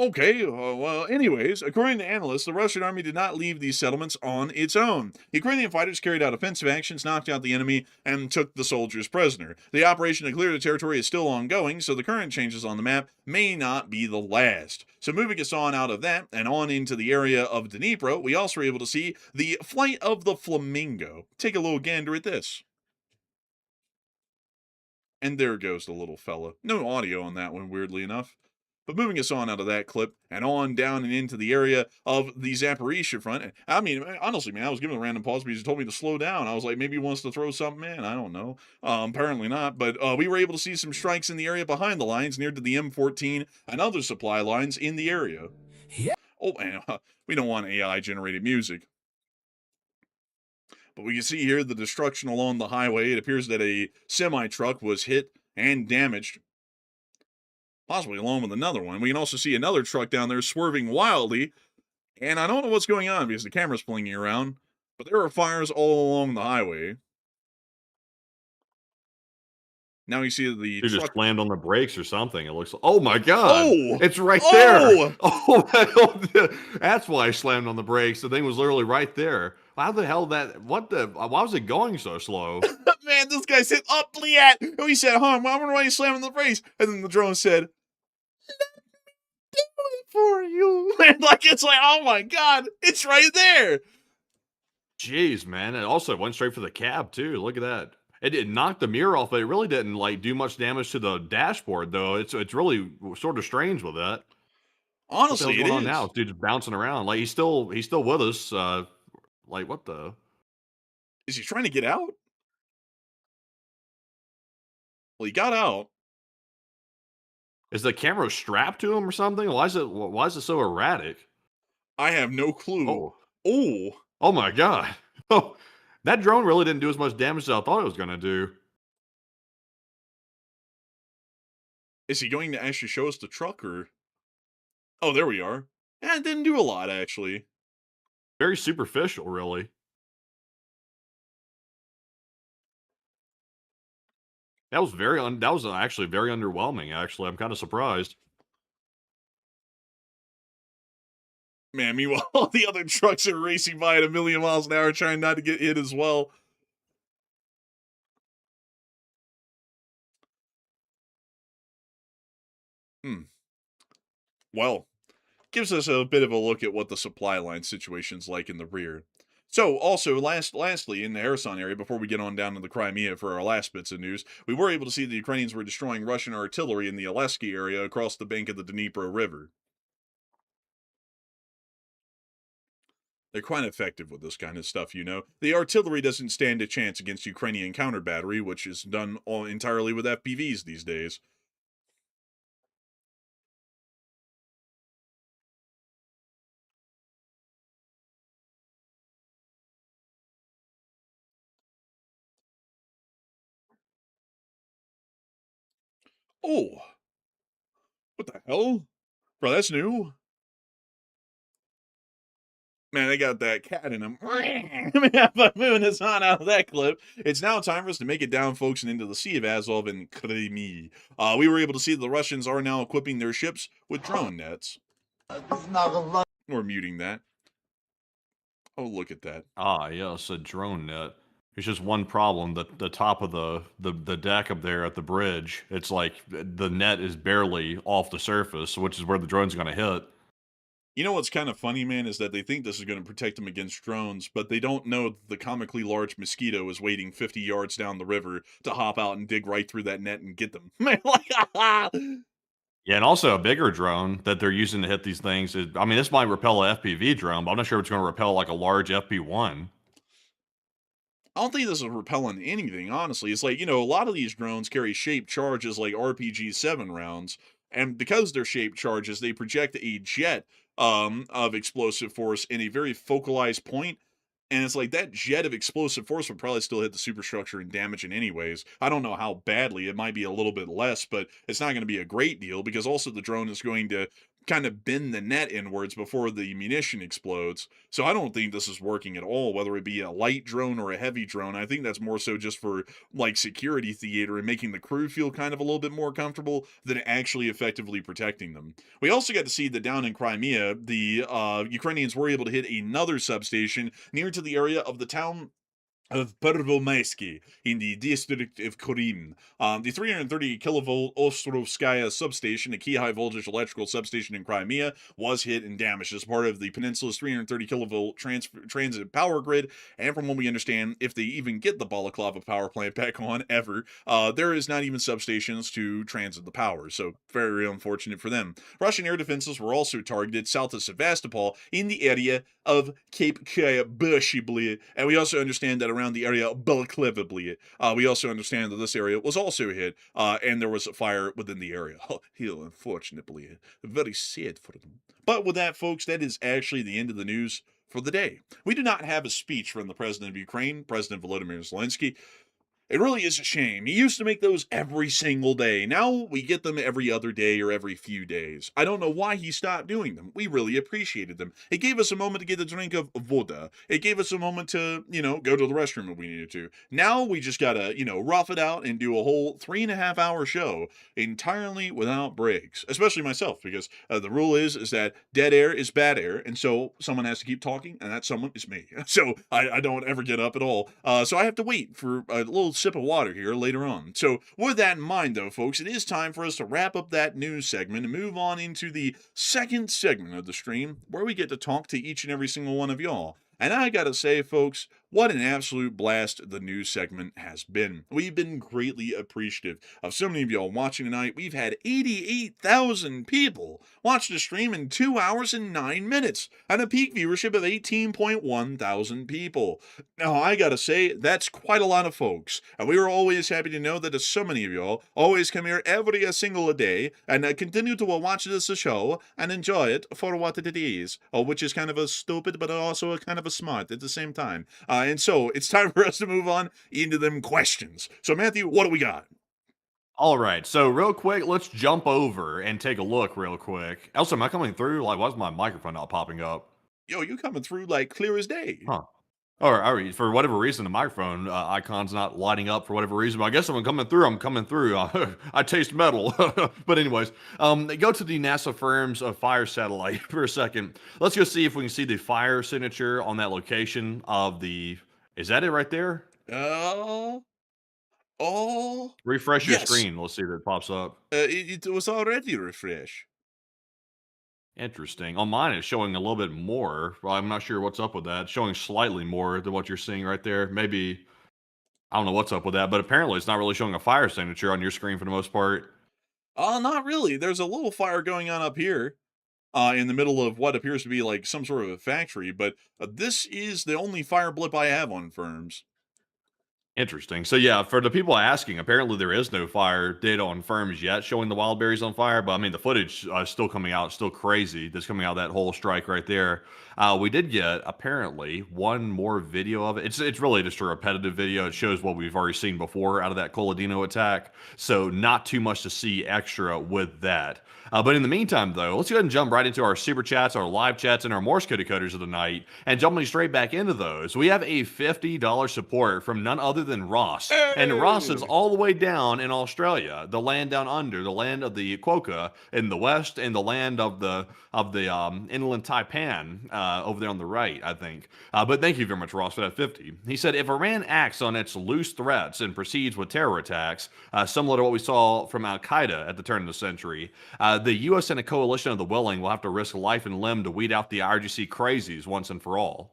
Okay, well, anyways, according to analysts, the Russian army did not leave these settlements on its own. Ukrainian fighters carried out offensive actions, knocked out the enemy, and took the soldiers prisoner. The operation to clear the territory is still ongoing, so the current changes on the map may not be the last. So moving us on out of that and on into the area of Dnipro, we also were able to see the flight of the flamingo. Take a little gander at this. And there goes the little fella. No audio on that one, weirdly enough. But moving us on out of that clip and on down and into the area of the Zaporizhia front. I mean, honestly, man, I was giving a random pause because he told me to slow down. I was like, maybe he wants to throw something in. I don't know. Apparently not. But we were able to see some strikes in the area behind the lines near to the M14 and other supply lines in the area. Yeah. Oh, and we don't want AI-generated music. But we can see here the destruction along the highway. It appears that a semi-truck was hit and damaged, possibly along with another one. We can also see another truck down there swerving wildly, and I don't know what's going on because the camera's flinging around, but there are fires all along the highway. Now you see the You truck just slammed on the brakes or something. It looks like, oh my God. Oh! It's right there. Oh! That's why I slammed on the brakes. The thing was literally right there. How the hell why was it going so slow? Man, this guy said, up, Liat! And he said, I wonder why you slamming the brakes. And then the drone said, let me do it for you. And it's like, oh my God, it's right there. Jeez, man. It also went straight for the cab, too. Look at that. It knocked the mirror off, but it really didn't do much damage to the dashboard, though. It's really sort of strange with that. Honestly, what's going on now? Dude, just bouncing around. Like he's still with us. What the? Is he trying to get out? Well, he got out. Is the camera strapped to him or something? Why is it so erratic? I have no clue. Oh my God. Oh, that drone really didn't do as much damage as I thought it was going to do. Is he going to actually show us the truck or? Oh, there we are. Yeah, it didn't do a lot, actually. Very superficial, really. That was actually very underwhelming, actually. I'm kind of surprised. Man, meanwhile, all the other trucks are racing by at 1,000,000 miles an hour trying not to get hit as well. Well, gives us a bit of a look at what the supply line situation's like in the rear. So, also, lastly, in the Kherson area, before we get on down to the Crimea for our last bits of news, we were able to see the Ukrainians were destroying Russian artillery in the Oleski area across the bank of the Dnipro River. They're quite effective with this kind of stuff, you know. The artillery doesn't stand a chance against Ukrainian counter battery, which is done all entirely with FPVs these days. Oh! What the hell? Bro, that's new. Man, they got that cat in them. But moving us on out of that clip, it's now time for us to make it down, folks, and into the Sea of Azov and Crimea. We were able to see the Russians are now equipping their ships with drone nets. We're muting that. Oh, look at that. Ah, yes, a drone net. There's just one problem. The top of the deck up there at the bridge, it's like the net is barely off the surface, which is where the drone's going to hit. You know what's kind of funny, man, is that they think this is going to protect them against drones, but they don't know that the comically large mosquito is waiting 50 yards down the river to hop out and dig right through that net and get them. Man, Yeah, and also a bigger drone that they're using to hit these things. I mean, this might repel a FPV drone, but I'm not sure if it's going to repel like a large FP1. I don't think this is repelling anything, honestly. It's like, a lot of these drones carry shaped charges like RPG-7 rounds, and because they're shaped charges, they project a jet of explosive force in a very focalized point. And it's like that jet of explosive force would probably still hit the superstructure and damage it anyways. I don't know how badly. It might be a little bit less, but it's not going to be a great deal because also the drone is going to kind of bend the net inwards before the munition explodes. So I don't think this is working at all, whether it be a light drone or a heavy drone. I think that's more so just for like security theater and making the crew feel kind of a little bit more comfortable than actually effectively protecting them. We also got to see that down in Crimea, the Ukrainians were able to hit another substation near to the area of the town of Pervomaisky in the district of Kurim. The 330 kilovolt Ostrovskaya substation, a key high voltage electrical substation in Crimea, was hit and damaged as part of the peninsula's 330 kilovolt transit power grid. And from what we understand, if they even get the Balaclava power plant back on ever, there is not even substations to transit the power. So very unfortunate for them. Russian air defenses were also targeted south of Sevastopol in the area of Cape Kaya-Bershibli, and we also understand that around the area of Balaclava-Bli, we also understand that this area was also hit, and there was a fire within the area. Unfortunately, very sad for them. But with that, folks, that is actually the end of the news for the day. We do not have a speech from the president of Ukraine, President Volodymyr Zelensky. It really is a shame. He used to make those every single day. Now we get them every other day or every few days. I don't know why he stopped doing them. We really appreciated them. It gave us a moment to get a drink of voda. It gave us a moment to, go to the restroom if we needed to. Now we just gotta, rough it out and do a whole 3.5 hour show entirely without breaks. Especially myself, because the rule is that dead air is bad air, and so someone has to keep talking, and that someone is me. So I don't ever get up at all. So I have to wait for a little sip of water here later on. So with that in mind, though, folks, it is time for us to wrap up that news segment and move on into the second segment of the stream where we get to talk to each and every single one of y'all. And I gotta say, folks, what an absolute blast the news segment has been. We've been greatly appreciative of so many of y'all watching tonight. We've had 88,000 people watch the stream in 2 hours and 9 minutes and a peak viewership of 18.1 thousand people. Now, I gotta say, that's quite a lot of folks. And we are always happy to know that so many of y'all always come here every single day and continue to watch this show and enjoy it for what it is, which is kind of a stupid but also a kind of a smart at the same time. And so it's time for us to move on into them questions. So Matthew, what do we got? All right, so real quick, let's jump over and take a look real quick. Also, am I coming through? Like, why is my microphone not popping up? Yo, you coming through like clear as day. Huh. All right, for whatever reason, the microphone icon's not lighting up for whatever reason. But I guess if I'm coming through. I taste metal. But anyways, go to the NASA Firms of Fire satellite for a second. Let's go see if we can see the fire signature on that location of the... Is that it right there? Refresh your yes. screen. Let's see if it pops up. It was already refresh. Interesting. On mine, it's showing a little bit more. Well, I'm not sure what's up with that. It's showing slightly more than what you're seeing right there. Maybe, I don't know what's up with that, but apparently it's not really showing a fire signature on your screen for the most part. Not really. There's a little fire going on up here in the middle of what appears to be like some sort of a factory, but this is the only fire blip I have on Firms. Interesting. So yeah, for the people asking, apparently there is no fire data on Firms yet showing the wild berries on fire, but I mean the footage is still coming out, still crazy. That's coming out of that whole strike right there. We did get apparently one more video of it. It's really just a repetitive video. It shows what we've already seen before out of that Coladino attack. So not too much to see extra with that. But in the meantime, though, let's go ahead and jump right into our super chats, our live chats, and our Morse code decoders of the night, and jumping straight back into those. We have a $50 support from none other than Ross, and Ross is all the way down in Australia, the land down under, the land of the Quokka in the west, and the land of the inland Taipan over there on the right, I think. But thank you very much, Ross, for that 50. He said, if Iran acts on its loose threats and proceeds with terror attacks, similar to what we saw from Al Qaeda at the turn of the century, the U.S. and a coalition of the willing will have to risk life and limb to weed out the IRGC crazies once and for all.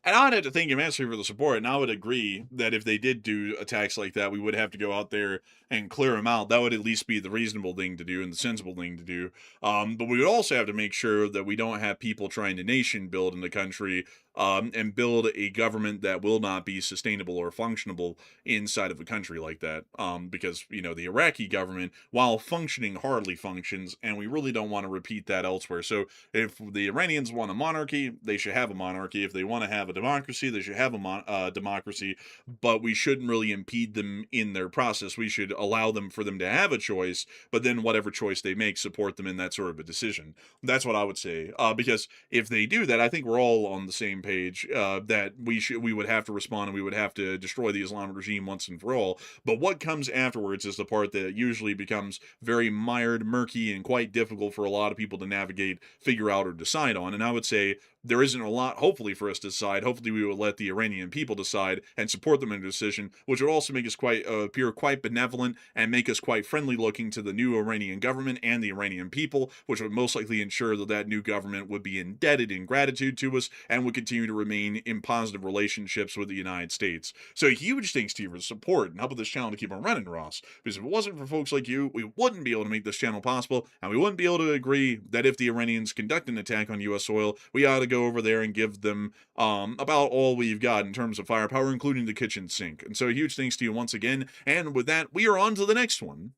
And I'd have to thank you immensely for the support. And I would agree that if they did do attacks like that, we would have to go out there and clear them out. That would at least be the reasonable thing to do and the sensible thing to do. But we would also have to make sure that we don't have people trying to nation build in the country and build a government that will not be sustainable or functionable inside of a country like that. Because, the Iraqi government, while functioning, hardly functions, and we really don't want to repeat that elsewhere. So if the Iranians want a monarchy, they should have a monarchy. If they want to have a democracy, they should have a democracy, but we shouldn't really impede them in their process. We should allow them for them to have a choice, but then whatever choice they make, support them in that sort of a decision. That's what I would say. Because if they do that, I think we're all on the same page that we would have to respond and we would have to destroy the Islamic regime once and for all. But what comes afterwards is the part that usually becomes very mired, murky, and quite difficult for a lot of people to navigate, figure out, or decide on. And I would say there isn't a lot, hopefully, for us to decide. Hopefully, we will let the Iranian people decide and support them in a decision, which would also make us appear quite benevolent and make us quite friendly looking to the new Iranian government and the Iranian people, which would most likely ensure that that new government would be indebted in gratitude to us and would continue to remain in positive relationships with the United States. So huge thanks to you for the support and helping this channel to keep on running, Ross. Because if it wasn't for folks like you, we wouldn't be able to make this channel possible, and we wouldn't be able to agree that if the Iranians conduct an attack on U.S. soil, we ought to go over there and give them about all we've got in terms of firepower, including the kitchen sink. And so a huge thanks to you once again. And with that, we are on to the next one.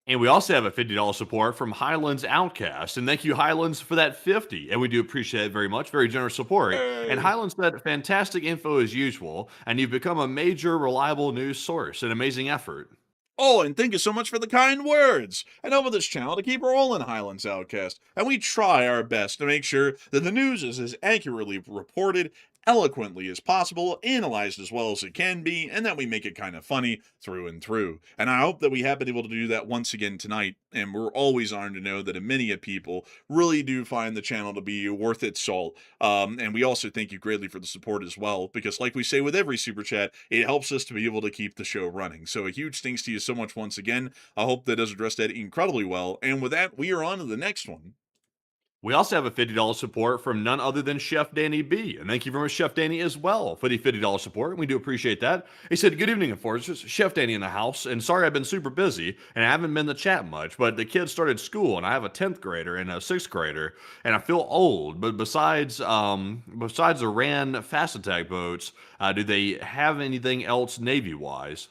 And we also have a $50 support from Highlands Outcast. And thank you, Highlands, for that 50. And we do appreciate it very much. Very generous support. Hey. And Highlands said, fantastic info as usual. And you've become a major, reliable news source. An amazing effort. Oh, and thank you so much for the kind words. And over this channel to keep rolling, Highlands Outcast. And we try our best to make sure that the news is as accurately reported, eloquently as possible, analyzed as well as it can be, and that we make it kind of funny through and through. And I hope that we have been able to do that once again tonight, and we're always honored to know that many of people really do find the channel to be worth its salt. And we also thank you greatly for the support as well, because like we say with every super chat, it helps us to be able to keep the show running. So a huge thanks to you so much once again. I hope that does address that incredibly well. And with that, we are on to the next one. We also have a $50 support from none other than Chef Danny B. And thank you very much, Chef Danny, as well, for the $50 support. And we do appreciate that. He said, good evening, Enforcers. Chef Danny in the house. And sorry I've been super busy and I haven't been in the chat much, but the kids started school and I have a 10th grader and a 6th grader and I feel old. But besides Iran fast attack boats, do they have anything else Navy-wise?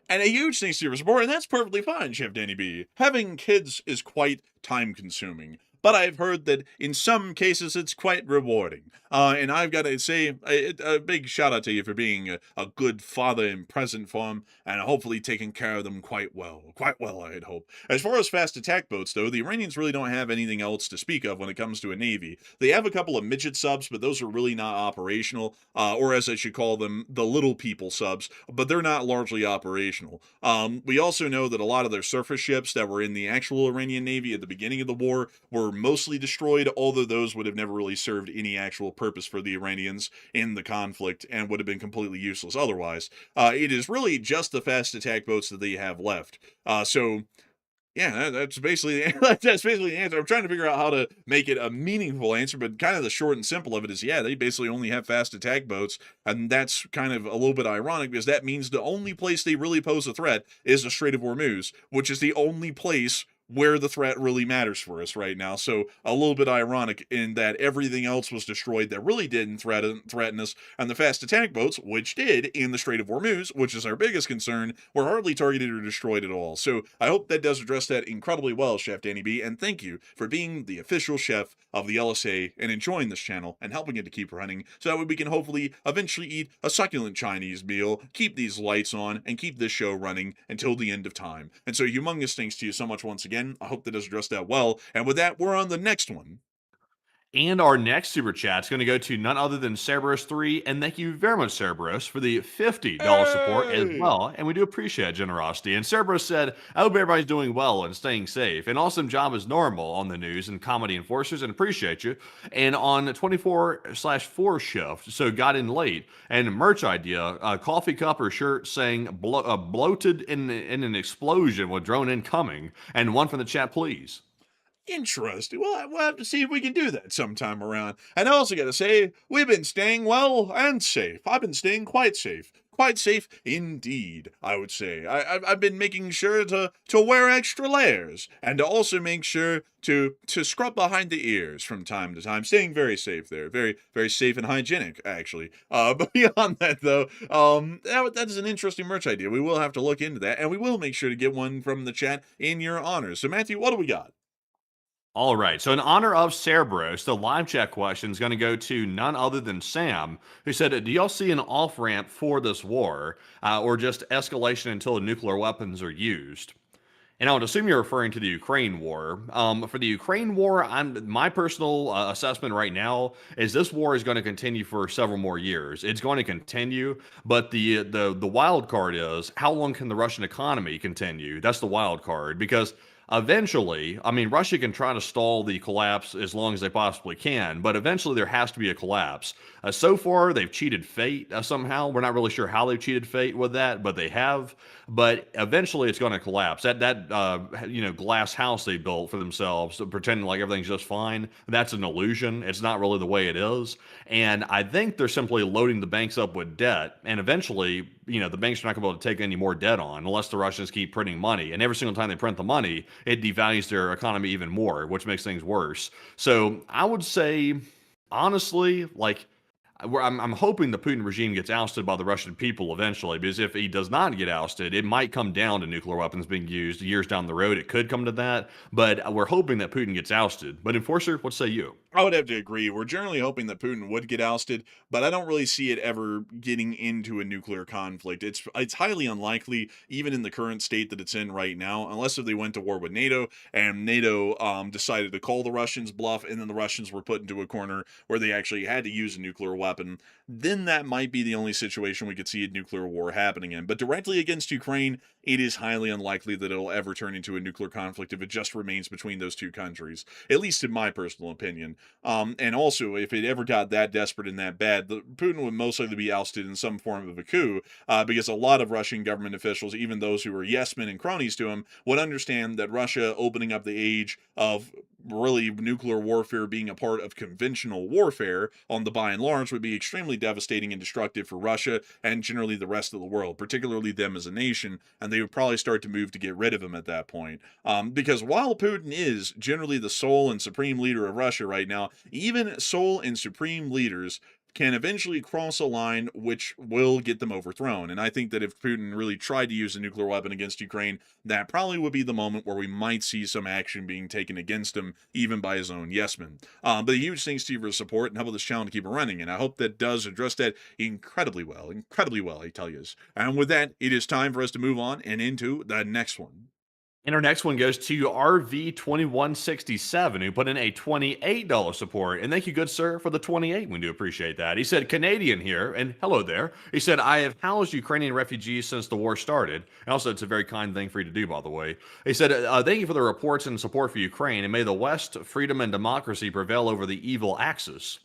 And a huge thanks to your support, and that's perfectly fine, Chef Danny B. Having kids is quite time-consuming, but I've heard that in some cases it's quite rewarding. And I've got to say a big shout out to you for being a good father and present for them, and hopefully taking care of them quite well, I'd hope. As far as fast attack boats, though, the Iranians really don't have anything else to speak of when it comes to a navy. They have a couple of midget subs, but those are really not operational, or as I should call them, the little people subs, but they're not largely operational. We also know that a lot of their surface ships that were in the actual Iranian Navy at the beginning of the war were mostly destroyed, although those would have never really served any actual purpose for the Iranians in the conflict and would have been completely useless otherwise. It is really just the fast attack boats that they have left. Yeah, that's basically the answer. I'm trying to figure out how to make it a meaningful answer, but kind of the short and simple of it is, yeah, they basically only have fast attack boats, and that's kind of a little bit ironic because that means the only place they really pose a threat is the Strait of Hormuz, which is the only place where the threat really matters for us right now. So a little bit ironic in that everything else was destroyed that really didn't threaten us, and the fast attack boats, which did in the Strait of Hormuz, which is our biggest concern, were hardly targeted or destroyed at all. So I hope that does address that incredibly well, Chef Danny B, and thank you for being the official chef of the LSA and enjoying this channel and helping it to keep running so that way we can hopefully eventually eat a succulent Chinese meal, keep these lights on, and keep this show running until the end of time. And so humongous thanks to you so much once again. I hope that does address that well. And with that, we're on the next one. And our next super chat is going to go to none other than Cerberus3. And thank you very much, Cerberus, for the $50 support as well. And we do appreciate generosity. And Cerberus said, I hope everybody's doing well and staying safe. An awesome job as normal on the news and comedy enforcers, and appreciate you. And on 24/4 shift, so got in late. And merch idea, a coffee cup or shirt saying bloated in an explosion with drone incoming. And one from the chat, please. Interesting. Well, we'll have to see if we can do that sometime around. And I also got to say, we've been staying well and safe. I've been staying quite safe. Quite safe indeed, I would say. I've been making sure to wear extra layers and to also make sure to scrub behind the ears from time to time. Staying very safe there. Very, very safe and hygienic, actually. But beyond that, though, that is an interesting merch idea. We will have to look into that, and we will make sure to get one from the chat in your honor. So, Matthew, what do we got? All right. So, in honor of Cerberus, the live chat question is going to go to none other than Sam, who said, do y'all see an off ramp for this war or just escalation until nuclear weapons are used? And I would assume you're referring to the Ukraine war. For the Ukraine war, my personal assessment right now is this war is going to continue for several more years. It's going to continue, but the wild card is how long can the Russian economy continue? That's the wild card, because eventually, I mean, Russia can try to stall the collapse as long as they possibly can, but eventually there has to be a collapse. So far, they've cheated fate somehow. We're not really sure how they've cheated fate with that, but they have. But eventually, it's going to collapse. That glass house they built for themselves, pretending like everything's just fine, that's an illusion. It's not really the way it is. And I think they're simply loading the banks up with debt, and eventually, the banks are not going to be able to take any more debt on unless the Russians keep printing money. And every single time they print the money, it devalues their economy even more, which makes things worse. So I would say, honestly, I'm hoping the Putin regime gets ousted by the Russian people eventually, because if he does not get ousted, it might come down to nuclear weapons being used years down the road. It could come to that, but we're hoping that Putin gets ousted. But Enforcer, what say you? I would have to agree. We're generally hoping that Putin would get ousted, but I don't really see it ever getting into a nuclear conflict. It's highly unlikely, even in the current state that it's in right now, unless if they went to war with NATO and NATO decided to call the Russians bluff, and then the Russians were put into a corner where they actually had to use a nuclear weapon. Then that might be the only situation we could see a nuclear war happening in. But directly against Ukraine, it is highly unlikely that it'll ever turn into a nuclear conflict if it just remains between those two countries, at least in my personal opinion. And also, if it ever got that desperate and that bad, Putin would most likely be ousted in some form of a coup, because a lot of Russian government officials, even those who are yes men and cronies to him, would understand that Russia opening up the age of really nuclear warfare being a part of conventional warfare on the by and large would be extremely devastating and destructive for Russia and generally the rest of the world, particularly them as a nation, and they would probably start to move to get rid of him at that point. Because while Putin is generally the sole and supreme leader of Russia right now, even sole and supreme leaders can eventually cross a line which will get them overthrown. And I think that if Putin really tried to use a nuclear weapon against Ukraine, that probably would be the moment where we might see some action being taken against him, even by his own yes men. But a huge thanks to you for the support and help with this channel to keep it running. And I hope that does address that incredibly well, I tell you. And with that, it is time for us to move on and into the next one. And our next one goes to RV2167, who put in a $28 support. And thank you, good sir, for the 28. We do appreciate that. He said, Canadian here, and hello there. He said, I have housed Ukrainian refugees since the war started. And also, it's a very kind thing for you to do, by the way. He said, thank you for the reports and support for Ukraine, and may the West, freedom, and democracy prevail over the evil Axis.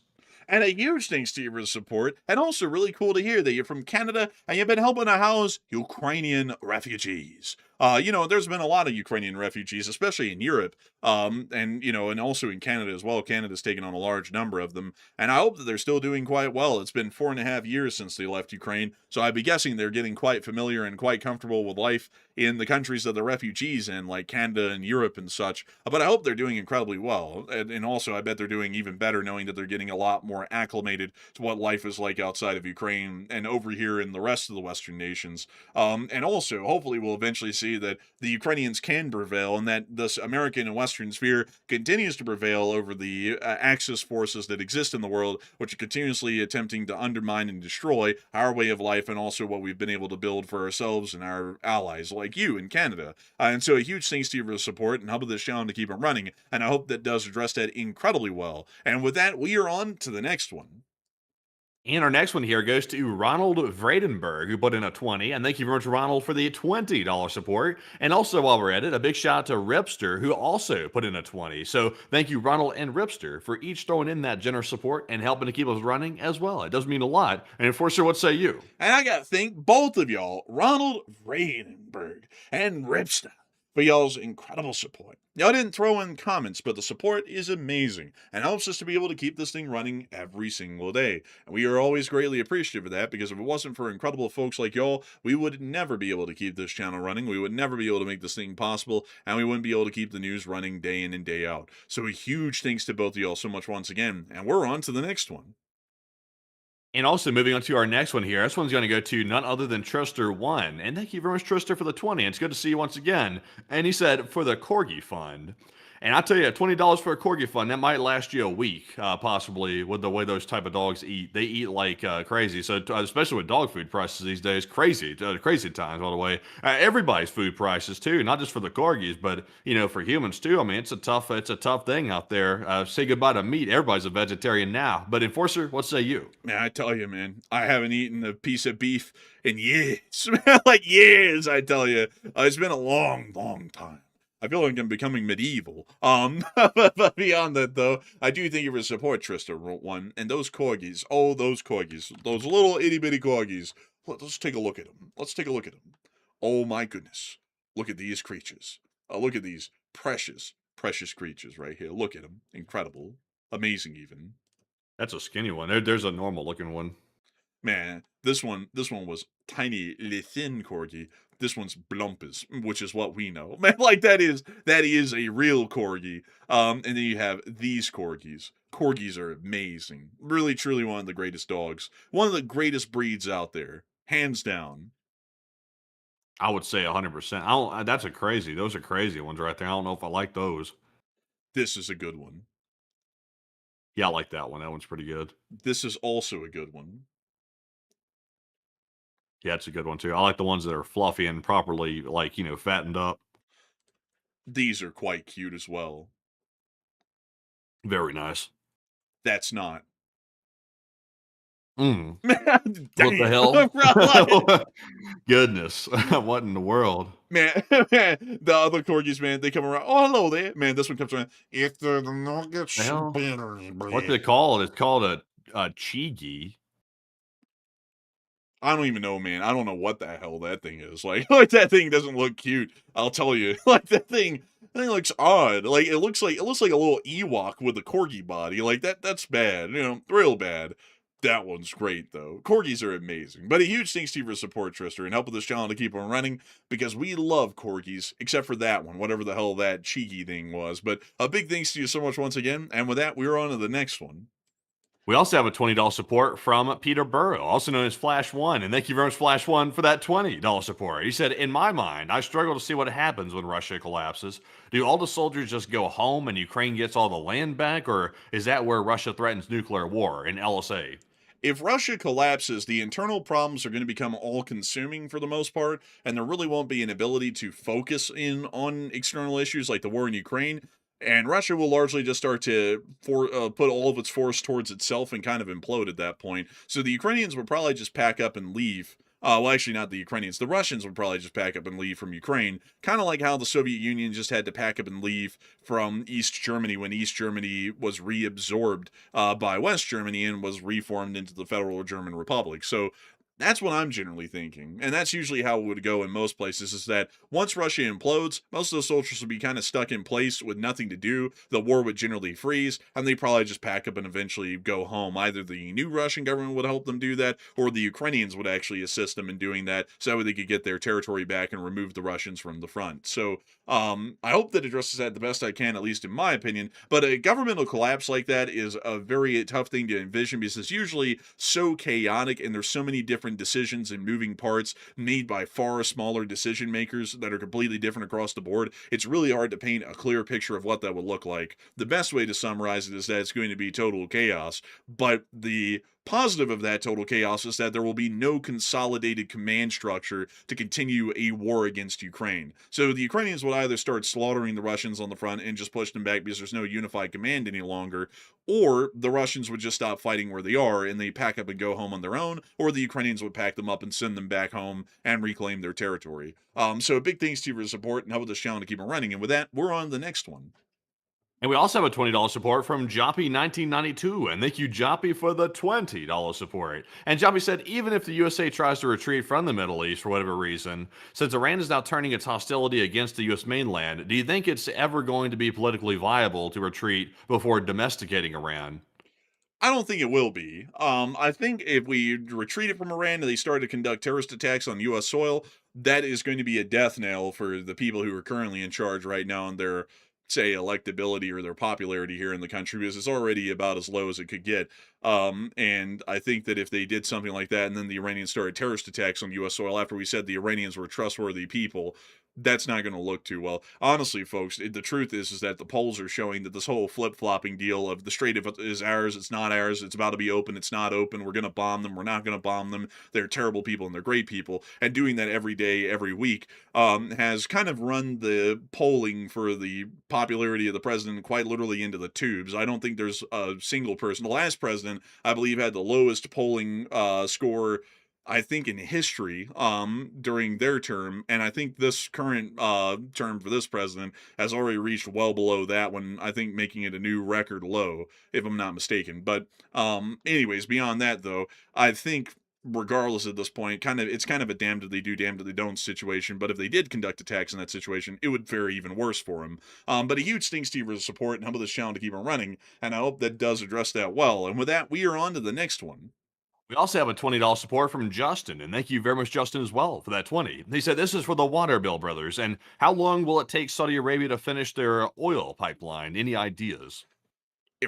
And a huge thanks to you for the support, and also really cool to hear that you're from Canada and you've been helping to house Ukrainian refugees. There's been a lot of Ukrainian refugees, especially in Europe, and also in Canada as well. Canada's taken on a large number of them, and I hope that they're still doing quite well. It's been 4.5 years since they left Ukraine, so I'd be guessing they're getting quite familiar and quite comfortable with life in the countries that the refugees in, like Canada and Europe and such. But I hope they're doing incredibly well, and also I bet they're doing even better knowing that they're getting a lot more acclimated to what life is like outside of Ukraine and over here in the rest of the Western nations. And also, hopefully we'll eventually see that the Ukrainians can prevail and that this American and Western sphere continues to prevail over the Axis forces that exist in the world, which are continuously attempting to undermine and destroy our way of life and also what we've been able to build for ourselves and our allies like you in Canada. And so a huge thanks to you for the support and help with this channel to keep it running, and I hope that does address that incredibly well. And with that, we are on to the next one. And our next one here goes to Ronald Vredenberg, who put in a 20. And thank you very much, Ronald, for the $20 support. And also, while we're at it, a big shout out to Ripster, who also put in a 20. So thank you, Ronald and Ripster, for each throwing in that generous support and helping to keep us running as well. It does mean a lot. And Enforcer, what say you? And I got to thank both of y'all, Ronald Vredenberg and Ripster, for y'all's incredible support. Y'all didn't throw in comments, but the support is amazing and helps us to be able to keep this thing running every single day. And we are always greatly appreciative of that, because if it wasn't for incredible folks like y'all, we would never be able to keep this channel running. We would never be able to make this thing possible, and we wouldn't be able to keep the news running day in and day out. So a huge thanks to both of y'all so much once again, and we're on to the next one. And also moving on to our next one here. This one's going to go to none other than Trister1. And thank you very much, Trister, for the 20. It's good to see you once again. And he said, for the Corgi Fund. And I tell you, $20 for a Corgi Fund, that might last you a week, possibly, with the way those type of dogs eat. They eat like crazy. So especially with dog food prices these days, crazy times, by the way. Everybody's food prices, too, not just for the Corgis, but, you know, for humans, too. I mean, it's a tough thing out there. Say goodbye to meat. Everybody's a vegetarian now. But Enforcer, what say you? Man, I tell you, man, I haven't eaten a piece of beef in years. Like years, I tell you. It's been a long, long time. I feel like I'm becoming medieval. But beyond that, though, I do thank you for support, Trista1. And those corgis, those little itty-bitty corgis. Let's take a look at them. Let's take a look at them. Oh, my goodness. Look at these creatures. Look at these precious, precious creatures right here. Look at them. Incredible. Amazing, even. That's a skinny one. There's a normal-looking one. Man, this one was tiny, thin corgi. This one's blumpus, which is what we know. Man, like that is a real corgi. And then you have these corgis. Corgis are amazing. Really, truly one of the greatest dogs. One of the greatest breeds out there, hands down. I would say 100%. Those are crazy ones right there. I don't know if I like those. This is a good one. Yeah, I like that one. That one's pretty good. This is also a good one. Yeah, it's a good one too. I like the ones that are fluffy and properly, like, you know, fattened up. These are quite cute as well. Very nice. That's not. What the hell? Goodness. What in the world? Man, the other corgis, man, they come around. Oh, hello there. Man, this one comes around. If the nuggets better, What they call it? It's called a chigi. I don't even know, man. I don't know what the hell that thing is. Like that thing doesn't look cute. I'll tell you. Like that thing looks odd. Like it looks like a little Ewok with a corgi body. Like that's bad. You know, real bad. That one's great though. Corgis are amazing. But a huge thanks to you for support, Trister, and helping this channel to keep on running, because we love corgis, except for that one, whatever the hell that cheeky thing was. But a big thanks to you so much once again. And with that, we're on to the next one. We also have a $20 support from Peter Burrow, also known as Flash1. And thank you very much, Flash1, for that $20 support. He said, in my mind, I struggle to see what happens when Russia collapses. Do all the soldiers just go home and Ukraine gets all the land back? Or is that where Russia threatens nuclear war in LSA? If Russia collapses, the internal problems are going to become all-consuming for the most part, and there really won't be an ability to focus in on external issues like the war in Ukraine. And Russia will largely just start to put all of its force towards itself and kind of implode at that point. So the Ukrainians would probably just pack up and leave. Well, actually, not the Ukrainians. The Russians would probably just pack up and leave from Ukraine. Kind of like how the Soviet Union just had to pack up and leave from East Germany when East Germany was reabsorbed by West Germany and was reformed into the Federal German Republic. So that's what I'm generally thinking. And that's usually how it would go in most places, is that once Russia implodes, most of the soldiers would be kind of stuck in place with nothing to do. The war would generally freeze, and they probably just pack up and eventually go home. Either the new Russian government would help them do that, or the Ukrainians would actually assist them in doing that, so that way they could get their territory back and remove the Russians from the front. So I hope that addresses that the best I can, at least in my opinion. But a governmental collapse like that is a very tough thing to envision, because it's usually so chaotic, and there's so many different decisions and moving parts made by far smaller decision makers that are completely different across the board. It's really hard to paint a clear picture of what that would look like. The best way to summarize it is that it's going to be total chaos, but the positive of that total chaos is that there will be no consolidated command structure to continue a war against Ukraine. So the Ukrainians would either start slaughtering the Russians on the front and just push them back because there's no unified command any longer, or the Russians would just stop fighting where they are and they pack up and go home on their own, or the Ukrainians would pack them up and send them back home and reclaim their territory. So big thanks to you for the support and help with this channel to keep it running. And with that, we're on to the next one. And we also have a $20 support from Joppy1992. And thank you, Joppy, for the $20 support. And Joppy said, even if the USA tries to retreat from the Middle East for whatever reason, since Iran is now turning its hostility against the U.S. mainland, do you think it's ever going to be politically viable to retreat before domesticating Iran? I don't think it will be. I think if we retreated from Iran and they started to conduct terrorist attacks on U.S. soil, that is going to be a death knell for the people who are currently in charge right now and their, say, electability or their popularity here in the country, because it's already about as low as it could get. And I think that if they did something like that and then the Iranians started terrorist attacks on U.S. soil after we said the Iranians were trustworthy people, that's not going to look too well. Honestly, folks, the truth is that the polls are showing that this whole flip-flopping deal of the strait is ours, it's not ours, it's about to be open, it's not open, we're going to bomb them, we're not going to bomb them, they're terrible people and they're great people, and doing that every day, every week, has kind of run the polling for the popularity of the president quite literally into the tubes. I don't think there's a single person. The last president, I believe, had the lowest polling score, I think, in history during their term, and I think this current term for this president has already reached well below that one, I think making it a new record low, if I'm not mistaken. But anyways, beyond that though, I think regardless at this point, it's kind of a damned if they do, damned if they don't situation. But if they did conduct attacks in that situation, it would fare even worse for him. But a huge thanks to you for the support and humble this channel to keep it running, and I hope that does address that well. And with that, we are on to the next one. We also have a $20 support from Justin, and thank you very much, Justin, as well, for that 20. He said, this is for the Waterbill brothers, and how long will it take Saudi Arabia to finish their oil pipeline? Any ideas?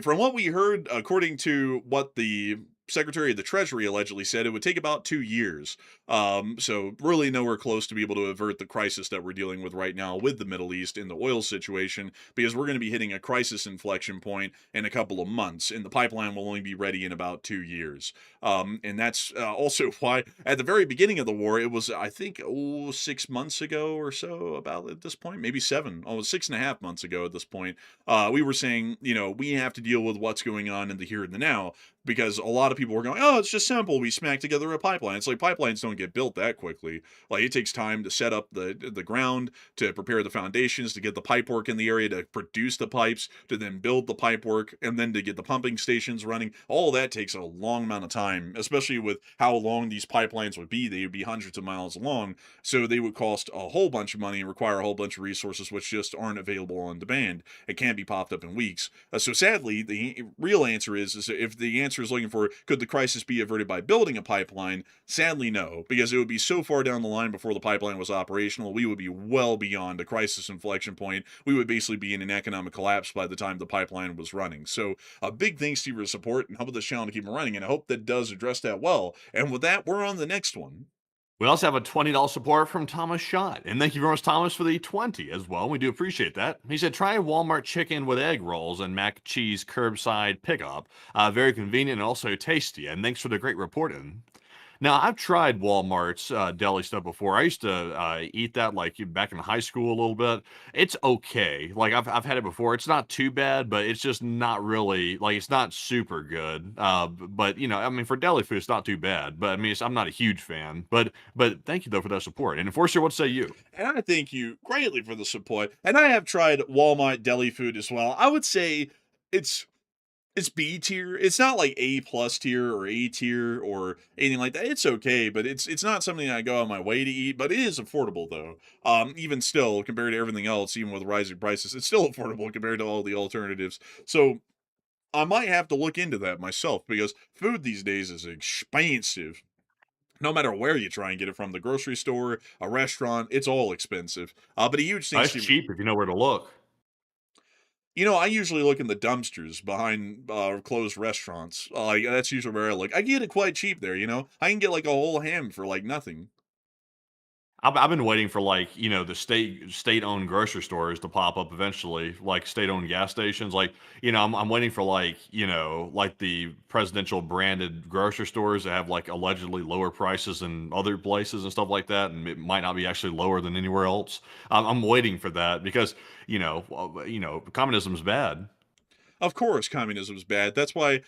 From what we heard, according to what the Secretary of the Treasury allegedly said, it would take about 2 years. So really nowhere close to be able to avert the crisis that we're dealing with right now with the Middle East in the oil situation, because we're going to be hitting a crisis inflection point in a couple of months, and the pipeline will only be ready in about 2 years. And that's also why at the very beginning of the war, it was, I think, 6 months ago or so, about at this point, maybe 6.5 months ago at this point, we were saying, we have to deal with what's going on in the here and the now, because a lot of people were going, oh, it's just simple, we smack together a pipeline. It's like pipelines don't get built that quickly. Like, it takes time to set up the ground, to prepare the foundations, to get the pipe work in the area, to produce the pipes, to then build the pipe work, and then to get the pumping stations running. All that takes a long amount of time, especially with how long these pipelines would be. They would be hundreds of miles long, so they would cost a whole bunch of money and require a whole bunch of resources which just aren't available on demand. It can't be popped up in weeks. So sadly, the real answer is if the answer is looking for, could the crisis be averted by building a pipeline? Sadly, no, because it would be so far down the line before the pipeline was operational, we would be well beyond a crisis inflection point. We would basically be in an economic collapse by the time the pipeline was running. So a big thanks to your support and help this channel to keep it running, and I hope that does address that well. And with that, we're on the next one. We also have a $20 support from Thomas Schott. And thank you very much, Thomas, for the 20 as well. We do appreciate that. He said, try Walmart chicken with egg rolls and mac cheese curbside pickup. Very convenient and also tasty. And thanks for the great reporting. Now, I've tried Walmart's deli stuff before. I used to eat that like back in high school a little bit. It's okay. Like I've had it before. It's not too bad, but it's just not really like it's not super good. But I mean, for deli food, it's not too bad. But I mean, I'm not a huge fan. But thank you though for that support. And Enforcer, what say you? And I thank you greatly for the support. And I have tried Walmart deli food as well. I would say it's B tier. It's not like A plus tier or A tier or anything like that. It's okay, but it's not something I go on my way to eat, but it is affordable though. Even still, compared to everything else, even with rising prices, it's still affordable compared to all the alternatives. So I might have to look into that myself, because food these days is expensive. No matter where you try and get it from, the grocery store, a restaurant, it's all expensive. But a huge thing. It's cheap if you know where to look. I usually look in the dumpsters behind closed restaurants. Like, that's usually where I look. I get it quite cheap there, I can get like a whole ham for like nothing. I've been waiting for like the state-owned grocery stores to pop up eventually, like state-owned gas stations. Like I'm waiting for like like the presidential branded grocery stores that have like allegedly lower prices than other places and stuff like that, and it might not be actually lower than anywhere else. I'm waiting for that because communism's bad. Of course, communism is bad. That's why,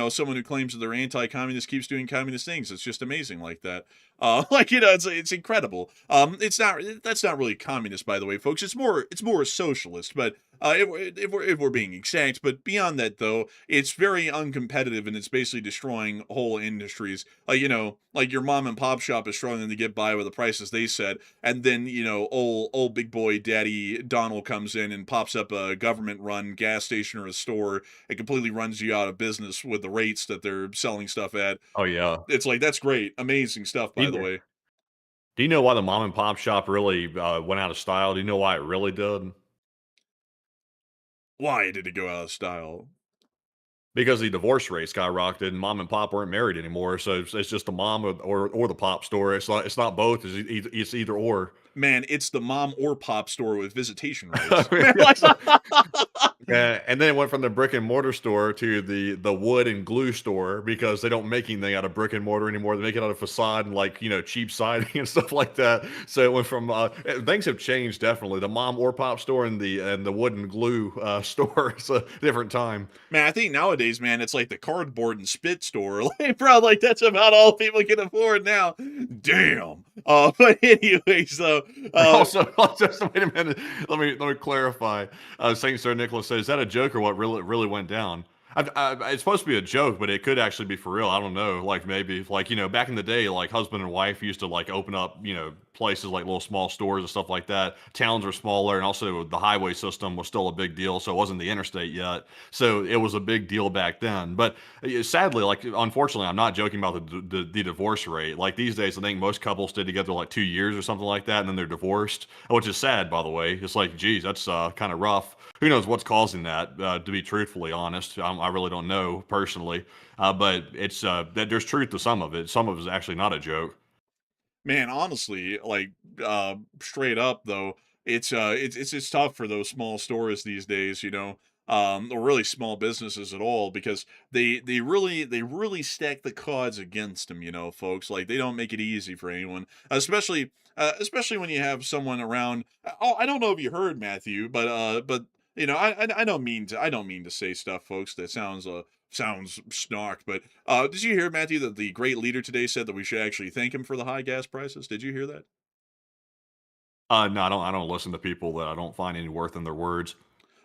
someone who claims that they're anti-communist keeps doing communist things. It's just amazing like that. It's incredible. That's not really communist, by the way, folks. It's more socialist, but if we're being exact. But beyond that, though, it's very uncompetitive and it's basically destroying whole industries. Like, like your mom and pop shop is struggling to get by with the prices they set, and then old big boy daddy Donald comes in and pops up a government run gas station or a store. It completely runs you out of business with the rates that they're selling stuff at. Oh yeah. It's like, that's great, amazing stuff, by the Do way. do you know why the mom and pop shop really went out of style? Do you know why it really did? Why did it go out of style? Because the divorce rate skyrocketed and mom and pop weren't married anymore. So it's just the mom or the pop store. It's not both. It's either or. Man, it's the mom or pop store with visitation rights. Yeah, and then it went from the brick and mortar store to the wood and glue store because they don't make anything out of brick and mortar anymore. They make it out of facade and cheap siding and stuff like that. So it went from things have changed definitely. The mom or pop store and the wood and glue store is a different time. Man, I think nowadays, man, it's like the cardboard and spit store. Like, bro, like that's about all people can afford now. Damn. But anyways, though. Also, just wait a minute. Let me clarify. Saint Sir Nicholas says, "Is that a joke or what really went down?" It's supposed to be a joke, but it could actually be for real. I don't know. Like maybe, back in the day, like husband and wife used to open up, places like little small stores and stuff like that. Towns were smaller, and also the highway system was still a big deal, so it wasn't the interstate yet. So it was a big deal back then. But sadly, unfortunately, I'm not joking about the divorce rate. Like these days, I think most couples stay together like 2 years or something like that, and then they're divorced, which is sad, by the way. It's like, geez, that's kind of rough. Who knows what's causing that? To be truthfully honest, I really don't know personally. But it's that there's truth to some of it. Some of it is actually not a joke. Man, honestly, like straight up though, it's tough for those small stores these days, or really small businesses at all, because they really stack the odds against them, folks. Like they don't make it easy for anyone, especially when you have someone around. Oh, I don't know if you heard, Matthew, but I don't mean to say stuff, folks, that sounds snark, but did you hear, Matthew, that the great leader today said that we should actually thank him for the high gas prices? Did you hear that? No, I don't listen to people that I don't find any worth in their words.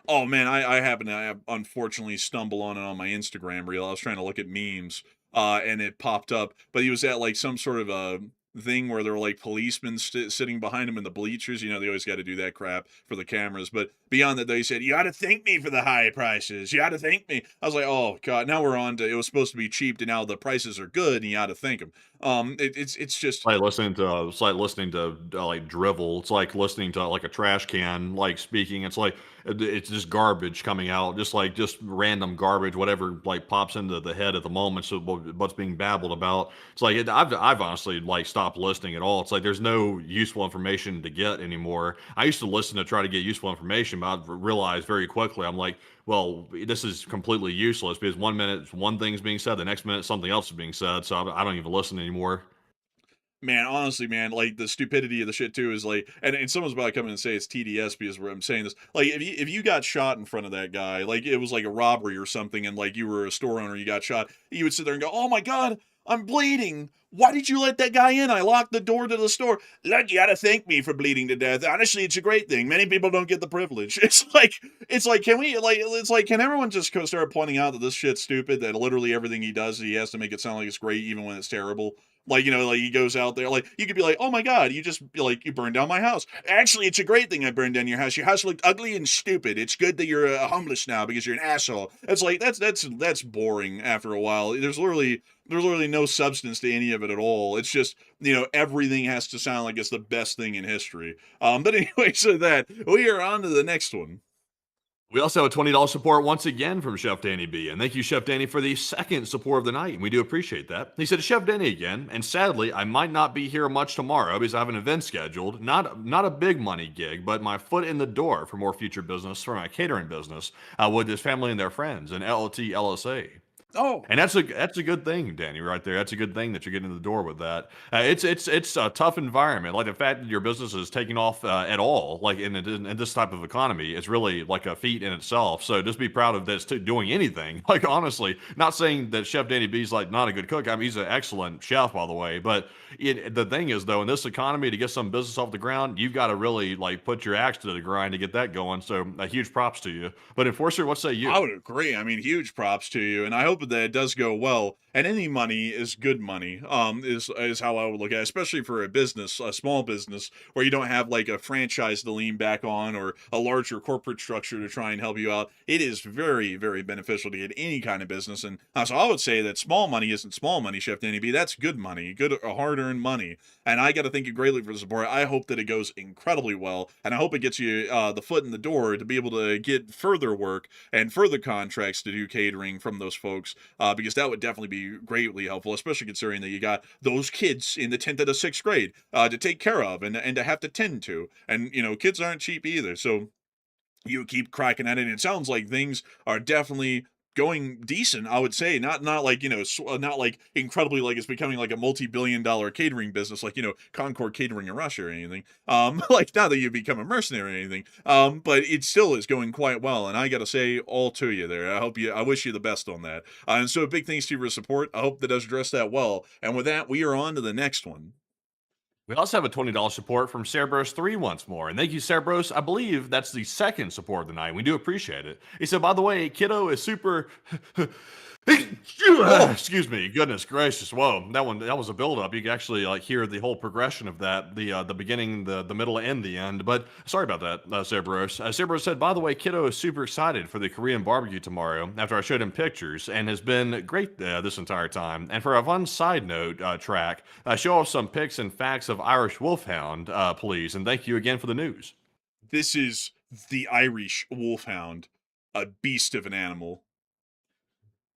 Oh man, I happen to unfortunately stumble on it on my Instagram reel. I was trying to look at memes, and it popped up, but he was at like some sort of a thing where there were like policemen sitting behind him in the bleachers. They always got to do that crap for the cameras. But beyond that, they said, "You ought to thank me for the high prices. You ought to thank me." I was like, "Oh God!" Now we're on to it was supposed to be cheap, to now the prices are good, and you ought to thank him. It's just It's like listening to like drivel. It's like listening to like a trash can speaking. It's like it's just garbage coming out, just random garbage, whatever pops into the head at the moment. So what's being babbled about? It's like I've honestly stopped listening at all. It's like there's no useful information to get anymore. I used to listen to try to get useful information, but I realized very quickly I'm like, well, this is completely useless because one minute one thing's being said, the next minute something else is being said. So I don't even listen anymore. Man, honestly, man, like the stupidity of the shit too is like, and someone's about to come in and say it's TDS because where I'm saying this, like if you got shot in front of that guy, like it was like a robbery or something, and like you were a store owner, you got shot, you would sit there and go, "Oh my God, I'm bleeding. Why did you let that guy in? I locked the door to the store." Look, you gotta thank me for bleeding to death. Honestly, it's a great thing. Many people don't get the privilege. It's like, can everyone just start pointing out that this shit's stupid? That literally everything he does, he has to make it sound like it's great, even when it's terrible. Like he goes out there, like you could be like, "Oh my God, you burned down my house. Actually, it's a great thing I burned down your house. Your house looked ugly and stupid. It's good that you're homeless now because you're an asshole." It's like that's boring after a while. There's literally no substance to any of it at all. It's just, everything has to sound like it's the best thing in history. But anyway, so that we are on to the next one. We also have a $20 support once again from Chef Danny B. And thank you, Chef Danny, for the second support of the night. And we do appreciate that. He said, "Chef Danny again. And sadly, I might not be here much tomorrow because I have an event scheduled. Not a big money gig, but my foot in the door for more future business for my catering business with his family and their friends and LT LSA. Oh, And that's a good thing, Danny, right there. That's a good thing that you're getting in the door with that. It's a tough environment. Like the fact that your business is taking off at all, like in this type of economy, is really like a feat in itself. So just be proud of this doing anything. Like honestly, not saying that Chef Danny B's like not a good cook. I mean, he's an excellent chef, by the way. But the thing is, though, in this economy, to get some business off the ground, you've got to really like put your axe to the grind to get that going. So huge props to you. But Enforcer, what say you? I would agree. I mean, huge props to you, and I hope that it does go well. And any money is good money. Is how I would look at it, especially for a business, a small business, where you don't have like a franchise to lean back on or a larger corporate structure to try and help you out. It is very, very beneficial to get any kind of business. And so I would say that small money isn't small money, Chef Danny B. That's good money, good, hard-earned money. And I got to thank you greatly for the support. I hope that it goes incredibly well, and I hope it gets you the foot in the door to be able to get further work and further contracts to do catering from those folks, because that would definitely be greatly helpful, especially considering that you got those kids in the 10th to the 6th grade to take care of and to have to tend to. And, kids aren't cheap either. So you keep cracking at it, and it sounds like things are definitely going decent. I would say not like not like incredibly like it's becoming like a multi-billion-dollar catering business like Concord Catering in Russia or anything. Like not that you become a mercenary or anything. But it still is going quite well, and I gotta say all to you there. I wish you the best on that. And so big thanks to you for your support. I hope that does address that well. And with that, we are on to the next one. We also have a $20 support from Cerebros3 once more. And thank you, Cerebros. I believe that's the second support of the night. We do appreciate it. He said, by the way, Kiddo is super... Excuse me. Goodness gracious. Whoa. That was a build-up. You can actually hear the whole progression of that, the beginning, the middle, and the end. But sorry about that, Cerebros. Cerebros said, by the way, Kiddo is super excited for the Korean barbecue tomorrow after I showed him pictures and has been great this entire time. And for a fun side note track, show off some pics and facts of Irish Wolfhound, please. And thank you again for the news. This is the Irish Wolfhound, a beast of an animal.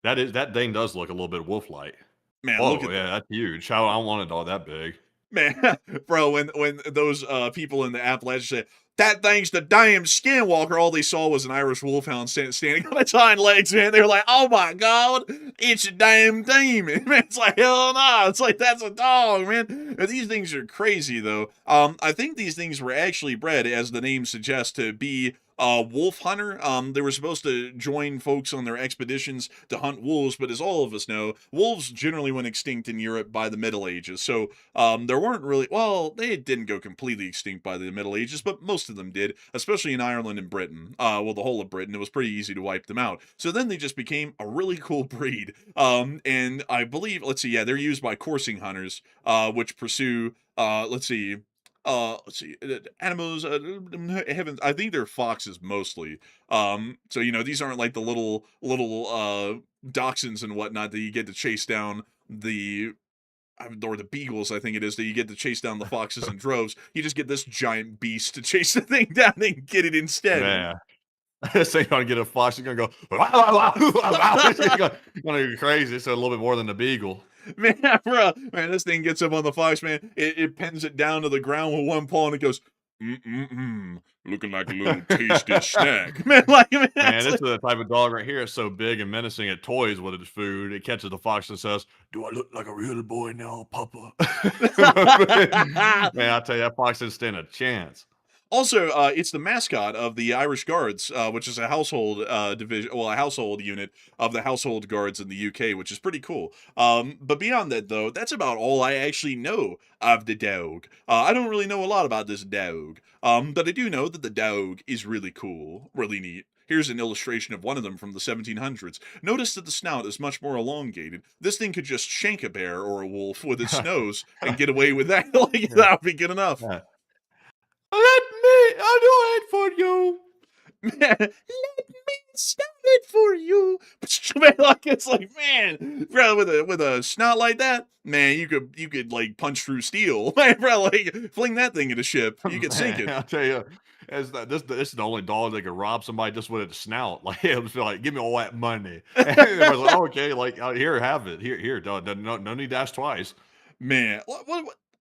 That thing does look a little bit wolf-like. Man, Oh, look at yeah, that's huge. I don't want it all that big. Man, bro, when those people in the Appalachians said that thing's the damn skinwalker, all they saw was an Irish wolfhound standing on its hind legs, man. They were like, "Oh my god, it's a damn demon!" Man, it's like hell no, it's like that's a dog, man. And these things are crazy though. I think these things were actually bred, as the name suggests, to be wolf hunter. They were supposed to join folks on their expeditions to hunt wolves, but as all of us know, wolves generally went extinct in Europe by the Middle Ages. So there weren't really, well, they didn't go completely extinct by the Middle Ages, but most of them did, especially in Ireland and Britain. Well, the whole of Britain. It was pretty easy to wipe them out. So then they just became a really cool breed. And I believe, let's see, yeah, they're used by coursing hunters, which pursue, let's see, animals, heavens, I think they're foxes mostly. So these aren't like the little dachshunds and whatnot that you get to chase down or the beagles, I think it is, that you get to chase down the foxes in droves. You just get this giant beast to chase the thing down and get it instead. Yeah. So you're gonna get a fox, you're gonna go it's gonna go crazy. So a little bit more than the beagle. Man, bro, man, this thing gets up on the fox, man. It pins it down to the ground with one paw and it goes, looking like a little tasty snack. Man, man, this is the type of dog right here. It's so big and menacing. It toys with its food. It catches the fox and says, "Do I look like a real boy now, Papa?" Man, I tell you, that fox didn't stand a chance. Also, it's the mascot of the Irish Guards, which is a household division, well, a household unit of the household guards in the UK, which is pretty cool. But beyond that, though, that's about all I actually know of the dog. I don't really know a lot about this dog, but I do know that the dog is really cool, really neat. Here's an illustration of one of them from the 1700s. Notice that the snout is much more elongated. This thing could just shank a bear or a wolf with its nose and get away with that. Like, that would be good enough. Yeah. Let me, I'll do it for you. Man, let me stop it for you. Man, like it's like, man, bro, with a snot like that, man, you could like punch through steel. Man, bro, like fling that thing in a ship, you could sink it. I'll tell you, this is the only dog that could rob somebody just with its snout. Like it was like, give me all that money. And it was like, okay, like here, have it. Here, no need to ask twice. Man, what?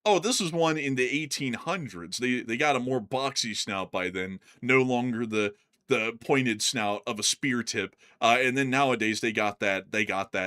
Oh, this is one in the 1800s. They got a more boxy snout by then. No longer the the pointed snout of a spear tip. And then nowadays they got that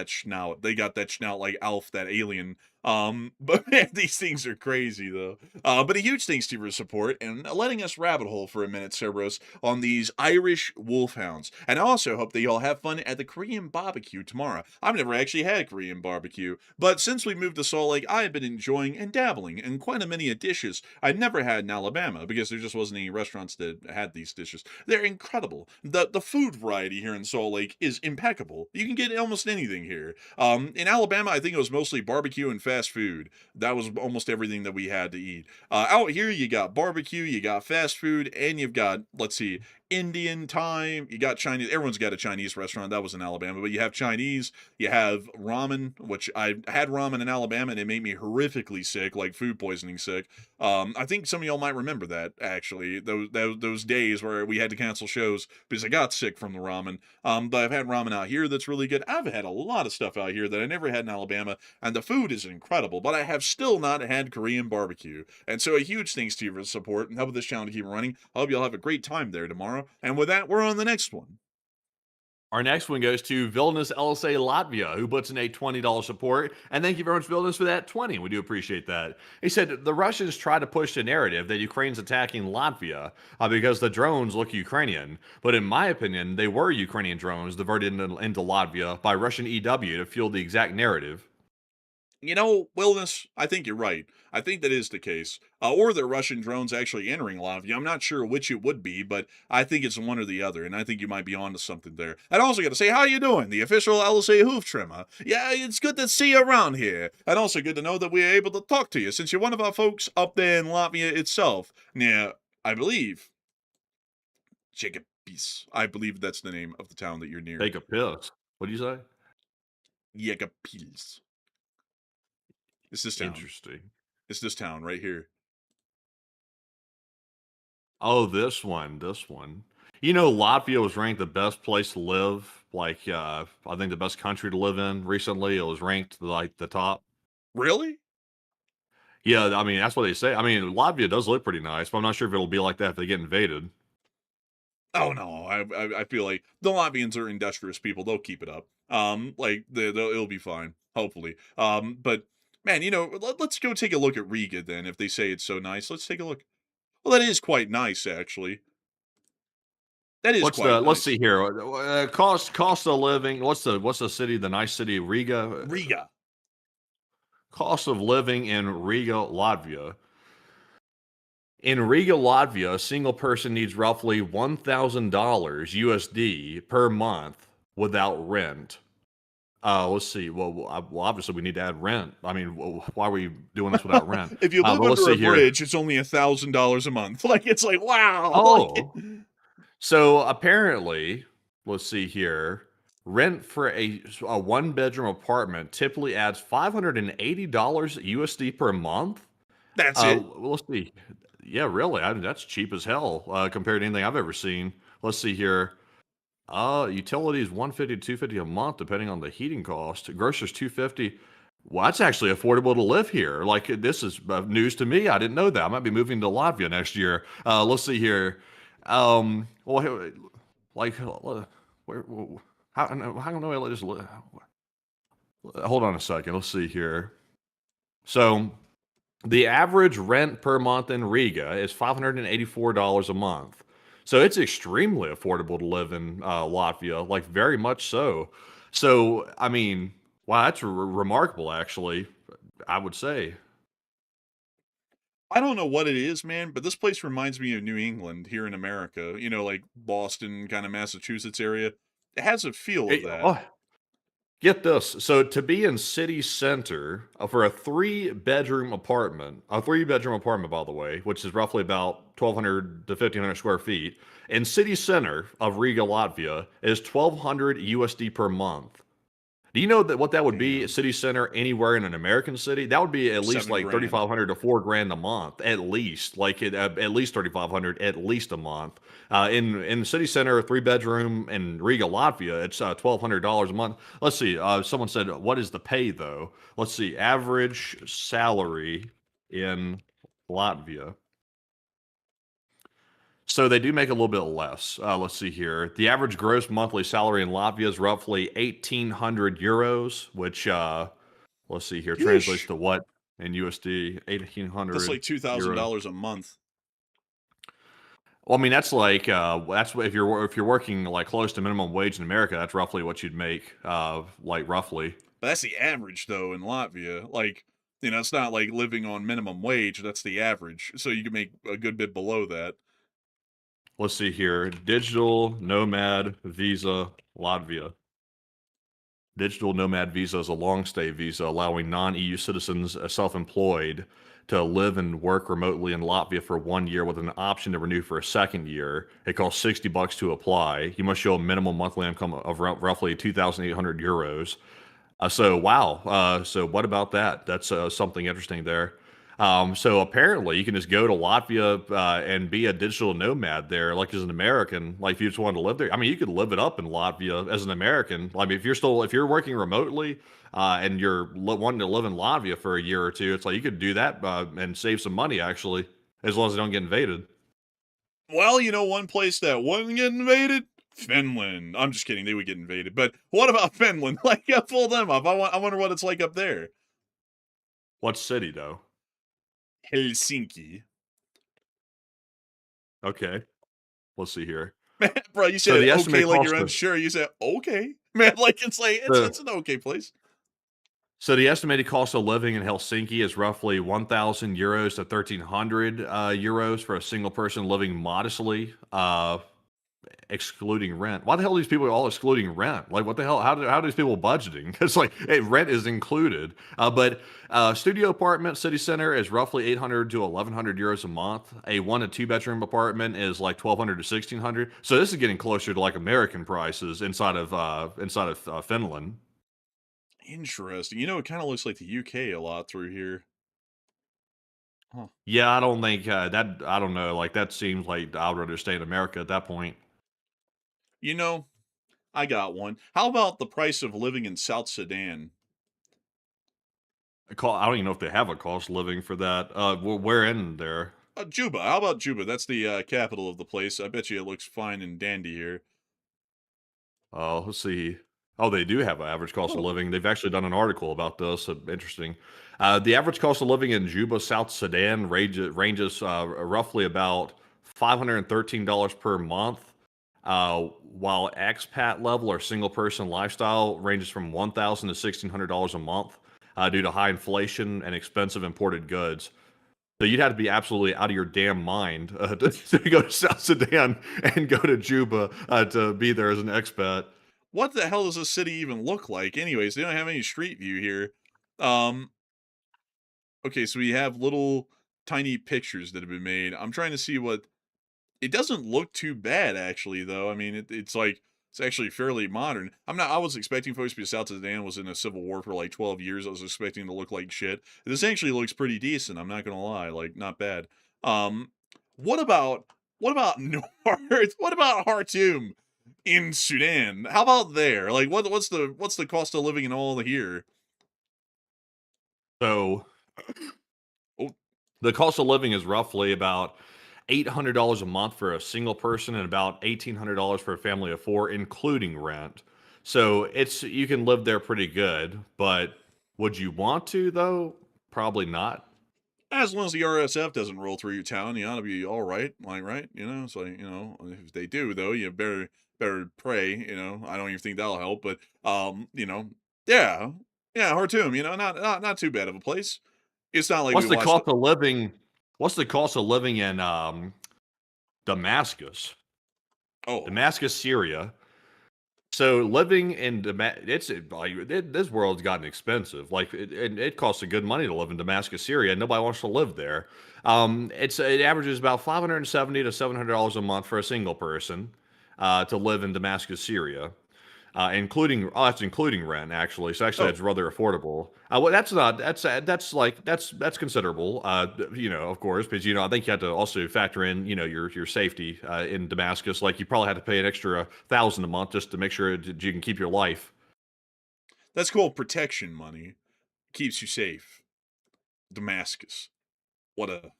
snout. They got that snout like Alf, that alien. But man, these things are crazy though. But a huge thanks to your support and letting us rabbit hole for a minute, Cerberus, on these Irish wolfhounds. And I also hope that y'all have fun at the Korean barbecue tomorrow. I've never actually had Korean barbecue, but since we moved to Salt Lake, I have been enjoying and dabbling in quite a many dishes I'd never had in Alabama because there just wasn't any restaurants that had these dishes. They're incredible. The food variety here in Salt Lake is impeccable. You can get almost anything here. In Alabama, I think it was mostly barbecue and fast food. That was almost everything that we had to eat. Out here, you got barbecue, you got fast food, and you've got, let's see, Indian, Thai, you got Chinese. Everyone's got a Chinese restaurant. That was in Alabama, but you have Chinese, you have ramen, which I had ramen in Alabama and it made me horrifically sick, like food poisoning sick. I think some of y'all might remember that, actually, those days where we had to cancel shows because I got sick from the ramen. But I've had ramen out here that's really good. I've had a lot of stuff out here that I never had in Alabama, and the food is incredible, but I have still not had Korean barbecue. And so a huge thanks to you for the support and helping this channel to keep running. I hope y'all have a great time there tomorrow. And with that, we're on the next one. Our next one goes to Villainous LSA Latvia, who puts in a $20 support. And thank you very much, Villainous, for that 20. We do appreciate that. He said, the Russians try to push the narrative that Ukraine's attacking Latvia because the drones look Ukrainian. But in my opinion, they were Ukrainian drones diverted into Latvia by Russian EW to fuel the exact narrative. You know, Wilderness, I think you're right. I think that is the case. Or the Russian drones actually entering Latvia. I'm not sure which it would be, but I think it's one or the other, and I think you might be onto something there. I'd also got to say, how you doing? The official LSA hoof trimmer. Yeah, it's good to see you around here. And also good to know that we're able to talk to you, since you're one of our folks up there in Latvia itself. Near, I believe, Jekapis. I believe that's the name of the town that you're near. Take a piss. What do you say? Jekapils. It's this town. Interesting. It's this town right here. Oh, this one. You know, Latvia was ranked the best place to live. Like, I think the best country to live in recently. It was ranked like the top. Really? Yeah, I mean, that's what they say. I mean, Latvia does look pretty nice, but I'm not sure if it'll be like that if they get invaded. Oh no, I feel like the Latvians are industrious people. They'll keep it up. Like it'll be fine, hopefully. But man, you know, let's go take a look at Riga then. If they say it's so nice, let's take a look. Well, that is quite nice, actually. That is quite nice. Let's see here. Cost of living. What's the city? The nice city, Riga. Riga. Cost of living in Riga, Latvia. In Riga, Latvia, a single person needs roughly $1,000 USD per month without rent. Let's see. Well, obviously we need to add rent. I mean, why are we doing this without rent? If you live under a bridge, it's only $1,000 a month. Like, it's like, wow. Oh. So apparently, let's see here. Rent for a one-bedroom apartment typically adds $580 USD per month. That's it. Well, let's see. Yeah, really. That's cheap as hell compared to anything I've ever seen. Let's see here. Utilities $150 to $250 a month, depending on the heating cost. Groceries $250. Well, that's actually affordable to live here. Like, this is news to me. I didn't know that. I might be moving to Latvia next year. Let's see here. Well, like, where? How do I let this live? Hold on a second. Let's see here. So, the average rent per month in Riga is $584 a month. So it's extremely affordable to live in Latvia, like very much so. So, I mean, wow, that's remarkable, actually, I would say. I don't know what it is, man, but this place reminds me of New England here in America. You know, like Boston, kind of Massachusetts area. It has a feel of that. Oh, get this. So to be in city center for a three-bedroom apartment, by the way, which is roughly about 1,200 to 1,500 square feet, in city center of Riga, Latvia, is 1,200 USD per month. Do you know what that would be? City center anywhere in an American city? That would be at least like $3,500 to $4,000 a month, at least. Like at least $3,500 at least a month. In the city center, a three-bedroom in Riga, Latvia, it's $1,200 a month. Let's see. Someone said, "What is the pay though?" Let's see. Average salary in Latvia. So they do make a little bit less. Let's see here. The average gross monthly salary in Latvia is roughly 1,800 euros, which let's see here translates Yeesh. to what in USD? That's 1,800 like euros. $2,000 a month. Well, I mean that's like that's what if you're working like close to minimum wage in America, that's roughly what you'd make. Like roughly. But that's the average, though, in Latvia. Like, it's not like living on minimum wage. That's the average. So you can make a good bit below that. Let's see here. Digital nomad visa Latvia. Digital nomad visa is a long stay visa allowing non EU citizens self employed to live and work remotely in Latvia for 1 year with an option to renew for a second year. It costs $60 to apply. You must show a minimum monthly income of roughly 2,800 euros. So wow. So what about that? That's something interesting there. So apparently you can just go to Latvia and be a digital nomad there, like as an American. Like if you just wanted to live there, I mean, you could live it up in Latvia as an American. I mean, if you're working remotely and you're wanting to live in Latvia for a year or two, it's like you could do that and save some money actually, as long as they don't get invaded. Well, one place that wouldn't get invaded? Finland. I'm just kidding. They would get invaded. But what about Finland? Like, pull them up. I wonder what it's like up there. What city though? Helsinki. Okay, let's see here. Man, bro, you So said the okay estimated like cost you're of unsure. You said okay. Man, like it's an okay place. So the estimated cost of living in Helsinki is roughly 1,000 euros to 1,300 euros for a single person living modestly, excluding rent. Why the hell are these people all excluding rent? Like, what the hell? How are these people budgeting? It's like, hey, rent is included. But studio apartment, city center is roughly 800 to 1,100 euros a month. A 1 to 2 bedroom apartment is like 1,200 to 1,600. So this is getting closer to like American prices inside of Finland. Interesting. It kind of looks like the UK a lot through here. Huh. Yeah, I don't think that. I don't know. Like that seems like I would rather stay in America at that point. You know, I got one. How about the price of living in South Sudan? I don't even know if they have a cost of living for that. Where in there? Juba. How about Juba? That's the capital of the place. I bet you it looks fine and dandy here. Oh, let's see. Oh, they do have an average cost of Oh. living. They've actually done an article about this. Interesting. The average cost of living in Juba, South Sudan, ranges roughly about $513 per month, while expat level or single person lifestyle ranges from $1,000 to $1,600 a month due to high inflation and expensive imported goods. So you'd have to be absolutely out of your damn mind to go to South Sudan and go to Juba to be there as an expat. What the hell does this city even look like? Anyways, they don't have any street view here. Um, okay, so we have little tiny pictures that have been made. I'm trying to see what. It doesn't look too bad, actually, though. I mean, it's like it's actually fairly modern. I was expecting folks because South Sudan was in a civil war for like 12 years. I was expecting it to look like shit. This actually looks pretty decent. I'm not gonna lie, like not bad. Um, what about North? What about Khartoum in Sudan? How about there? Like, what's the cost of living in all here? So Oh, the cost of living is roughly about $800 a month for a single person and about $1,800 for a family of four, including rent. So you can live there pretty good, but would you want to though? Probably not. as long as the RSF doesn't roll through your town, you ought to be all right. Like, right? So if they do, though, you better pray. I don't even think that'll help. But yeah, yeah, Khartoum. Not too bad of a place. It's not like we What's the watched. cost of living? What's the cost of living in Damascus? Oh, Damascus, Syria. So living in this world's gotten expensive. Like it costs a good money to live in Damascus, Syria. Nobody wants to live there. It averages about $570 to $700 a month for a single person to live in Damascus, Syria, that's including rent actually. So actually, oh, that's rather affordable. Well, that's considerable. Of course, because I think you have to also factor in your safety in Damascus. Like you probably have to pay an extra 1,000 a month just to make sure that you can keep your life. that's called protection money. Keeps you safe. Damascus. What a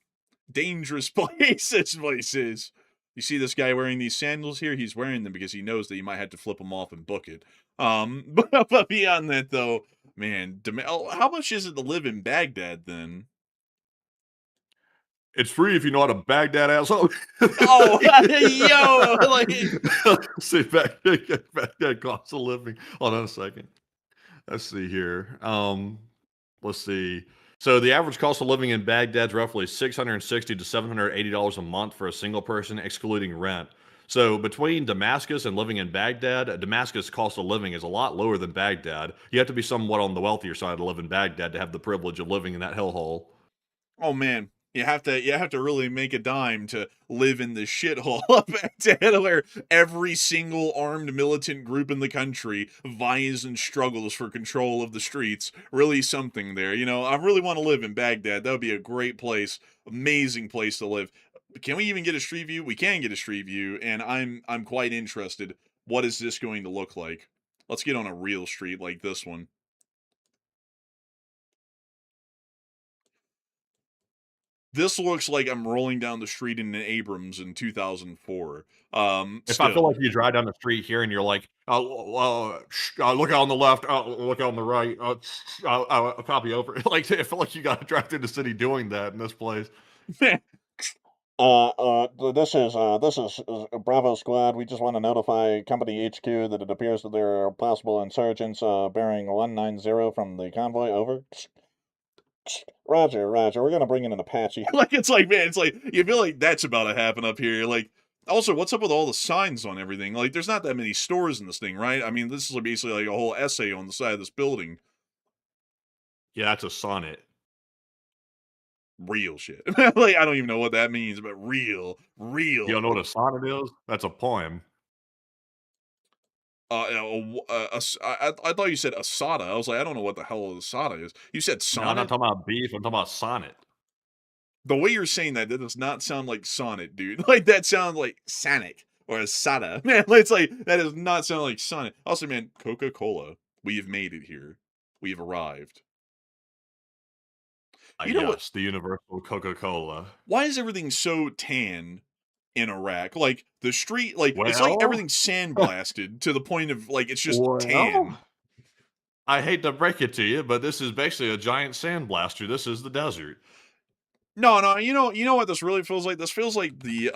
dangerous place this place is. You see this guy wearing these sandals here? He's wearing them because he knows that he might have to flip them off and book it. But beyond that, though, man, how much is it to live in Baghdad then? It's free if you know how to Baghdad asshole. Oh, yo, like, see, Baghdad cost of living. Hold on a second. Let's see here. Let's see. So the average cost of living in Baghdad is roughly $660 to $780 a month for a single person, excluding rent. So between Damascus and living in Baghdad, Damascus' cost of living is a lot lower than Baghdad. You have to be somewhat on the wealthier side to live in Baghdad to have the privilege of living in that hellhole. oh man, you have to really make a dime to live in the shithole of Baghdad, where every single armed militant group in the country vies and struggles for control of the streets. Really something there. You know, I really want to live in Baghdad. That would be a great place, amazing place to live. Can we even get a street view? We can get a street view, and I'm quite interested. What is this going to look like? Let's get on a real street like this one. This looks like I'm rolling down the street in an Abrams in 2004. If I feel like you drive down the street here and you're like, look out on the left, look out on the right, copy over. Like, I feel like you got to drive through the city doing that in this place. This is Bravo Squad. We just want to notify Company HQ that it appears that there are possible insurgents bearing 190 from the convoy. Over. Roger. We're gonna bring in an Apache. Like, it's like, man, it's like, you feel like that's about to happen up here. Like, also, what's up with all the signs on everything? Like, there's not that many stores in this thing, right? I mean, this is basically like a whole essay on the side of this building. Yeah, that's a sonnet. Real shit. Like, I don't even know what that means, but real. You don't know what a sonnet is? That's a poem. I thought you said asada. I was like, I don't know what the hell asada is. You said No, sonnet? I'm not talking about beef. I'm talking about sonnet. The way you're saying that does not sound like sonnet, dude. Like, that sounds like Sonic or asada. Man, it's like, that does not sound like sonnet. Also, man, Coca-Cola. We have made it here. We have arrived. You know what? The universal Coca-Cola. Why is everything so tan in Iraq? Like, the street, like, it's like Well- everything's sandblasted to the point of, like, it's just tan. I hate to break it to you, but this is basically a giant sandblaster. This is the desert. No, you know what this really feels like? This feels like the,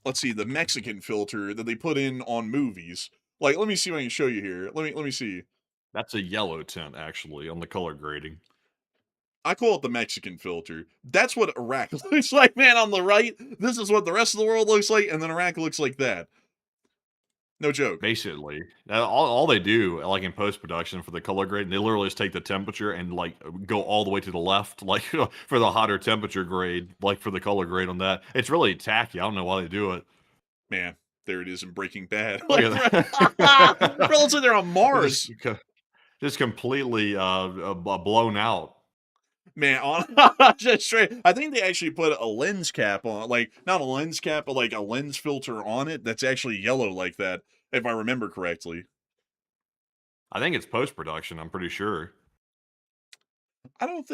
let's see, the Mexican filter that they put in on movies. Like, let me see if I can show you here. Let me see. That's a yellow tint, actually, on the color grading. I call it the Mexican filter. That's what Iraq looks like, man, on the right. This is what the rest of the world looks like, and then Iraq looks like that. No joke. Basically, all they do, like in post-production for the color grade, they literally just take the temperature and like go all the way to the left, like for the hotter temperature grade, like for the color grade on that. It's really tacky. I don't know why they do it. Man, there it is in Breaking Bad. Look Like, at that. bro, looks like they're on Mars. Just completely blown out. Man, just straight. I think they actually put a lens cap on, like, not a lens cap, but like a lens filter on it that's actually yellow like that, if I remember correctly. I think it's post-production, I'm pretty sure. I don't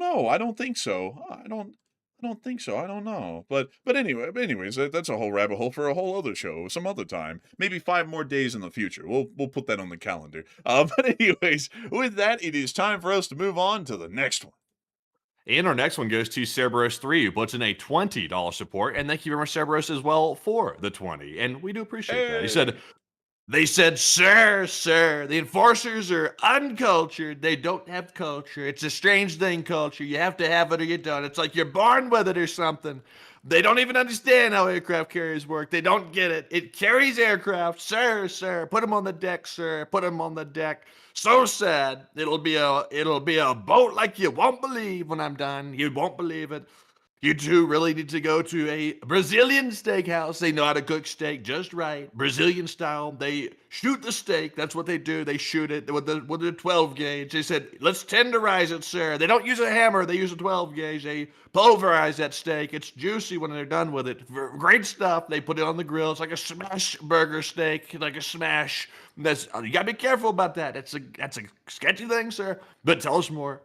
know. I don't think so. I don't think so. I don't know. But anyways, that's a whole rabbit hole for a whole other show, some other time. Maybe 5 more days in the future. We'll put that on the calendar. But anyways, with that, it is time for us to move on to the next one. And our next one goes to Cerberus3, who puts in a $20 support. And thank you very much, Cerberus, as well, for the 20. And we do appreciate that. He said, they said, sir, the enforcers are uncultured. They don't have culture. It's a strange thing, culture. You have to have it or you don't. It's like you're born with it or something. They don't even understand how aircraft carriers work. They don't get it. It carries aircraft. Sir. Put them on the deck, sir. Put them on the deck. So sad. It'll be a boat like you won't believe when I'm done. You won't believe it. You two really need to go to a Brazilian steakhouse. They know how to cook steak just right. Brazilian style. They shoot the steak. That's what they do. They shoot it with the 12 gauge. They said, let's tenderize it, sir. They don't use a hammer. They use a 12 gauge. They pulverize that steak. It's juicy when they're done with it. Great stuff. They put it on the grill. It's like a smash burger steak, like a smash. You gotta be careful about that. That's a sketchy thing, sir. But tell us more.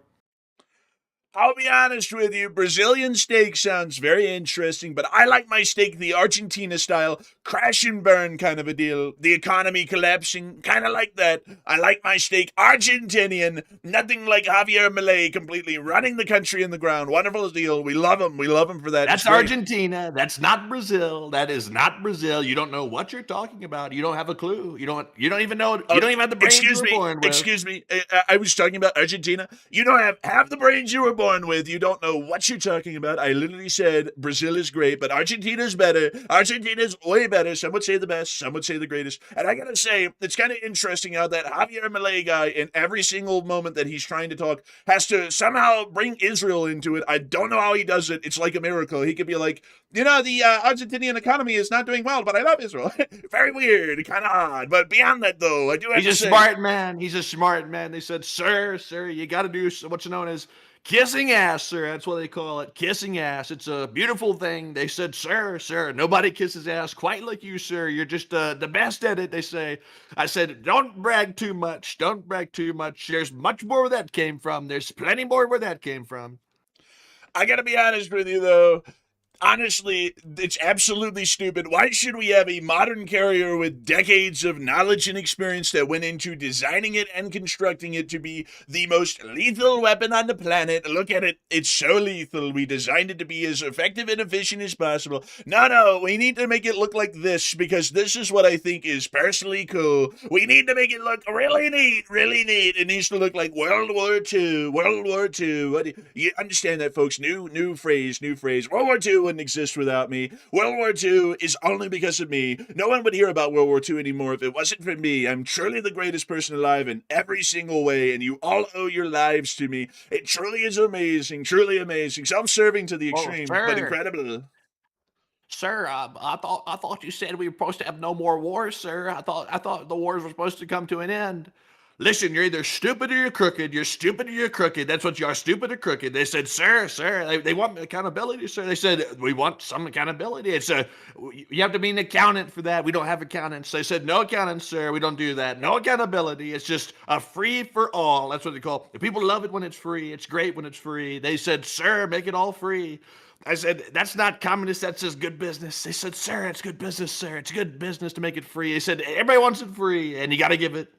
I'll be honest with you, Brazilian steak sounds very interesting, but I like my steak the Argentina style, crash and burn kind of a deal. The economy collapsing, kind of like that. I like my steak Argentinian, nothing like Javier Milei completely running the country in the ground. Wonderful deal. We love him for that. That's Argentina. That's not Brazil. That is not Brazil. You don't know what you're talking about. You don't have a clue. You don't even know. You don't even have the brains you were born with. Excuse me. I was talking about Argentina. You don't have half the brains you were born with. You don't know what you're talking about. I literally said Brazil is great, but Argentina's better. Argentina's way better. Some would say the best. Some would say the greatest. And I gotta say, it's kind of interesting how that Javier Milei guy, in every single moment that he's trying to talk, has to somehow bring Israel into it. I don't know how he does it. It's like a miracle. He could be like, the Argentinian economy is not doing well, but I love Israel. Very weird, kind of odd. But beyond that, though, I do have to say, smart man. He's a smart man. They said, sir, you got to do what's known as kissing ass, sir. That's what they call it, kissing ass. It's a beautiful thing. They said, sir, nobody kisses ass quite like you, sir. You're just the best at it, they say. I said, don't brag too much. Don't brag too much. There's much more where that came from. There's plenty more where that came from. I got to be honest with you, though. Honestly, it's absolutely stupid. Why should we have a modern carrier with decades of knowledge and experience that went into designing it and constructing it to be the most lethal weapon on the planet? Look at it. It's so lethal. We designed it to be as effective and efficient as possible. No, we need to make it look like this because this is what I think is personally cool. We need to make it look really neat, really neat. It needs to look like World War II. World War II. You understand that, folks? New phrase. World War II wouldn't exist without me. World War II is only because of me. No one would hear about World War II anymore if it wasn't for me. I'm truly the greatest person alive in every single way, and you all owe your lives to me. It truly is amazing, truly amazing. Self-serving to the extreme, but incredible. Sir, I thought you said we were supposed to have no more wars, sir. I thought the wars were supposed to come to an end. Listen, you're either stupid or you're crooked. You're stupid or you're crooked. That's what you are, stupid or crooked. They said, sir, they want accountability, sir. They said, we want some accountability. It's you have to be an accountant for that. We don't have accountants. They said, no accountants, sir. We don't do that. No accountability. It's just a free for all. That's what they call it. People love it when it's free. It's great when it's free. They said, sir, make it all free. I said, that's not communist, that's just good business. They said, sir, it's good business, sir. It's good business to make it free. They said, everybody wants it free, and you got to give it.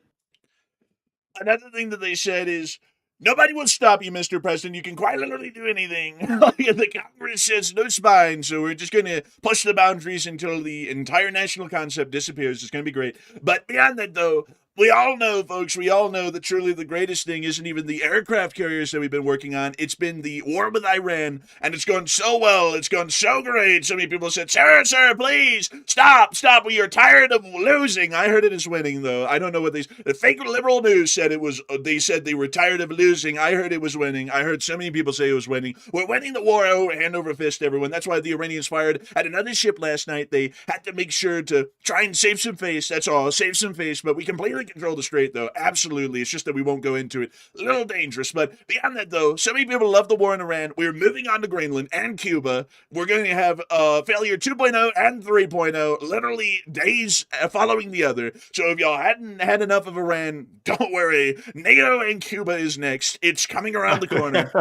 Another thing that they said is, nobody will stop you, Mr. President. You can quite literally do anything. The Congress says no spine, so we're just going to push the boundaries until the entire national concept disappears. It's going to be great. But beyond that, though, we all know, folks, that truly the greatest thing isn't even the aircraft carriers that we've been working on. It's been the war with Iran, and it's gone so well. It's gone so great. So many people said, sir, please, stop. We are tired of losing. I heard it as winning, though. I don't know what the fake liberal news said it was. They said they were tired of losing. I heard it was winning. I heard so many people say it was winning. We're winning the war hand over fist, everyone. That's why the Iranians fired at another ship last night. They had to make sure to try and save some face. That's all. Save some face. But we completely control the strait, though. Absolutely. It's just that we won't go into it. A little dangerous. But beyond that, though, so many people love the war in Iran. We're moving on to Greenland and Cuba. We're going to have failure 2.0 and 3.0, literally days following the other. So if y'all hadn't had enough of Iran, don't worry. NATO and Cuba is next. It's coming around the corner.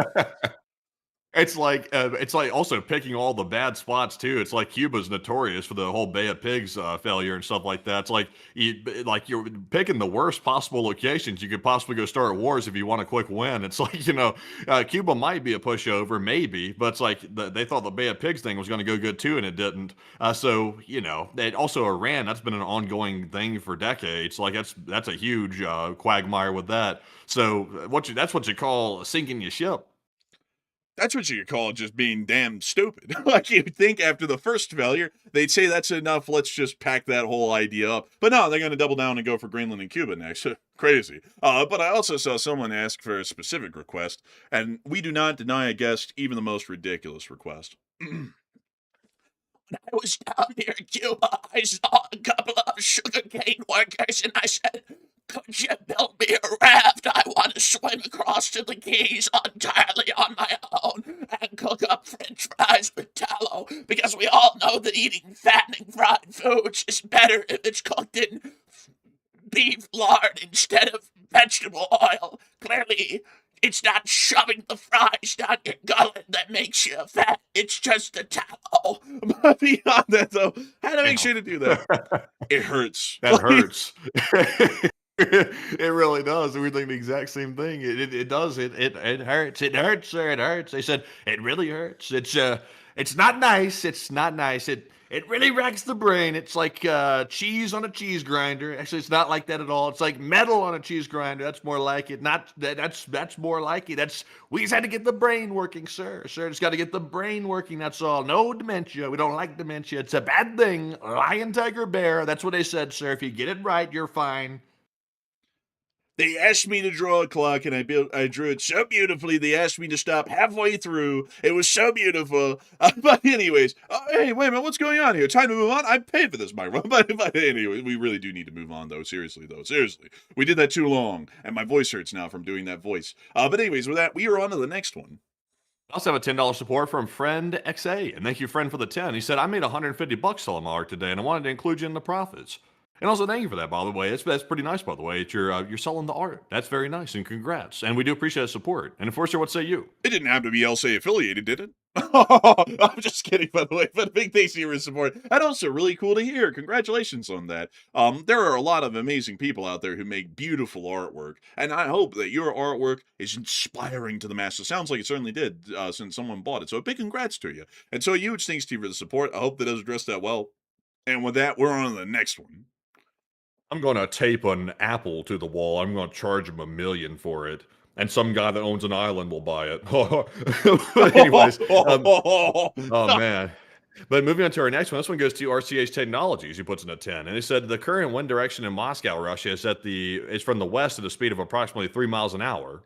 It's like also picking all the bad spots too. It's like Cuba's notorious for the whole Bay of Pigs failure and stuff like that. It's like you're picking the worst possible locations you could possibly go start wars if you want a quick win. It's like Cuba might be a pushover, maybe, but it's like they thought the Bay of Pigs thing was going to go good too, and it didn't. So also Iran, that's been an ongoing thing for decades. Like that's a huge quagmire with that. So that's what you call sinking your ship. That's what you could call just being damn stupid. Like you'd think after the first failure, they'd say that's enough, let's just pack that whole idea up. But no, they're going to double down and go for Greenland and Cuba next. Crazy. But I also saw someone ask for a specific request, and we do not deny a guest even the most ridiculous request. When I was down near Cuba, I saw a couple of sugarcane workers, and I said, could you build me a raft? I want to swim across to the Keys entirely on my own and cook up french fries with tallow, because we all know that eating fattening fried foods is better if it's cooked in beef lard instead of vegetable oil. Clearly, It's not shoving the fries down your gullet that makes you fat. It's just a towel. But beyond that, though, how to make sure to do that? It hurts. That hurts. It really does. We're thinking the exact same thing. It does. It hurts. It hurts, sir. It hurts. They said it really hurts. It's not nice. It's not nice. It really wrecks the brain. It's like cheese on a cheese grinder. Actually, it's not like that at all. It's like metal on a cheese grinder. That's more like it. Not that's more like it. We just had to get the brain working, sir. Sir, just got to get the brain working. That's all. No dementia. We don't like dementia. It's a bad thing. Lion, tiger, bear. That's what they said, sir. If you get it right, you're fine. They asked me to draw a clock, and I drew it so beautifully. They asked me to stop halfway through. It was so beautiful. But anyways, hey, wait a minute, what's going on here? Time to move on. I paid for this microphone. But anyway, we really do need to move on, though. Seriously. We did that too long, and my voice hurts now from doing that voice. But anyways, with that, we are on to the next one. I also have a $10 support from Friend XA, and thank you, Friend, for the 10. He said, I made $150 selling my art today, and I wanted to include you in the profits. And also, thank you for that, by the way. That's pretty nice, by the way. You're selling the art. That's very nice, and congrats. And we do appreciate the support. And Enforcer, what say you? It didn't have to be LSA affiliated, did it? I'm just kidding, by the way. But a big thanks to your support. And also, really cool to hear. Congratulations on that. There are a lot of amazing people out there who make beautiful artwork, and I hope that your artwork is inspiring to the masses. Sounds like it certainly did since someone bought it. So a big congrats to you. And so a huge thanks to you for the support. I hope that does address that well. And with that, we're on to the next one. I'm going to tape an apple to the wall. I'm going to charge him $1 million for it. And some guy that owns an island will buy it. But anyways, oh man. But moving on to our next one, this one goes to RCH Technologies, who puts in a 10. And they said the current wind direction in Moscow, Russia, is from the west at a speed of approximately 3 miles an hour.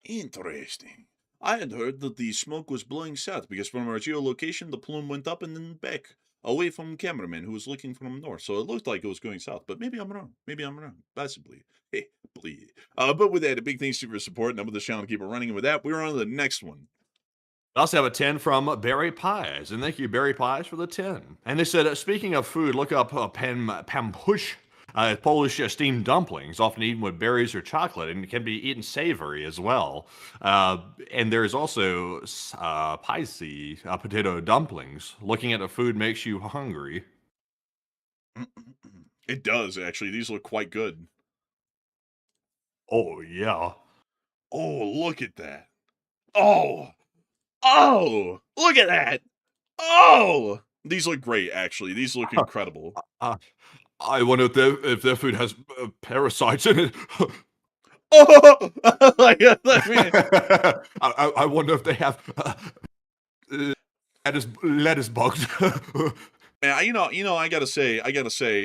Interesting. I had heard that the smoke was blowing south because from our geolocation, the plume went up and then back, away from the cameraman who was looking from north. So it looked like it was going south, but maybe I'm wrong. Possibly. Hey, please. But with that, a big thanks to your support, and I'm with the channel to keep it running. And with that, we're on to the next one. I also have a 10 from Barry Pies, and thank you, Barry Pies, for the 10. And they said, speaking of food, look up pampush. Polish steamed dumplings, often eaten with berries or chocolate, and can be eaten savory as well. And there's also spicy potato dumplings. Looking at the food makes you hungry. It does, actually. These look quite good. Oh, yeah. Oh, look at that. Oh, look at that. Oh, these look great, actually. These look incredible. I wonder if their food has parasites in it. Oh, I wonder if they have lettuce bugs. And I gotta say,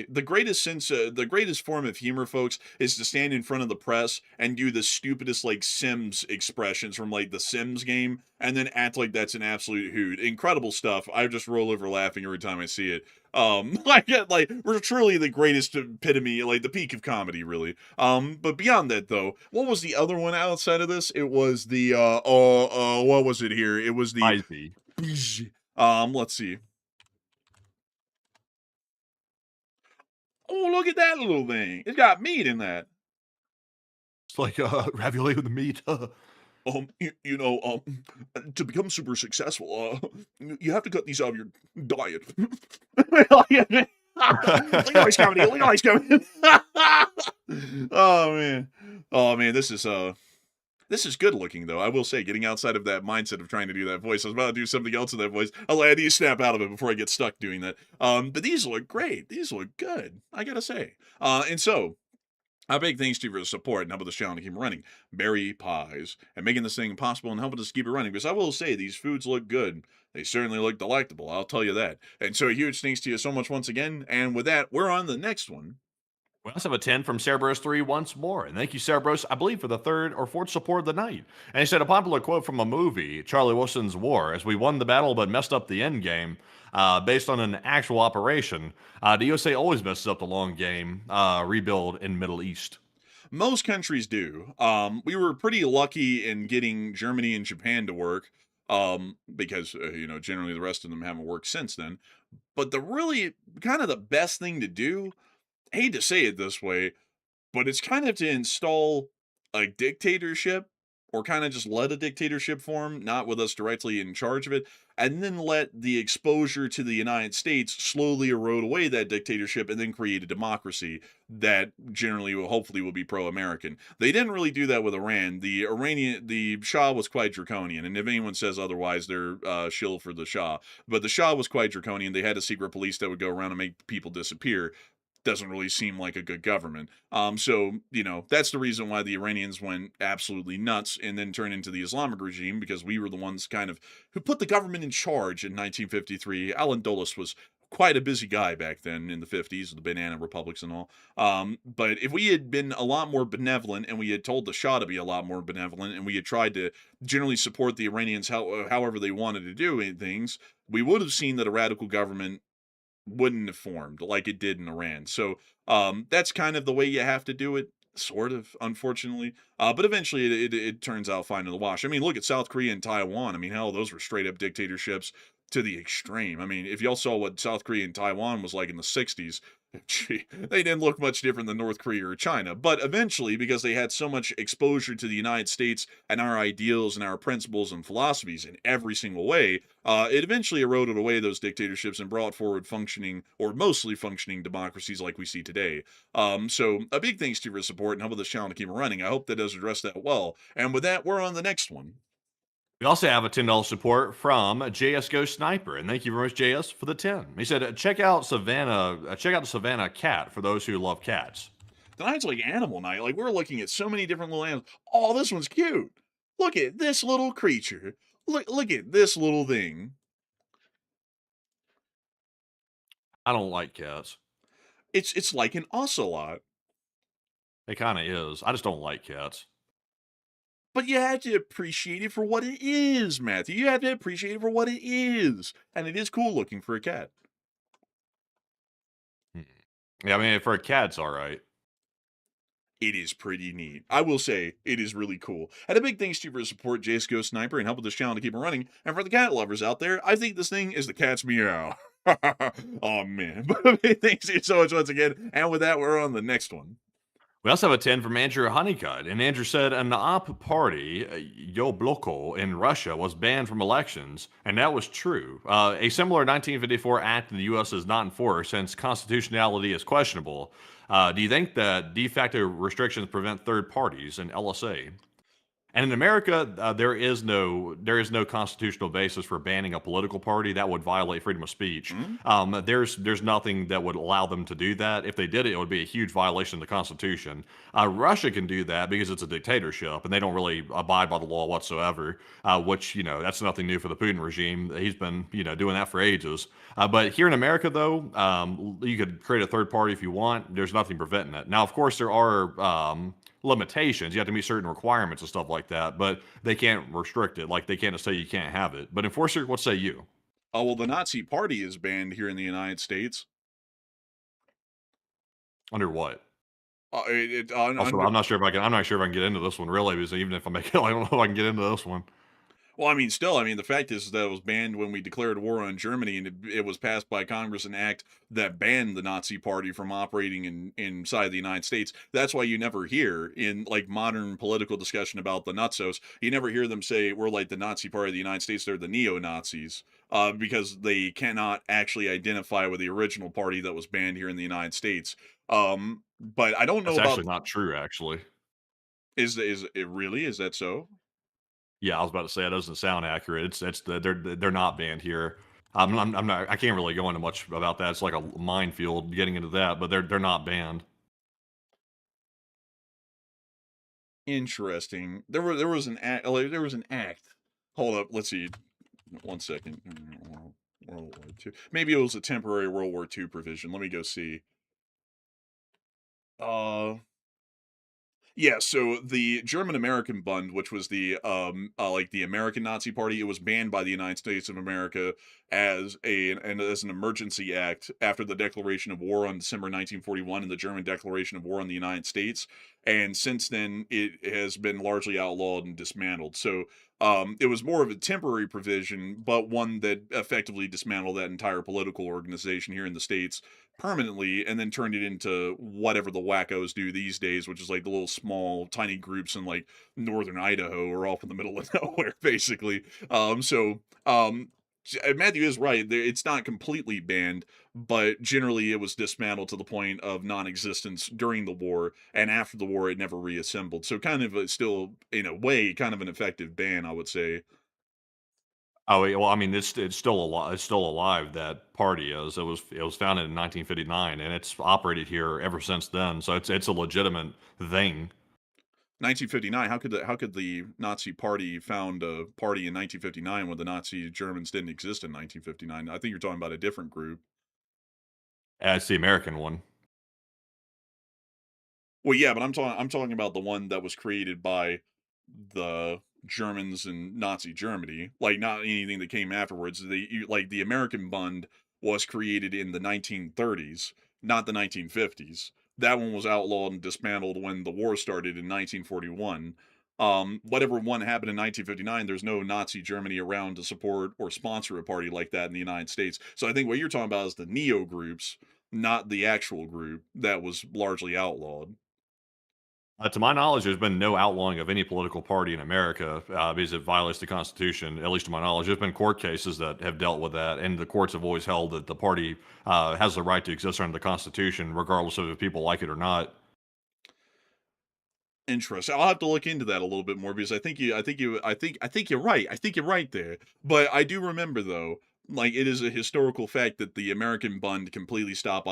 the greatest form of humor, folks, is to stand in front of the press and do the stupidest like Sims expressions from like the Sims game, and then act like that's an absolute hoot. Incredible stuff. I just roll over laughing every time I see it. We're truly the greatest epitome, like the peak of comedy, really. But beyond that, though, what was the other one outside of this? It was the what was it here? It was the Spicy. let's see. Oh, look at that little thing. It's got meat in that. It's like ravioli with the meat. To become super successful, you have to cut these out of your diet. Legalize comedy, legalize comedy. Oh man, this is good looking though. I will say, getting outside of that mindset of trying to do that voice. I was about to do something else in that voice. I had to snap out of it before I get stuck doing that. But these look great. These look good, I gotta say. And so, a big thanks to you for the support and helping this channel to keep running. Berry Pies, and making this thing possible and helping us keep it running. Because I will say, these foods look good. They certainly look delectable, I'll tell you that. And so, a huge thanks to you so much once again. And with that, we're on the next one. We also have a 10 from Cerebros3 once more. And thank you, Cerebros, I believe, for the third or fourth support of the night. And he said, a popular quote from a movie, Charlie Wilson's War, as we won the battle but messed up the end game, based on an actual operation. The USA always messes up the long game, rebuild in Middle East. Most countries do. We were pretty lucky in getting Germany and Japan to work, because, generally the rest of them haven't worked since then. But the really kind of the best thing to do, I hate to say it this way, but it's kind of to install a dictatorship or kind of just let a dictatorship form, not with us directly in charge of it, and then let the exposure to the United States slowly erode away that dictatorship and then create a democracy that generally will hopefully will be pro-American. They didn't really do that with Iran. The Shah was quite draconian, and if anyone says otherwise, they're shill for the Shah. But the Shah was quite draconian. They had a secret police that would go around and make people disappear. Doesn't really seem like a good government. So, that's the reason why the Iranians went absolutely nuts and then turned into the Islamic regime, because we were the ones kind of who put the government in charge in 1953. Alan Dulles was quite a busy guy back then in the 50s, the banana republics and all. But if we had been a lot more benevolent and we had told the Shah to be a lot more benevolent and we had tried to generally support the Iranians however they wanted to do things, we would have seen that a radical government wouldn't have formed like it did in Iran. So that's kind of the way you have to do it, sort of, unfortunately. But eventually it turns out fine in the wash. I mean, look at South Korea and Taiwan. I mean, hell, those were straight up dictatorships to the extreme. I mean, if y'all saw what South Korea and Taiwan was like in the 60s, gee, they didn't look much different than North Korea or China. But eventually, because they had so much exposure to the United States and our ideals and our principles and philosophies in every single way, it eventually eroded away those dictatorships and brought forward functioning, or mostly functioning, democracies like we see today. So a big thanks to your support and help with this channel to keep it running. I hope that does address that well. And with that, we're on the next one. We also have a $10 support from JS Go Sniper, and thank you very much, JS, for the 10. He said, check out the Savannah cat for those who love cats. Tonight's like animal night. Like, we're looking at so many different little animals. Oh, this one's cute. Look at this little creature. Look at this little thing. I don't like cats. It's like an ocelot. It kind of is. I just don't like cats. But you have to appreciate it for what it is, Matthew. You have to appreciate it for what it is. And it is cool looking for a cat. Yeah, I mean, for a cat, it's all right. It is pretty neat. I will say, it is really cool. And a big thanks to you for your support, JSGO Sniper, and help with this channel to keep it running. And for the cat lovers out there, I think this thing is the cat's meow. Oh, man. But thanks to you so much once again. And with that, we're on the next one. We also have a 10 from Andrew Honeycutt, and Andrew said an op party, Yobloko, in Russia was banned from elections, and that was true. A similar 1954 act in the U.S. is not enforced since constitutionality is questionable. Do you think that de facto restrictions prevent third parties and LSA? And in America, there is no constitutional basis for banning a political party. That would violate freedom of speech. There's nothing that would allow them to do that. If they did it, it would be a huge violation of the Constitution. Russia can do that because it's a dictatorship and they don't really abide by the law whatsoever. Which that's nothing new for the Putin regime. He's been doing that for ages. But here in America, though, you could create a third party if you want. There's nothing preventing it. Now, of course, there are limitations. You have to meet certain requirements and stuff like that, but they can't restrict it. Like, they can't say you can't have it. But enforcer, what say you? Oh, well, the Nazi Party is banned here in the United States. Under what? Also, I'm not sure if I can get into this one really, because even if I make it, I don't know if I can get into this one. Well, I mean, the fact is that it was banned when we declared war on Germany, and it was passed by Congress an act that banned the Nazi Party from operating inside the United States. That's why you never hear in like modern political discussion about the Nutsos, you never hear them say we're like the Nazi Party of the United States. They're the neo-Nazis, because they cannot actually identify with the original party that was banned here in the United States. But I don't know That's about. actually not true. Actually, Is it really? Is that so? Yeah, I was about to say that doesn't sound accurate. They're not banned here. I'm not. I can't really go into much about that. It's like a minefield getting into that, but they're not banned. Interesting. There was an act. There was an act. Hold up. Let's see. 1 second. World War II. Maybe it was a temporary World War II provision. Let me go see. Yeah, so the German-American Bund, which was the like the American Nazi Party, it was banned by the United States of America as an emergency act after the declaration of war on December 1941 and the German declaration of war on the United States. And since then, it has been largely outlawed and dismantled. So It was more of a temporary provision, but one that effectively dismantled that entire political organization here in the States permanently and then turned it into whatever the wackos do these days, which is like the little small, tiny groups in like northern Idaho or off in the middle of nowhere, basically. Matthew is right. It's not completely banned, but generally it was dismantled to the point of non-existence during the war, and after the war it never reassembled. So kind of still, in a way, kind of an effective ban, I would say. Oh, well, I mean, it's still alive. It's still alive. That party is. It was founded in 1959, and it's operated here ever since then. So it's a legitimate thing. 1959. How could the Nazi Party found a party in 1959 when the Nazi Germans didn't exist in 1959? I think you're talking about a different group. It's the American one. Well, yeah, but I'm talking about the one that was created by the Germans in Nazi Germany, like not anything that came afterwards. Like the American Bund was created in the 1930s, not the 1950s. That one was outlawed and dismantled when the war started in 1941. Whatever one happened in 1959, there's no Nazi Germany around to support or sponsor a party like that in the United States. So I think what you're talking about is the neo groups, not the actual group that was largely outlawed. To my knowledge, there's been no outlawing of any political party in America because it violates the Constitution. At least to my knowledge, there's been court cases that have dealt with that, and the courts have always held that the party has the right to exist under the Constitution, regardless of if people like it or not. Interesting. I'll have to look into that a little bit more because I think you're right. I think you're right there. But I do remember though, like it is a historical fact that the American Bund completely stopped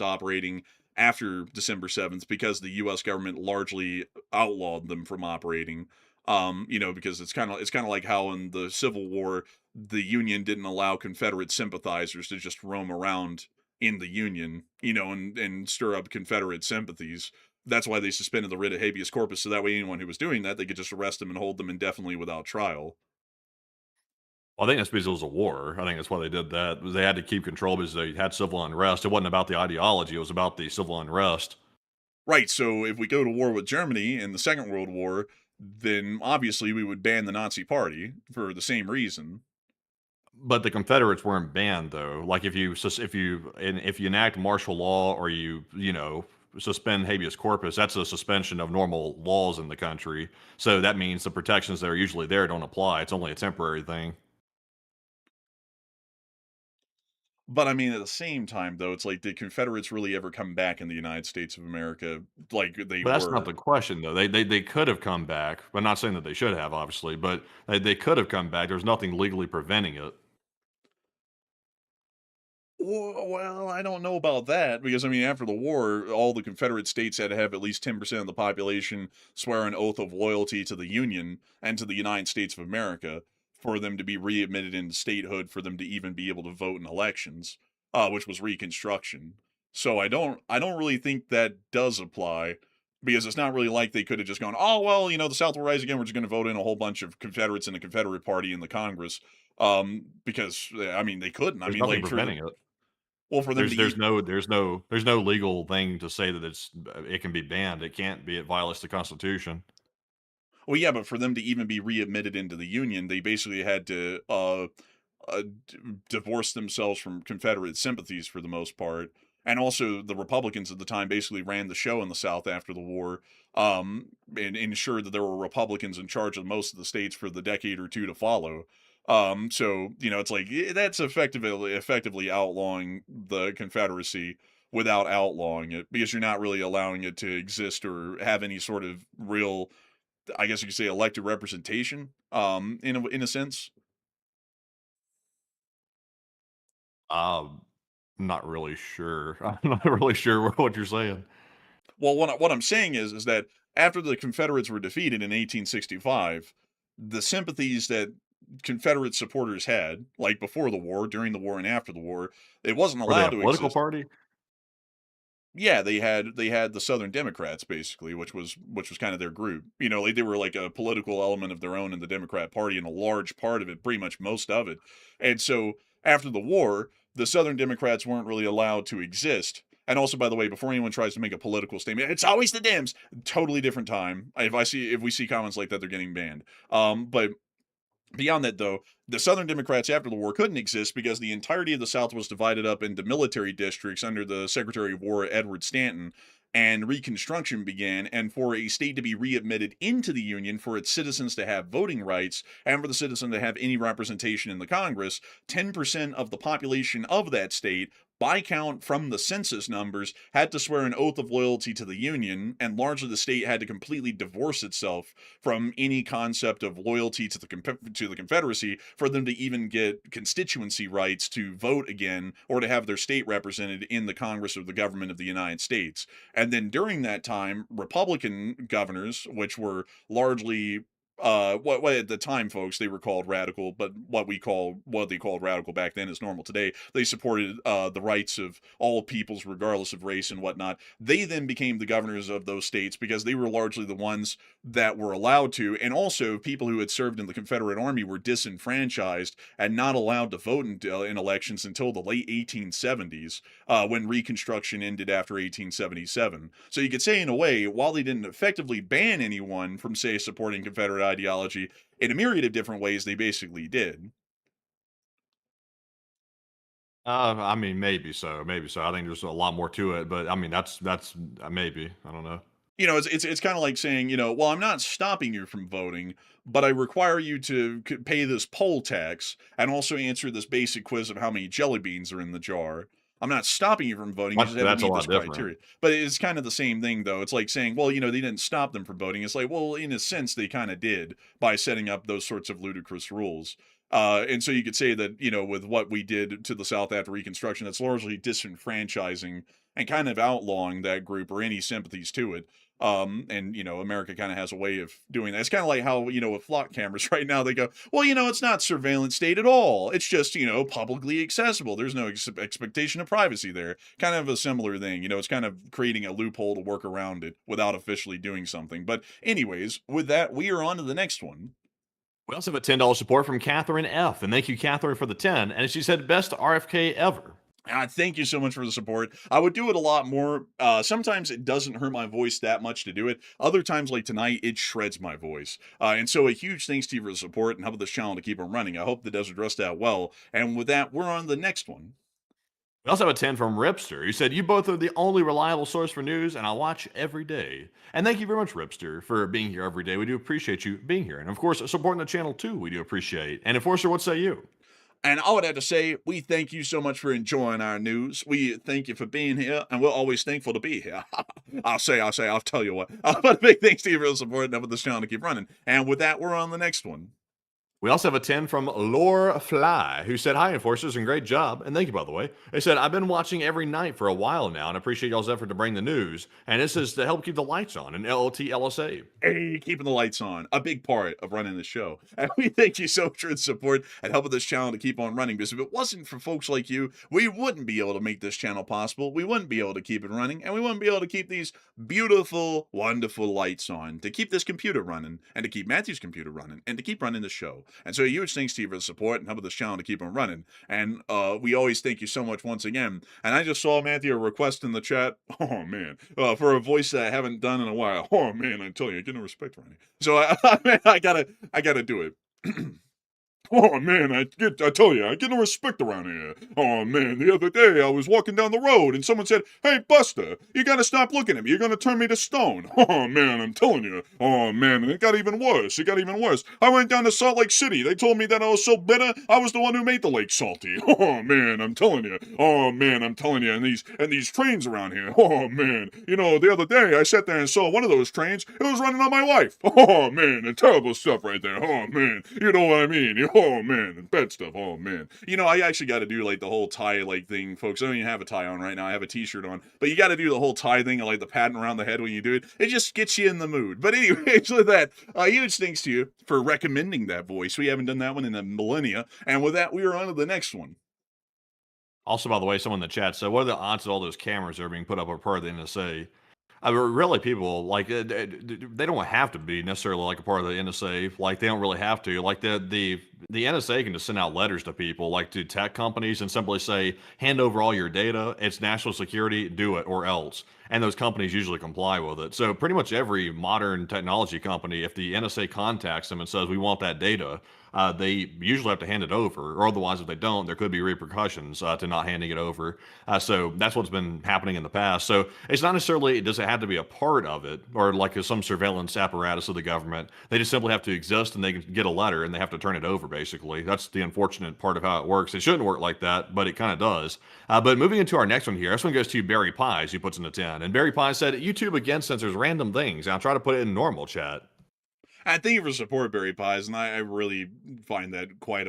operating after December 7th because the US government largely outlawed them from operating. Because it's kind of like how in the Civil War the Union didn't allow Confederate sympathizers to just roam around in the Union, and stir up Confederate sympathies. That's why they suspended the writ of habeas corpus, so that way anyone who was doing that, they could just arrest them and hold them indefinitely without trial. Well, I think that's because it was a war. I think that's why they did that. They had to keep control because they had civil unrest. It wasn't about the ideology; it was about the civil unrest. Right, so if we go to war with Germany in the Second World War, then obviously we would ban the Nazi Party for the same reason. But the Confederates weren't banned, though. Like if you enact martial law or you suspend habeas corpus, that's a suspension of normal laws in the country. So that means the protections that are usually there don't apply. It's only a temporary thing. But I mean, at the same time, though, it's like, did Confederates really ever come back in the United States of America like they But that's not were? the question, though. They could have come back. I'm not saying that they should have, obviously, but they could have come back. There's nothing legally preventing it. Well, I don't know about that because I mean, after the war, all the Confederate states had to have at least 10% of the population swear an oath of loyalty to the Union and to the United States of America for them to be readmitted into statehood, for them to even be able to vote in elections, which was Reconstruction. So I don't really think that does apply because it's not really like they could have just gone, oh well, the South will rise again. We're just going to vote in a whole bunch of Confederates in the Confederate Party in the Congress. Because I mean they couldn't. I There's mean, nothing like preventing it. for them to There's no legal thing to say that it can be banned. It can't be. It violates the Constitution. well, yeah, but for them to even be readmitted into the Union, they basically had to divorce themselves from Confederate sympathies for the most part. And also, the Republicans at the time basically ran the show in the South after the war, and ensured that there were Republicans in charge of most of the states for the decade or two to follow. So it's like that's effectively outlawing the Confederacy without outlawing it because you're not really allowing it to exist or have any sort of real, I guess you could say, elected representation. In a sense. Um, not really sure. I'm not really sure what you're saying. Well, what I'm saying is that after the Confederates were defeated in 1865, the sympathies that Confederate supporters had, like before the war, during the war, and after the war, it wasn't Were they allowed a to political exist. party? Yeah, they had the Southern Democrats basically, which was kind of their group. Like they were like a political element of their own in the Democrat Party, and a large part of it, pretty much most of it. And so after the war, the Southern Democrats weren't really allowed to exist. And also, by the way, before anyone tries to make a political statement, it's always the Dems. Totally different time. If we see comments like that, they're getting banned. But Beyond that, though, the Southern Democrats after the war couldn't exist because the entirety of the South was divided up into military districts under the Secretary of War, Edward Stanton, and Reconstruction began. And for a state to be readmitted into the Union, for its citizens to have voting rights, and for the citizen to have any representation in the Congress, 10% of the population of that state, by count from the census numbers, had to swear an oath of loyalty to the Union, and largely the state had to completely divorce itself from any concept of loyalty to the Confederacy for them to even get constituency rights to vote again or to have their state represented in the Congress or the government of the United States. And then during that time, Republican governors, which were largely what at the time, folks, they were called radical, but what they called radical back then is normal today. They supported the rights of all peoples, regardless of race and whatnot. They then became the governors of those states because they were largely the ones that were allowed to, and also people who had served in the Confederate Army were disenfranchised and not allowed to vote in elections until the late 1870s, when Reconstruction ended after 1877. So you could say, in a way, while they didn't effectively ban anyone from, say, supporting Confederate ideology, in a myriad of different ways, they basically did. I mean, maybe so, maybe so. I think there's a lot more to it, but I mean, that's maybe. I don't know. It's kind of like saying, well, I'm not stopping you from voting, but I require you to pay this poll tax and also answer this basic quiz of how many jelly beans are in the jar. I'm not stopping you from voting. You just have That's to a meet lot this different. criteria. But it's kind of the same thing, though. It's like saying, well, they didn't stop them from voting. It's like, well, in a sense, they kind of did by setting up those sorts of ludicrous rules. And so you could say that, with what we did to the South after Reconstruction, that's largely disenfranchising and kind of outlawing that group or any sympathies to it. And America kind of has a way of doing that. It's kind of like how, with flock cameras right now, they go, well, it's not surveillance state at all. It's just, publicly accessible. There's no expectation of privacy there. Kind of a similar thing. It's kind of creating a loophole to work around it without officially doing something. But anyways, with that, we are on to the next one. We also have a $10 support from Catherine F. And thank you, Catherine, for the 10. And she said, best RFK ever. Thank you so much for the support. I would do it a lot more. Sometimes it doesn't hurt my voice that much to do it. Other times, like tonight, it shreds my voice. And so a huge thanks to you for the support and helping this channel to keep on running. I hope that does address that well. And with that, we're on to the next one. We also have a 10 from Ripster. He said, you both are the only reliable source for news, and I watch every day. And thank you very much, Ripster, for being here every day. We do appreciate you being here. And of course, supporting the channel too, we do appreciate. And Enforcer, what say you? And I would have to say, we thank you so much for enjoying our news. We thank you for being here, and we're always thankful to be here. I'll tell you what. But a big thanks to you for the support and helping this channel to keep running. And with that, we're on the next one. We also have a 10 from Lore Fly, who said, hi, Enforcers, and great job. And thank you, by the way. They said, I've been watching every night for a while now and appreciate y'all's effort to bring the news. And this is to help keep the lights on in LLT LSA. Hey, keeping the lights on, a big part of running the show. And we thank you so much for the support and helping this channel to keep on running. Because if it wasn't for folks like you, we wouldn't be able to make this channel possible. We wouldn't be able to keep it running. And we wouldn't be able to keep these beautiful, wonderful lights on, to keep this computer running, and to keep Matthew's computer running, and to keep running the show. And so a huge thanks to you for the support and helping this channel to keep on running. And we always thank you so much once again. And I just saw, Matthew, a request in the chat. Oh, man. For a voice that I haven't done in a while. Oh, man, I tell you, I get no respect around here. So I gotta do it. Oh man, I tell you, I get no respect around here. Oh man, the other day I was walking down the road and someone said, hey Buster, you gotta stop looking at me, you're gonna turn me to stone. Oh man, I'm telling you. Oh man, and it got even worse, I went down to Salt Lake City, they told me that I was so bitter, I was the one who made the lake salty. Oh man, I'm telling you. Oh man, I'm telling you, and these trains around here. Oh man, the other day I sat there and saw one of those trains, it was running on my wife. Oh man, the terrible stuff right there. Oh man, you know what I mean. Oh man, and bad stuff. Oh man. I actually got to do like the whole tie thing, folks. I don't even have a tie on right now. I have a t-shirt on. But you got to do the whole tie thing and like the pattern around the head when you do it. It just gets you in the mood. But anyways, with that, huge thanks to you for recommending that voice. We haven't done that one in a millennia. And with that, we are on to the next one. Also, by the way, someone in the chat said, what are the odds that all those cameras that are being put up are part of the NSA? I mean, really, people, like, they don't have to be necessarily, like, a part of the NSA. Like, they don't really have to. Like, the NSA can just send out letters to people, like, to tech companies and simply say, hand over all your data. It's national security. Do it or else. And those companies usually comply with it. So pretty much every modern technology company, if the NSA contacts them and says, we want that data, they usually have to hand it over, or otherwise, if they don't, there could be repercussions to not handing it over. So that's what's been happening in the past. So it's not necessarily, does it have to be a part of it or like some surveillance apparatus of the government? They just simply have to exist and they can get a letter and they have to turn it over, basically. That's the unfortunate part of how it works. It shouldn't work like that, but it kind of does. But moving into our next one here, this one goes to Barry Pies, who puts in the 10. And Barry Pies said, YouTube again censors random things. And I'll try to put it in normal chat. I thank you for support, Barry Pies, and I really find that quite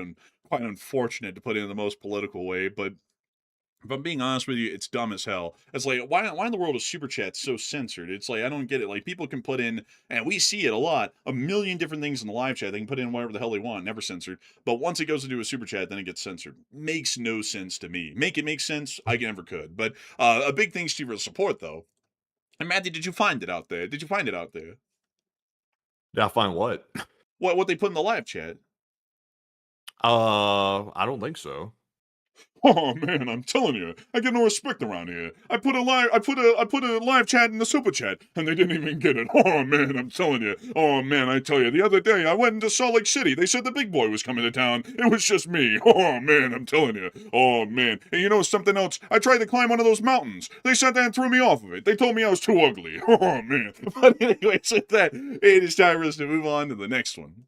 unfortunate, to put it in the most political way. But if I'm being honest with you, it's dumb as hell. It's like, why in the world is Super Chat so censored? It's like, I don't get it. Like, people can put in, and we see it a lot, a million different things in the live chat. They can put in whatever the hell they want, never censored. But once it goes to do a Super Chat, then it gets censored. Makes no sense to me. Make it make sense? I never could. But a big thanks to you for the support, though. And Matthew, did you find it out there? Did you find it out there? Did I find what? What they put in the live chat? I don't think so. Oh man, I'm telling you, I get no respect around here. I put a live chat in the super chat, and they didn't even get it. Oh man, I'm telling you. Oh man, I tell you, the other day I went into Salt Lake City. They said the big boy was coming to town. It was just me. Oh man, I'm telling you. Oh man, and you know something else? I tried to climb one of those mountains. They sat there and threw me off of it. They told me I was too ugly. Oh man. But anyway, so that it is time for us to move on to the next one.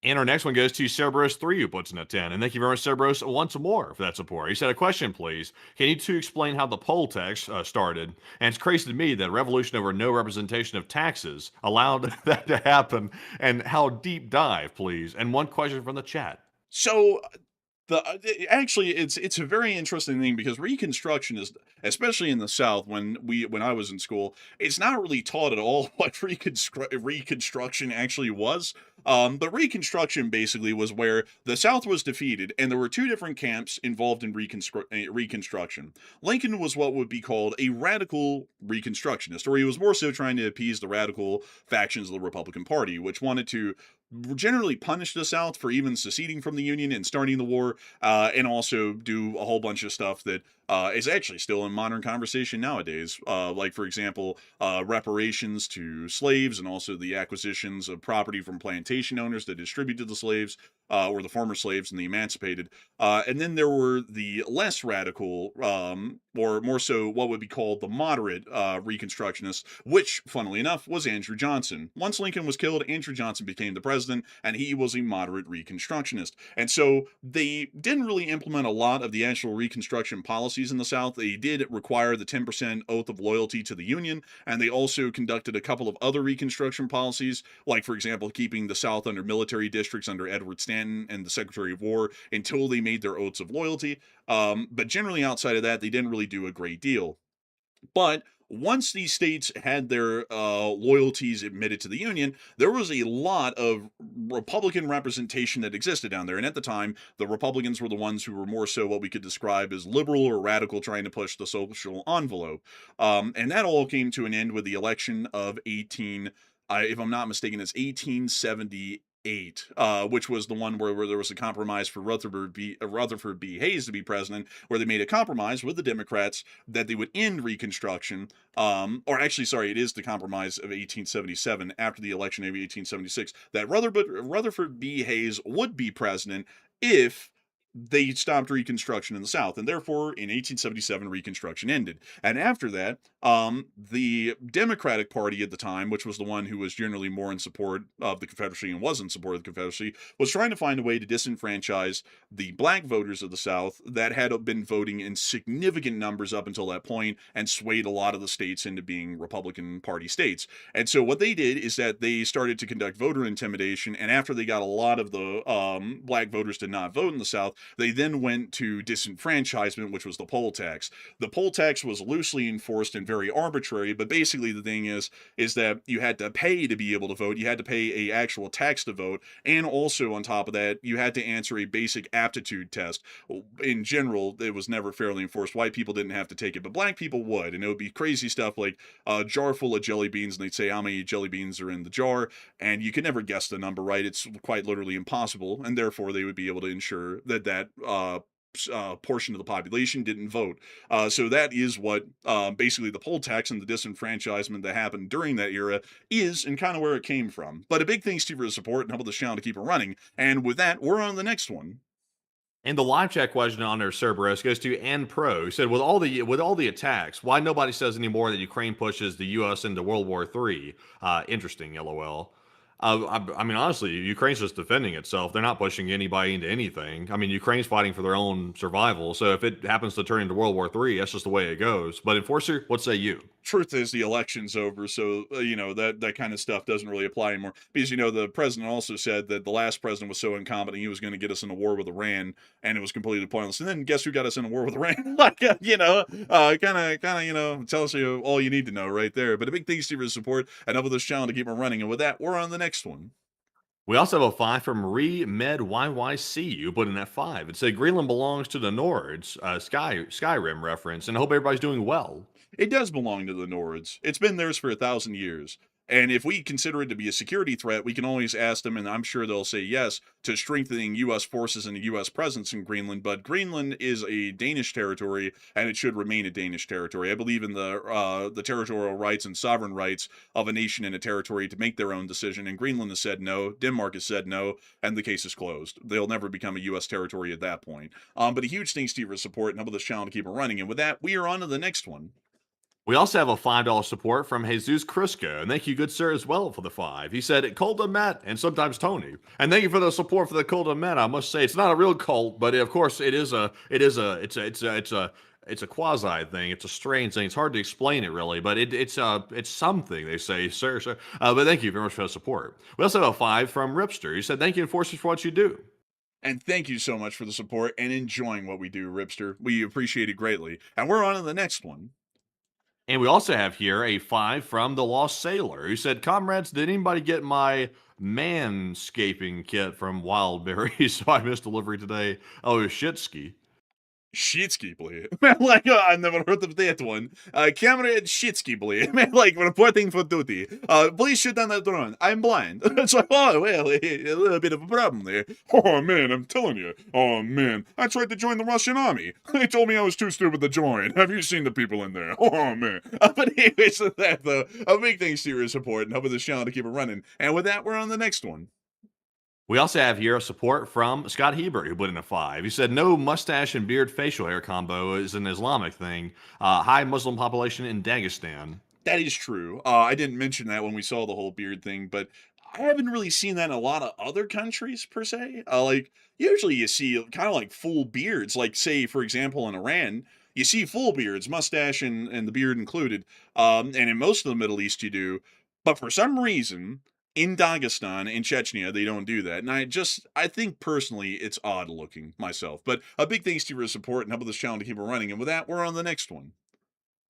And our next one goes to Cerberus3, who puts in a 10. And thank you very much, Cerberus, once more for that support. He said, a question, please. Can you two explain how the poll tax started? And it's crazy to me that a revolution over no representation of taxes allowed that to happen. And how deep dive, please. And one question from the chat. So actually it's a very interesting thing, because Reconstruction is, especially in the South, when I was in school, it's not really taught at all what Reconstruction actually was. But Reconstruction basically was where the South was defeated, and there were two different camps involved in Reconstruction. Lincoln was what would be called a radical Reconstructionist, or he was more so trying to appease the radical factions of the Republican Party, which wanted to generally punish the South for even seceding from the Union and starting the war, and also do a whole bunch of stuff that is actually still in modern conversation nowadays. Like, for example, reparations to slaves, and also the acquisitions of property from plantation owners that distributed the slaves, or the former slaves and the emancipated. And then there were the less radical, or more so what would be called the moderate Reconstructionists, which, funnily enough, was Andrew Johnson. Once Lincoln was killed, Andrew Johnson became the president, and he was a moderate Reconstructionist. And so they didn't really implement a lot of the actual Reconstruction policies in the South. They did require the 10% oath of loyalty to the Union, and they also conducted a couple of other Reconstruction policies, like, for example, keeping the South under military districts under Edward Stanton and the Secretary of War until they made their oaths of loyalty. But generally, outside of that, they didn't really do a great deal. But once these states had their loyalties admitted to the Union, there was a lot of Republican representation that existed down there. And at the time, the Republicans were the ones who were more so what we could describe as liberal or radical, trying to push the social envelope. And that all came to an end with the election of if I'm not mistaken, it's 1878. Which was the one where there was a compromise for Rutherford B. Hayes to be president, where they made a compromise with the Democrats that they would end Reconstruction. Or actually, sorry, it is the compromise of 1877 after the election of 1876, that Rutherford B. Hayes would be president if they stopped Reconstruction in the South, and therefore in 1877 Reconstruction ended. And after that, the Democratic Party at the time, which was the one who was generally more in support of the Confederacy and was in support of the Confederacy, was trying to find a way to disenfranchise the black voters of the South that had been voting in significant numbers up until that point, and swayed a lot of the states into being Republican Party states. And so what they did is that they started to conduct voter intimidation, and after they got a lot of the black voters to not vote in the South, they then went to disenfranchisement, which was the poll tax. The poll tax was loosely enforced and very arbitrary, but basically the thing is that you had to pay to be able to vote. You had to pay a actual tax to vote, and also on top of that, you had to answer a basic aptitude test. In general, it was never fairly enforced. White people didn't have to take it, but black people would, and it would be crazy stuff like a jar full of jelly beans, and they'd say how many jelly beans are in the jar, and you could never guess the number right. It's quite literally impossible, and therefore they would be able to ensure that portion of the population didn't vote. So that is what basically the poll tax and the disenfranchisement that happened during that era is, and kind of where it came from. But a big thanks to you for the support and helping the channel to keep it running. And with that, we're on the next one. And the live chat question on there, Cerberus, goes to Ann Pro, who said, with all the attacks, why nobody says anymore that Ukraine pushes the U.S. into World War III? Interesting, LOL. I mean, honestly, Ukraine's just defending itself. They're not pushing anybody into anything. I mean, Ukraine's fighting for their own survival. So if it happens to turn into World War III, that's just the way it goes. But Enforcer, what say you? Truth is, the election's over, so that kind of stuff doesn't really apply anymore. Because the president also said that the last president was so incompetent he was going to get us in a war with Iran, and it was completely pointless. And then guess who got us in a war with Iran? Tells you all you need to know right there. But a big thanks to your support and up with this channel to keep it running. And with that, we're on the next one. We also have a 5 from Marie Med YYC, who put in that 5. It said Greenland belongs to the Nords, Skyrim reference, and I hope everybody's doing well. It does belong to the Nords. It's been theirs for 1,000 years. And if we consider it to be a security threat, we can always ask them, and I'm sure they'll say yes, to strengthening U.S. forces and a U.S. presence in Greenland. But Greenland is a Danish territory, and it should remain a Danish territory. I believe in the territorial rights and sovereign rights of a nation and a territory to make their own decision. And Greenland has said no, Denmark has said no, and the case is closed. They'll never become a U.S. territory at that point. But a huge thanks to you for support and help this channel to keep it running. And with that, we are on to the next one. We also have a $5 support from Jesus Crisco, and thank you, good sir, as well for the 5. He said, cult of Matt, and sometimes Tony. And thank you for the support for the cult of Matt. I must say, it's not a real cult, but of course, it's a quasi thing. It's a strange thing. It's hard to explain it really, but it's something, they say, sir. But thank you very much for the support. We also have a 5 from Ripster. He said, thank you, Enforcers, for what you do. And thank you so much for the support and enjoying what we do, Ripster. We appreciate it greatly. And we're on to the next one. And we also have here a 5 from the Lost Sailor, who said, comrades, did anybody get my manscaping kit from Wildberry? So I missed delivery today. Oh, Shitsky. Shitsky, blade. Man, I never heard of that one. Comrade Shitsky, blade. Man, reporting for duty. Please shoot down that drone. I'm blind. It's like, oh, well, a little bit of a problem there. Oh, man, I'm telling you. Oh, man, I tried to join the Russian army. They told me I was too stupid to join. Have you seen the people in there? Oh, man. But anyways, with that, though, a big thanks to your support and helping this channel to keep it running. And with that, we're on the next one. We also have here support from Scott Hebert, who put in a 5. He said, no mustache and beard facial hair combo is an Islamic thing. High Muslim population in Dagestan. That is true. I didn't mention that when we saw the whole beard thing, but I haven't really seen that in a lot of other countries, per se. Usually you see kind of like full beards, like, say, for example, in Iran, you see full beards, mustache and the beard included. And in most of the Middle East you do. But for some reason, in Dagestan, in Chechnya, they don't do that. And I think personally it's odd looking myself. But a big thanks to your support and helping this channel to keep it running. And with that, we're on the next one.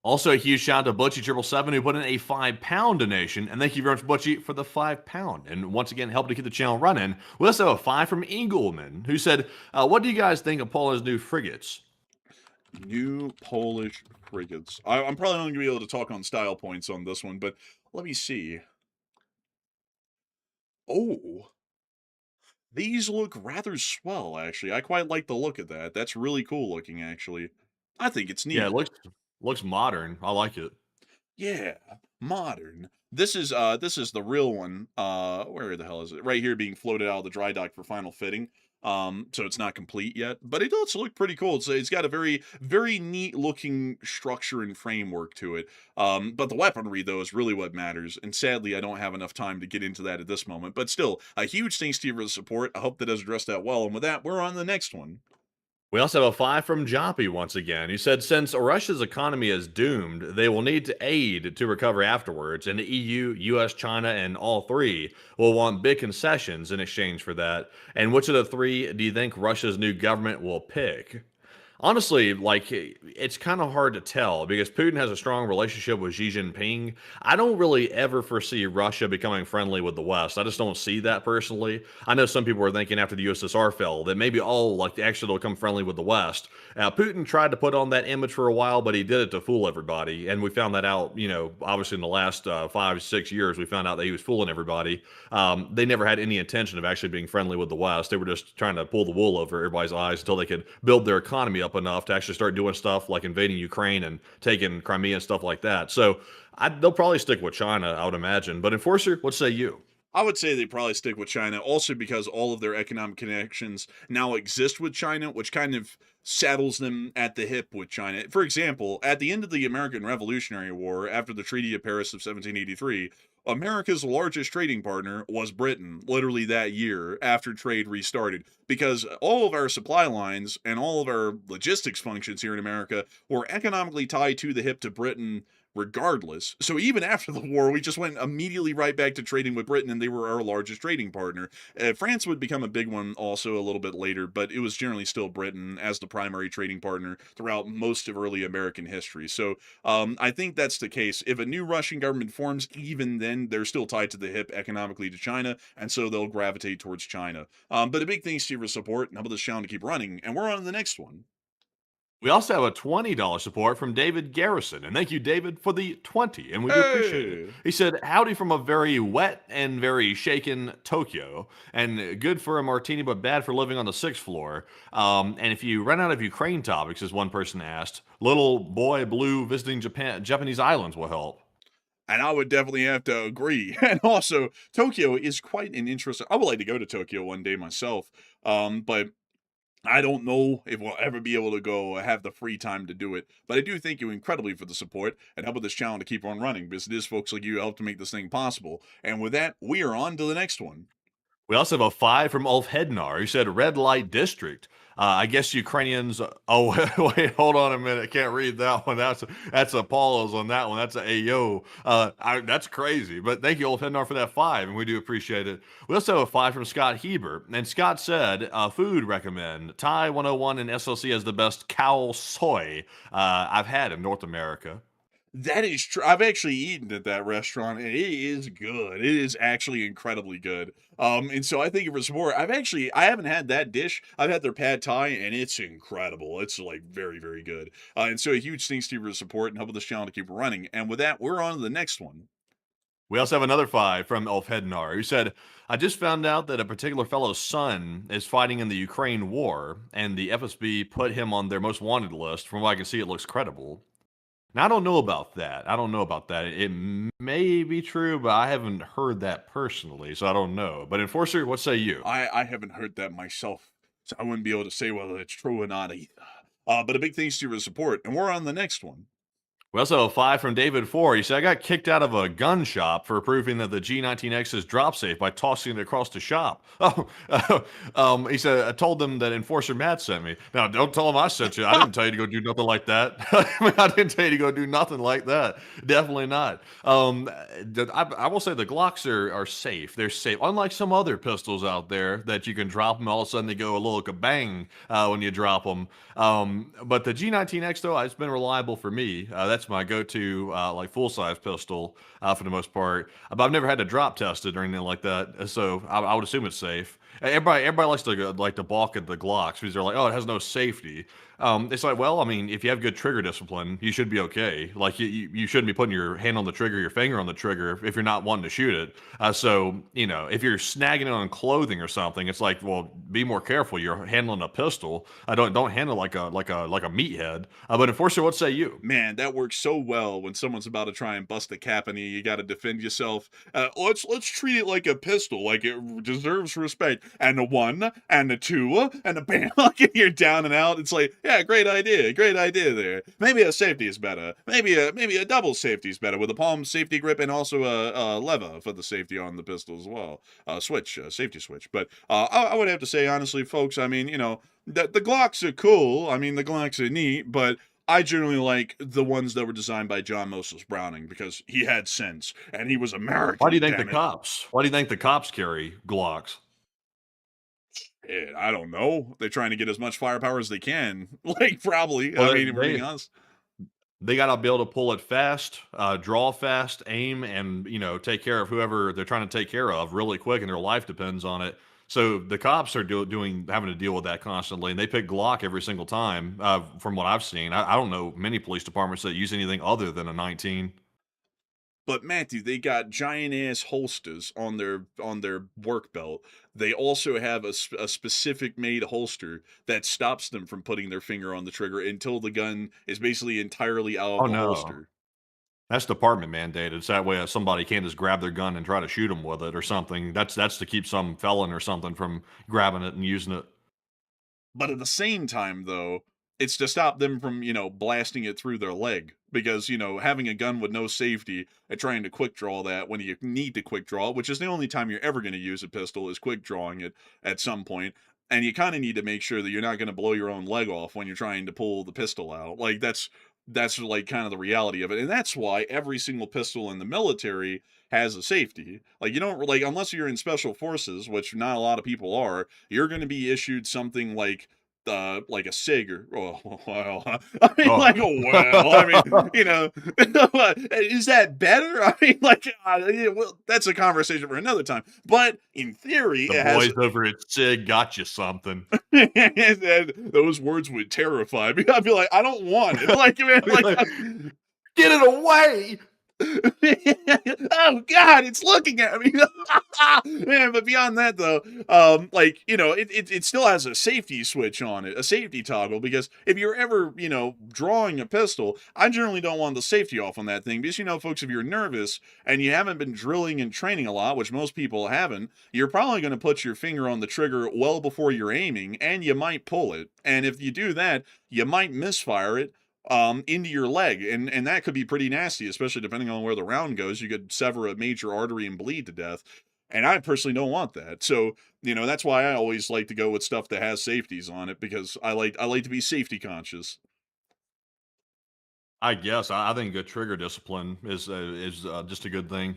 Also, a huge shout out to Butchie777 who put in a £5 donation. And thank you very much, Butchie, for the £5. And once again, helping to keep the channel running. We also have a 5 from Engelman, who said, what do you guys think of Poland's new frigates? New Polish frigates. I'm probably not going to be able to talk on style points on this one, but let me see. Oh, these look rather swell, actually. I quite like the look of that. That's really cool looking, actually. I think it's neat. Yeah, it looks modern. I like it. Yeah, modern. This is the real one. Where the hell is it? Right here, being floated out of the dry dock for final fitting. So it's not complete yet, but it does look pretty cool. It's got a very, very neat looking structure and framework to it. But the weaponry, though, is really what matters. And sadly, I don't have enough time to get into that at this moment. But still, a huge thanks to you for the support. I hope that does address that well. And with that, we're on the next one. We also have a 5 from Joppy once again. He said, since Russia's economy is doomed, they will need to aid to recover afterwards, and the EU, US, China, and all three will want big concessions in exchange for that. And which of the three do you think Russia's new government will pick? Honestly, like it's kind of hard to tell because Putin has a strong relationship with Xi Jinping. I don't really ever foresee Russia becoming friendly with the West. I just don't see that personally. I know some people are thinking after the USSR fell that maybe like actually they'll become friendly with the West. Putin tried to put on that image for a while, but he did it to fool everybody, and we found that out. Obviously in the last 5 6 years, we found out that he was fooling everybody. They never had any intention of actually being friendly with the West. They were just trying to pull the wool over everybody's eyes until they could build their economy up enough to actually start doing stuff like invading Ukraine and taking Crimea and stuff like that. So they'll probably stick with China, I would imagine. But Enforcer, what say you? I would say they probably stick with China, also because all of their economic connections now exist with China, which kind of saddles them at the hip with China. For example, at the end of the American Revolutionary War, after the Treaty of Paris of 1783, America's largest trading partner was Britain, literally that year after trade restarted, because all of our supply lines and all of our logistics functions here in America were economically tied to the hip to Britain regardless. So even after the war, we just went immediately right back to trading with Britain, and they were our largest trading partner. France would become a big one also a little bit later, but it was generally still Britain as the primary trading partner throughout most of early American history. So I think that's the case. If a new Russian government forms, even then, they're still tied to the hip economically to China, and so they'll gravitate towards China. But a big thanks to your support, and how about this channel to keep running, and we're on to the next one. We also have a $20 support from David Garrison. And thank you, David, for the 20. And we do appreciate it. Hey! He said, howdy from a very wet and very shaken Tokyo. And good for a martini, but bad for living on the 6th floor. And if you run out of Ukraine topics, as one person asked, little boy blue visiting Japanese islands will help. And I would definitely have to agree. And also, Tokyo is quite an interesting. I would like to go to Tokyo one day myself. But I don't know if we'll ever be able to go have the free time to do it. But I do thank you incredibly for the support and help with this channel to keep on running, because it is folks like you who help to make this thing possible. And with that, we are on to the next one. We also have a 5 from Ulf Hednar, who said red light district. I guess Ukrainians. Oh, wait, hold on a minute. Can't read that one. That's a pause on that one. That's a Ayo. That's crazy. But thank you, Ulf Hednar, for that 5, and we do appreciate it. We also have a 5 from Scott Heber, and Scott said, food recommend. Thai 101 and SLC has the best cow soy I've had in North America. That is true. I've actually eaten at that restaurant, and it is good. It is actually incredibly good. And so I think it was more. I haven't had that dish. I've had their pad thai, and it's incredible. It's like very, very good. And so a huge thanks to your support and help with this channel to keep running. And with that, we're on to the next one. We also have another 5 from Ulf Hednar, who said, I just found out that a particular fellow's son is fighting in the Ukraine war, and the FSB put him on their most wanted list. From what I can see, it looks credible. Now, I don't know about that. It may be true, but I haven't heard that personally, so I don't know. But Enforcer, what say you? I haven't heard that myself, so I wouldn't be able to say whether it's true or not either. But a big thanks to your support, and we're on the next one. We also have a 5 from David 4. He said, I got kicked out of a gun shop for proving that the G19X is drop safe by tossing it across the shop. He said, I told them that Enforcer Matt sent me. Now, don't tell him I sent you. I didn't tell you to go do nothing like that. I didn't tell you to go do nothing like that. Definitely not. I will say the Glocks are safe. They're safe. Unlike some other pistols out there that you can drop them, all of a sudden they go a little kabang when you drop them. But the G19X, though, it's been reliable for me. That's my go-to like full-size pistol for the most part. But I've never had to drop test it or anything like that, so I would assume it's safe. Everybody likes to balk at the Glocks because they're like, oh, it has no safety. It's like, well, I mean, if you have good trigger discipline, you should be okay. Like you shouldn't be putting your hand on the trigger, your finger on the trigger if you're not wanting to shoot it. So if you're snagging it on clothing or something, it's like, well, be more careful. You're handling a pistol. Don't handle like a meathead. But Enforcer, what say you? Man, that works so well when someone's about to try and bust a cap on you. You got to defend yourself. Let's treat it like a pistol, like it deserves respect. And a 1, and a 2, and a bam, you're down and out. It's like, yeah, great idea there. Maybe a safety is better. Maybe a double safety is better with a palm safety grip and also a lever for the safety on the pistol as well. Safety switch. But I would have to say, honestly, folks, I mean, the Glocks are cool. I mean, the Glocks are neat, but I generally like the ones that were designed by John Moses Browning because he had sense and he was American. Why do you think the cops carry Glocks? I don't know. They're trying to get as much firepower as they can. Like, probably. I Well, mean, if we're being honest. they got to be able to pull it fast, draw fast, aim, and take care of whoever they're trying to take care of really quick, and their life depends on it. So the cops are having to deal with that constantly, and they pick Glock every single time. From what I've seen, I don't know many police departments that use anything other than a 19. But Matthew, they got giant ass holsters on their work belt. They also have a specific made holster that stops them from putting their finger on the trigger until the gun is basically entirely out of Oh the no, holster. that's department mandated. So that way, somebody can't just grab their gun and try to shoot them with it or something. That's to keep some felon or something from grabbing it and using it. But at the same time, though, it's to stop them from, blasting it through their leg. Because, having a gun with no safety and trying to quick draw that when you need to quick draw, which is the only time you're ever going to use a pistol, is quick drawing it at some point. And you kind of need to make sure that you're not going to blow your own leg off when you're trying to pull the pistol out. Like, that's like kind of the reality of it. And that's why every single pistol in the military has a safety. Like, you don't, like, unless you're in special forces, which not a lot of people are, you're going to be issued something like a SIG or well, I mean, Oh. like, I mean, is that better? I mean, like, well, that's a conversation for another time. But in theory, The it has. boys over at SIG got you something. And those words would terrify me. I'd be like, I don't want it. Like, man, like, get it away. Oh God, it's looking at me. Man, but beyond that though, it still has a safety switch on it, a safety toggle, because if you're ever, drawing a pistol, I generally don't want the safety off on that thing because, folks, if you're nervous and you haven't been drilling and training a lot, which most people haven't, you're probably going to put your finger on the trigger well before you're aiming, and you might pull it. And if you do that, you might misfire it into your leg, and that could be pretty nasty, especially depending on where the round goes. You could sever a major artery and bleed to death, and I personally don't want that. So that's why I always like to go with stuff that has safeties on it, because I like to be safety conscious. I guess I think good trigger discipline is just a good thing.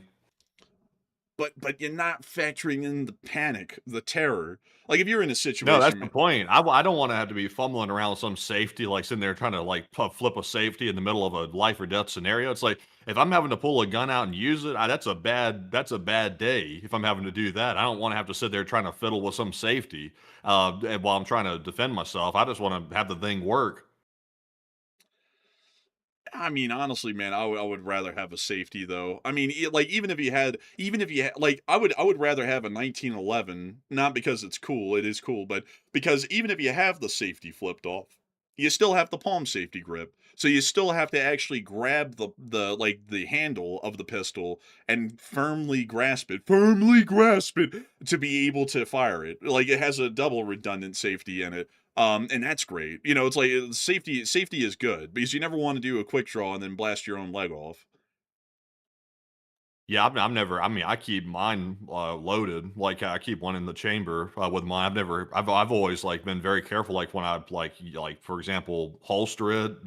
But you're not factoring in the panic, the terror. Like, if you're in a situation, No, that's the point. I don't want to have to be fumbling around with some safety, like sitting there trying to like flip a safety in the middle of a life or death scenario. It's like if I'm having to pull a gun out and use it, that's a bad day. If I'm having to do that, I don't want to have to sit there trying to fiddle with some safety while I'm trying to defend myself. I just want to have the thing work. I mean, honestly, man, I would rather have a safety though. I mean, like, even if you had, like, I would rather have a 1911, not because it's cool, it is cool, but because even if you have the safety flipped off, you still have the palm safety grip. So you still have to actually grab the handle of the pistol and firmly grasp it to be able to fire it. Like, it has a double redundant safety in it. And that's great. It's like safety is good because you never want to do a quick draw and then blast your own leg off. Yeah, I'm never. I mean, I keep mine loaded. Like I keep one in the chamber with mine. I've always like been very careful. Like when I like for example, holster it.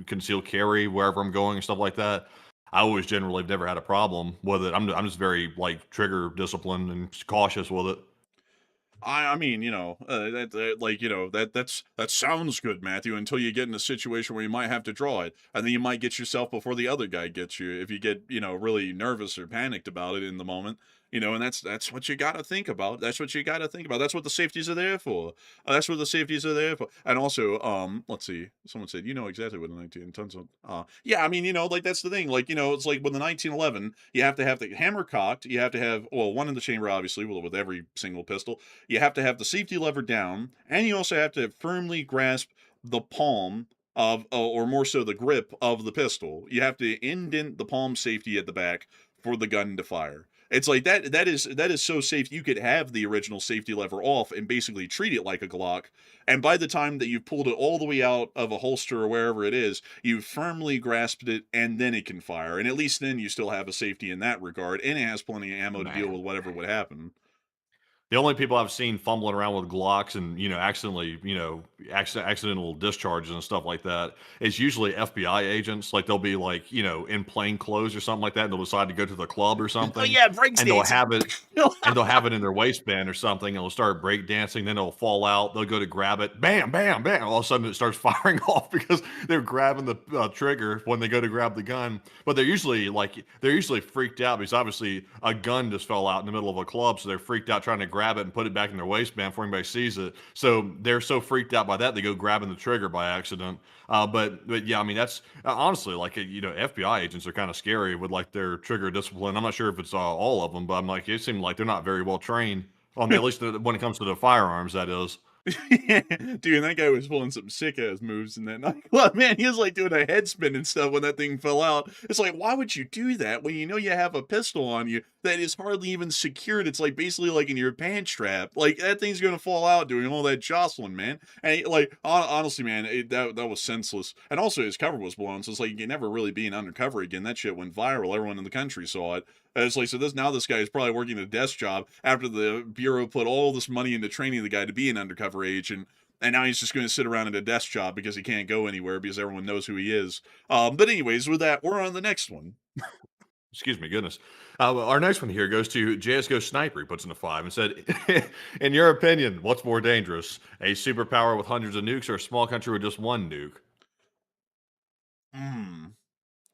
Conceal carry wherever I'm going and stuff like that. I always generally have never had a problem with it. I'm just very like trigger disciplined and cautious with it. I mean, that sounds good, Matthew, until you get in a situation where you might have to draw it, and then you might get yourself before the other guy gets you if you get, really nervous or panicked about it in the moment. And that's what you got to think about. That's what you got to think about. That's what the safeties are there for. That's what the safeties are there for. And also, let's see. Someone said, exactly what the 19 tons of. Yeah, I mean, like that's the thing. Like, it's like with the 1911, you have to have the hammer cocked. You have to have one in the chamber, obviously, with every single pistol. You have to have the safety lever down, and you also have to firmly grasp the palm of, or more so the grip of the pistol. You have to indent the palm safety at the back for the gun to fire. It's like that is so safe. You could have the original safety lever off and basically treat it like a Glock. And by the time that you've pulled it all the way out of a holster or wherever it is, you've firmly grasped it, and then it can fire. And at least then you still have a safety in that regard, and it has plenty of ammo to deal with whatever would happen. The only people I've seen fumbling around with Glocks and, accidentally, accidental discharges and stuff like that is usually FBI agents. Like they'll be like, in plain clothes or something like that, and they'll decide to go to the club or Oh something, yeah, break and they'll dancing. have it, and they'll have it in their waistband or something, and they'll start break dancing. Then it'll fall out. They'll go to grab it, bam, bam, bam. All of a sudden, it starts firing off because they're grabbing the trigger when they go to grab the gun. But they're usually freaked out because obviously a gun just fell out in the middle of a club, so they're freaked out trying to grab it and put it back in their waistband before anybody sees it. So they're so freaked out by that they go grabbing the trigger by accident. But yeah, I mean that's honestly like FBI agents are kind of scary with like their trigger discipline. I'm not sure if it's all of them, but I'm like it seems like they're not very well trained on at least when it comes to the firearms. That is. Dude, and that guy was pulling some sick ass moves in that nightclub. Man, he was like doing a head spin and stuff when that thing fell out. It's like, why would you do that when you know you have a pistol on you that is hardly even secured? It's like basically like in your pant strap. Like that thing's gonna fall out doing all that jostling, man. And like honestly, man, that was senseless. And also his cover was blown, so it's like you can never really be an undercover again. That shit went viral. Everyone in the country saw it. And it's like, so this guy is probably working a desk job after the Bureau put all this money into training the guy to be an undercover agent. And now he's just going to sit around at a desk job because he can't go anywhere because everyone knows who he is. But anyways, with that, we're on the next one. Excuse me, goodness. Our next one here goes to JSGO Sniper. He puts in a 5 and said, in your opinion, what's more dangerous? A superpower with hundreds of nukes or a small country with just one nuke?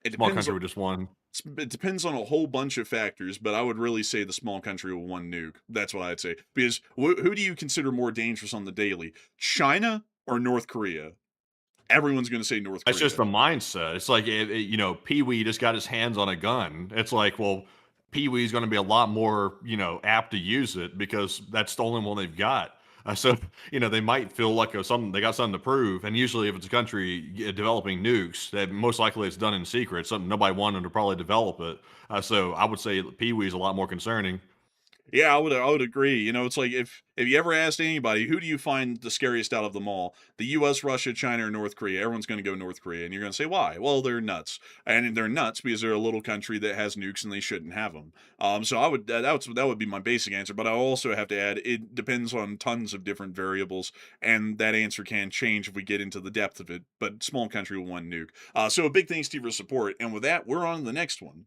It Small depends country with just one. It depends on a whole bunch of factors, but I would really say the small country with one nuke. That's what I'd say. Because who do you consider more dangerous on the daily? China or North Korea? Everyone's going to say North Korea. That's just the mindset. It's like, Pee Wee just got his hands on a gun. It's like, well, Pee Wee's going to be a lot more, apt to use it because that's the only one they've got. So, they might feel like they got something to prove. And usually if it's a country developing nukes, that most likely it's done in secret. Something nobody wanted to probably develop it. So I would say Pee Wee's a lot more concerning. Yeah, I would agree. It's like if you ever asked anybody, who do you find the scariest out of them all? The U.S., Russia, China, or North Korea? Everyone's going to go North Korea, and you're going to say why? Well, they're nuts, and they're nuts because they're a little country that has nukes and they shouldn't have them. So I would that would be my basic answer, but I also have to add it depends on tons of different variables, and that answer can change if we get into the depth of it. But small country with one nuke. So a big thanks to you for support, and with that, we're on to the next one.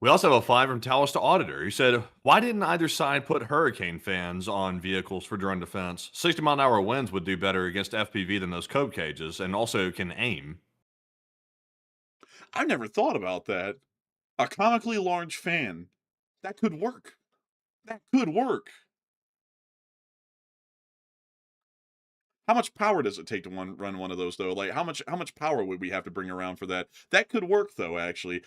We also have a 5 from Talos to Auditor. He said, why didn't either side put hurricane fans on vehicles for drone defense? 60-mile-an-hour winds would do better against FPV than those code cages and also can aim. I've never thought about that. A comically large fan. That could work. That could work. How much power does it take to run one of those though? Like how much power would we have to bring around for that? That could work though, actually.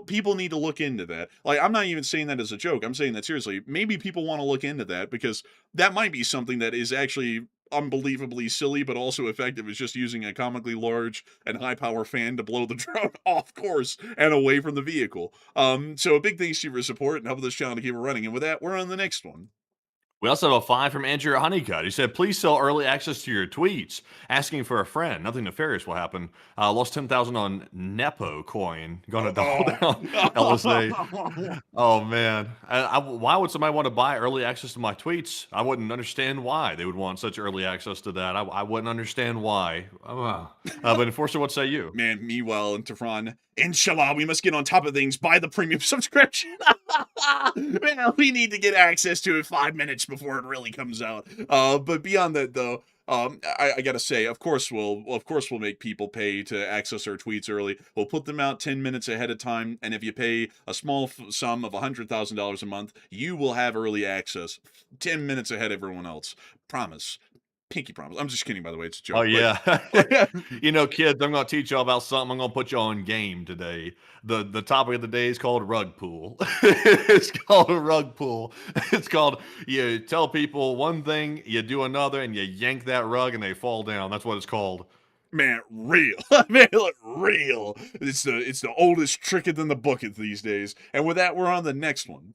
People need to look into that. Like I'm not even saying that as a joke. I'm saying that seriously. Maybe people want to look into that because that might be something that is actually unbelievably silly but also effective is just using a comically large and high power fan to blow the drone off course and away from the vehicle. So a big thanks to you for support and help this channel to keep it running. And with that, we're on the next one. We also have a 5 from Andrew Honeycutt. He said, please sell early access to your tweets. Asking for a friend. Nothing nefarious will happen. Lost 10,000 on Nepo coin. Going to double down LSA. Oh, man. Why would somebody want to buy early access to my tweets? I wouldn't understand why they would want such early access to that. I wouldn't understand why. But Enforcer, what say you? Man, meanwhile in Tehran, inshallah, we must get on top of things, buy the premium subscription. Man, we need to get access to it 5 minutes before it really comes out. But beyond that, though, I gotta say, of course we'll make people pay to access our tweets early. We'll put them out 10 minutes ahead of time, and if you pay a small sum of $100,000 a month, you will have early access 10 minutes ahead of everyone else. Promise. Pinky promise. I'm just kidding, by the way. It's a joke. Oh, yeah. Kids, I'm going to teach y'all about something. I'm going to put you on game today. The topic of the day is called rug pull. It's called a rug pull. It's called you tell people one thing, you do another, and you yank that rug and they fall down. That's what it's called. Man, real. Man, look, real. It's the oldest trick in the book these days. And with that, we're on the next one.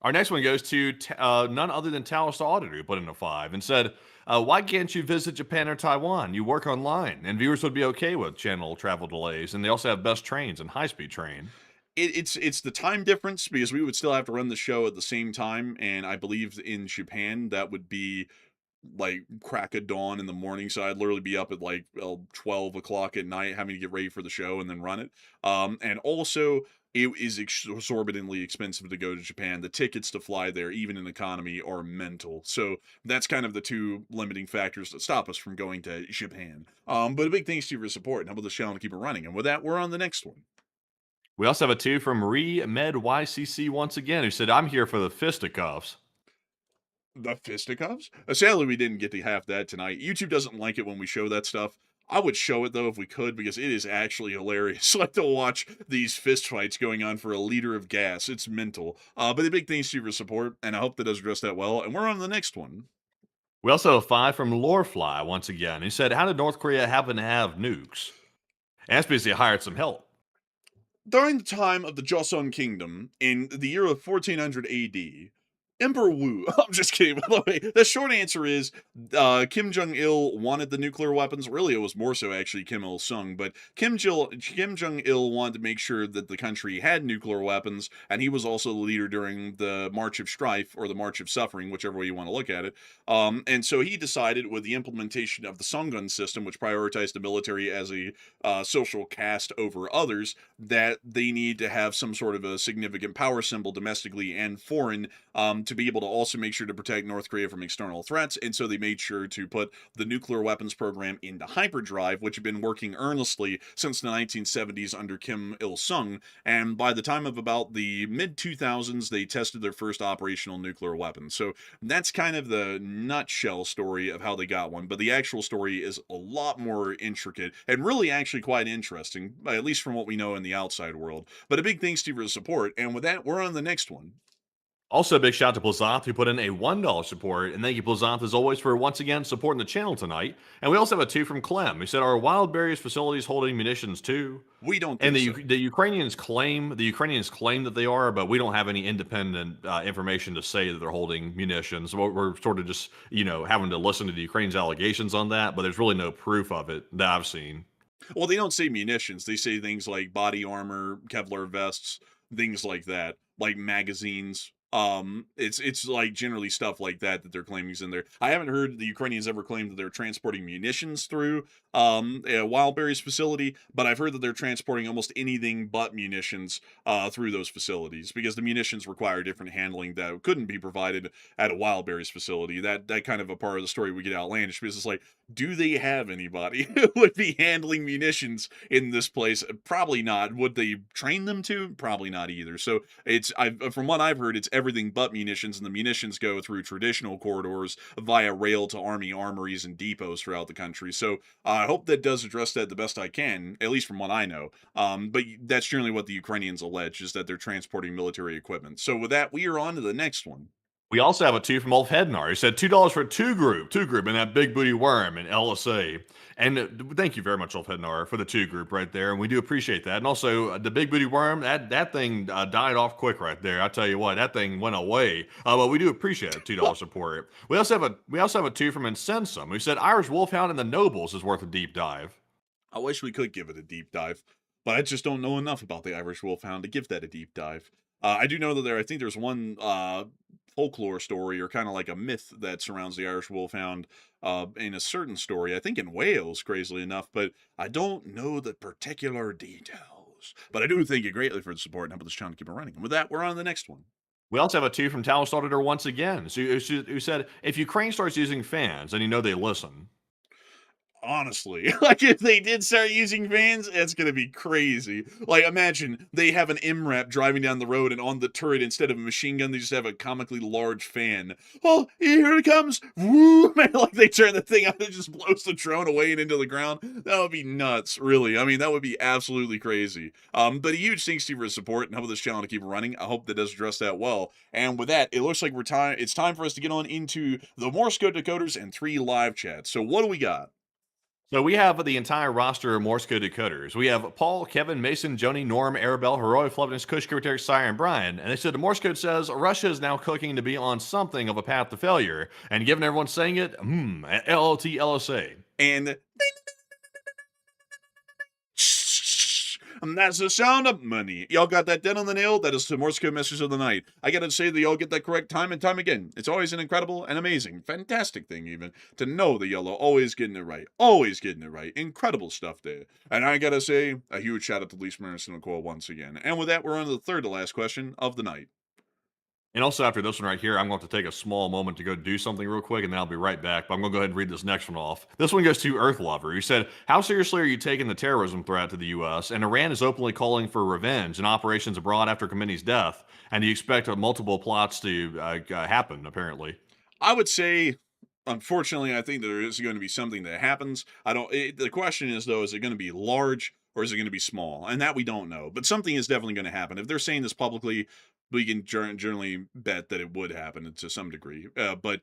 Our next one goes to none other than Talos the Auditor, who put in a 5 and said, why can't you visit Japan or Taiwan? You work online, and viewers would be okay with channel travel delays, and they also have best trains and high-speed train. It's the time difference because we would still have to run the show at the same time, and I believe in Japan that would be like crack of dawn in the morning, so I'd literally be up at like 12 o'clock at night having to get ready for the show and then run it. And also it is exorbitantly expensive to go to Japan. The tickets to fly there, even in economy, are mental. So that's kind of the two limiting factors that stop us from going to Japan. But a big thanks to you for your support and help with the show and keep it running. And with that, we're on the next one. We also have a 2 from Med YCC once again, who said, I'm here for the fisticuffs. The fisticuffs? Sadly, we didn't get to have that tonight. YouTube doesn't like it when we show that stuff. I would show it, though, if we could, because it is actually hilarious. Like to watch these fist fights going on for a liter of gas. It's mental. But a big thanks to you for support, and I hope that does address that well. And we're on to the next one. We also have 5 from Lorefly once again. He said, how did North Korea happen to have nukes? And that's because they hired some help. During the time of the Joseon Kingdom, in the year of 1400 AD, Emperor Wu. I'm just kidding, by the way. The short answer is Kim Jong-il wanted the nuclear weapons. Really, it was more so actually Kim Il-sung, but Kim Jong-il wanted to make sure that the country had nuclear weapons, and he was also the leader during the March of Strife, or the March of Suffering, whichever way you want to look at it. And so he decided, with the implementation of the Songun system, which prioritized the military as a social caste over others, that they need to have some sort of a significant power symbol domestically and foreign, to be able to also make sure to protect North Korea from external threats. And so they made sure to put the nuclear weapons program into hyperdrive, which had been working earnestly since the 1970s under Kim Il-sung. And by the time of about the mid-2000s, they tested their first operational nuclear weapon. So that's kind of the nutshell story of how they got one. But the actual story is a lot more intricate and really actually quite interesting, at least from what we know in the outside world. But a big thanks to you for the support. And with that, we're on the next one. Also, a big shout out to Plazoth, who put in a $1 support. And thank you, Plazoth, as always, for once again supporting the channel tonight. And we also have a 2 from Clem, who said, are wild berries facilities holding munitions too? We don't think so. The Ukrainians claim that they are, but we don't have any independent information to say that they're holding munitions. We're sort of just, having to listen to the Ukrainians' allegations on that, but there's really no proof of it that I've seen. Well, they don't say munitions. They say things like body armor, Kevlar vests, things like that, like magazines. It's like generally stuff like that they're claiming is in there. I haven't heard the Ukrainians ever claim that they're transporting munitions through a Wildberries facility, but I've heard that they're transporting almost anything but munitions through those facilities, because the munitions require different handling that couldn't be provided at a Wildberries facility. That kind of a part of the story we get outlandish, because it's like, do they have anybody who would be handling munitions in this place? Probably not. Would they train them to? Probably not either. So from what I've heard, it's everything but munitions, and the munitions go through traditional corridors via rail to army armories and depots throughout the country. So I hope that does address that the best I can, at least from what I know. But that's generally what the Ukrainians allege, is that they're transporting military equipment. So with that, we are on to the next one. We also have a 2 from Ulf Hednar. He said $2 for two group, and that big booty worm in LSA. And thank you very much, Ulf Hednar, for the 2 group right there. And we do appreciate that. And also the big booty worm, that thing died off quick right there. I tell you what, that thing went away. But we do appreciate it, $2 support. We also have a 2 from Insensum, who said Irish Wolfhound and the Nobles is worth a deep dive. I wish we could give it a deep dive, but I just don't know enough about the Irish Wolfhound to give that a deep dive. I do know that I think there's one folklore story, or kind of like a myth, that surrounds the Irish Wolfhound in a certain story, I think in Wales, crazily enough, but I don't know the particular details. But I do thank you greatly for the support and help this channel keep it running. And with that, we're on to the next one. We also have a 2 from Talos Auditor once again, who said, if Ukraine starts using fans, and they listen. Honestly, like, if they did start using fans, it's gonna be crazy. Like, imagine they have an MRAP driving down the road, and on the turret, instead of a machine gun, they just have a comically large fan. Oh, here it comes! Woo! Man, like, they turn the thing out and it just blows the drone away and into the ground. That would be nuts, really. I mean, that would be absolutely crazy. But a huge thanks to you for your support and help this channel to keep running. I hope that does address that well. And with that, it looks like it's time for us to get on into the Morse code decoders and 3 live chats. So what do we got? So we have the entire roster of Morse code decoders. We have Paul, Kevin, Mason, Joni, Norm, Arabelle, Heroic, Flevinus, Kush, Secretary, Sire, and Brian. And they said the Morse code says Russia is now cooking to be on something of a path to failure. And given everyone saying it, LLT, LSA. And And that's the sound of money. Y'all got that dead on the nail? That is the Morse code message of the night. I gotta say that y'all get that correct time and time again. It's always an incredible and amazing, fantastic thing even, to know that y'all are always getting it right. Always getting it right. Incredible stuff there. And I gotta say, a huge shout out to Lisa Marison McCoy once again. And with that, we're on to the third to last question of the night. And also after this one right here, I'm going to take a small moment to go do something real quick, and then I'll be right back. But I'm going to go ahead and read this next one off. This one goes to Earth Lover, who said, how seriously are you taking the terrorism threat to the U.S.? And Iran is openly calling for revenge and operations abroad after Khamenei's death. And you expect multiple plots to happen, apparently. I would say, unfortunately, I think there is going to be something that happens. The question is, though, is it going to be large or is it going to be small? And that we don't know. But something is definitely going to happen. If they're saying this publicly, we can generally bet that it would happen to some degree. But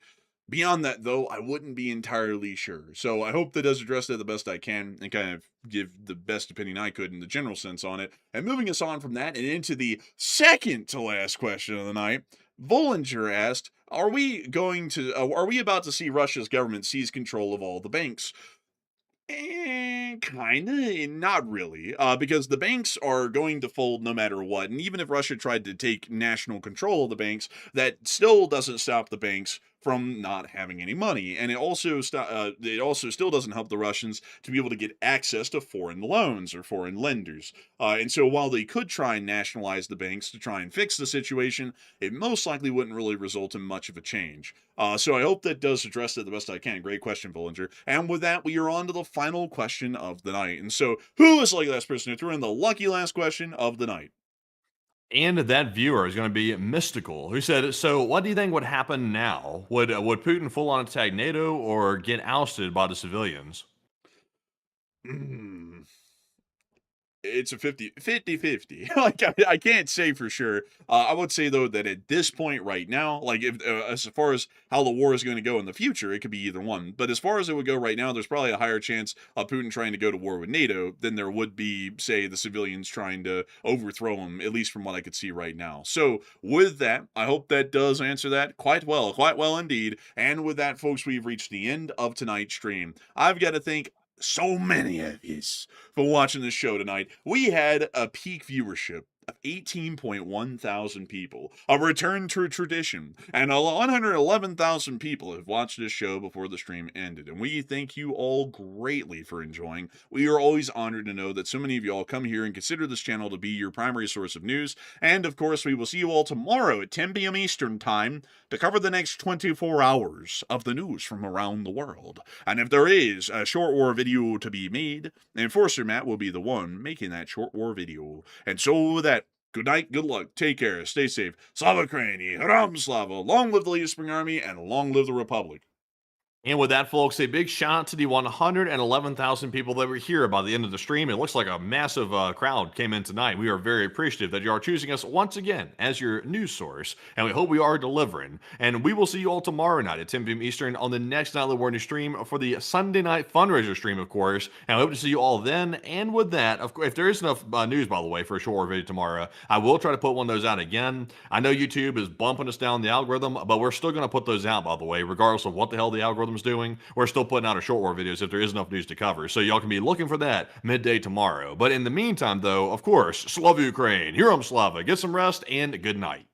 beyond that, though, I wouldn't be entirely sure. So I hope that does address that the best I can and kind of give the best opinion I could in the general sense on it. And moving us on from that and into the second to last question of the night, Vollinger asked, are we about to see Russia's government seize control of all the banks? Kinda, not really, because the banks are going to fold no matter what, and even if Russia tried to take national control of the banks, that still doesn't stop the banks from not having any money, and it also still doesn't help the Russians to be able to get access to foreign loans or foreign lenders. And so while they could try and nationalize the banks to try and fix the situation, it most likely wouldn't really result in much of a change. So I hope that does address it the best I can. Great question, Bollinger. And with that, we are on to the final question of the night. And so, who is the lucky last person who threw in the lucky last question of the night? And that viewer is going to be Mystical, who said, so what do you think would happen now? Would Putin full-on attack NATO or get ousted by the civilians? It's a 50-50. Like, I can't say for sure. I would say, though, that at this point right now, like, if as far as how the war is going to go in the future, it could be either one. But as far as it would go right now, there's probably a higher chance of Putin trying to go to war with NATO than there would be, say, the civilians trying to overthrow him, at least from what I could see right now. So with that, I hope that does answer that quite well indeed. And with that, folks, we've reached the end of tonight's stream. I've got to thank so many of you for watching this show tonight. We had a peak viewership of 18.1 thousand people, a return to tradition, and 111,000 people have watched this show before the stream ended, and we thank you all greatly for enjoying. We are always honored to know that so many of you all come here and consider this channel to be your primary source of news, and of course we will see you all tomorrow at 10 p.m. Eastern Time to cover the next 24 hours of the news from around the world. And if there is a short war video to be made, Enforcer Matt will be the one making that short war video. And so with that, good night, good luck, take care, stay safe, Slava Ukraini, Ram Slava, long live the Lead Spring Army, and long live the Republic. And with that, folks, a big shout out to the 111,000 people that were here by the end of the stream. It looks like a massive crowd came in tonight. We are very appreciative that you are choosing us once again as your news source, and we hope we are delivering. And we will see you all tomorrow night at 10 p.m. Eastern on the next Night of the War News stream for the Sunday night fundraiser stream, of course. And I hope to see you all then. And with that, of course, if there is enough news, by the way, for a short video tomorrow, I will try to put one of those out again. I know YouTube is bumping us down the algorithm, but we're still going to put those out, by the way, regardless of what the hell the algorithm is doing. We're still putting out our short war videos if there is enough news to cover, so y'all can be looking for that midday tomorrow. But in the meantime, though, of course, Slava Ukraine, Herom Slava, get some rest, and good night.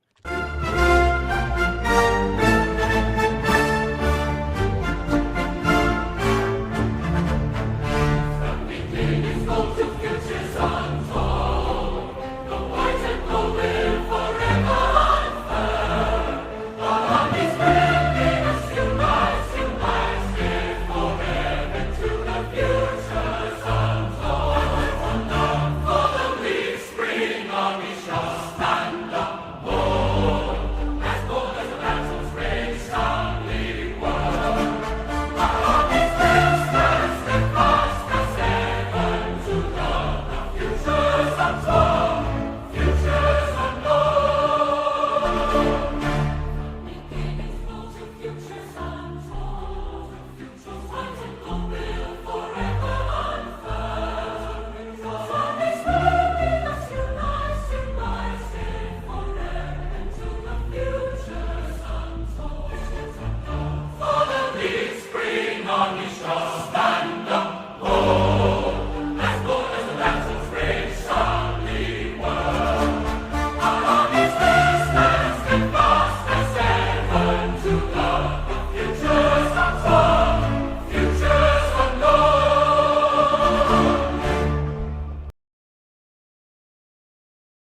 On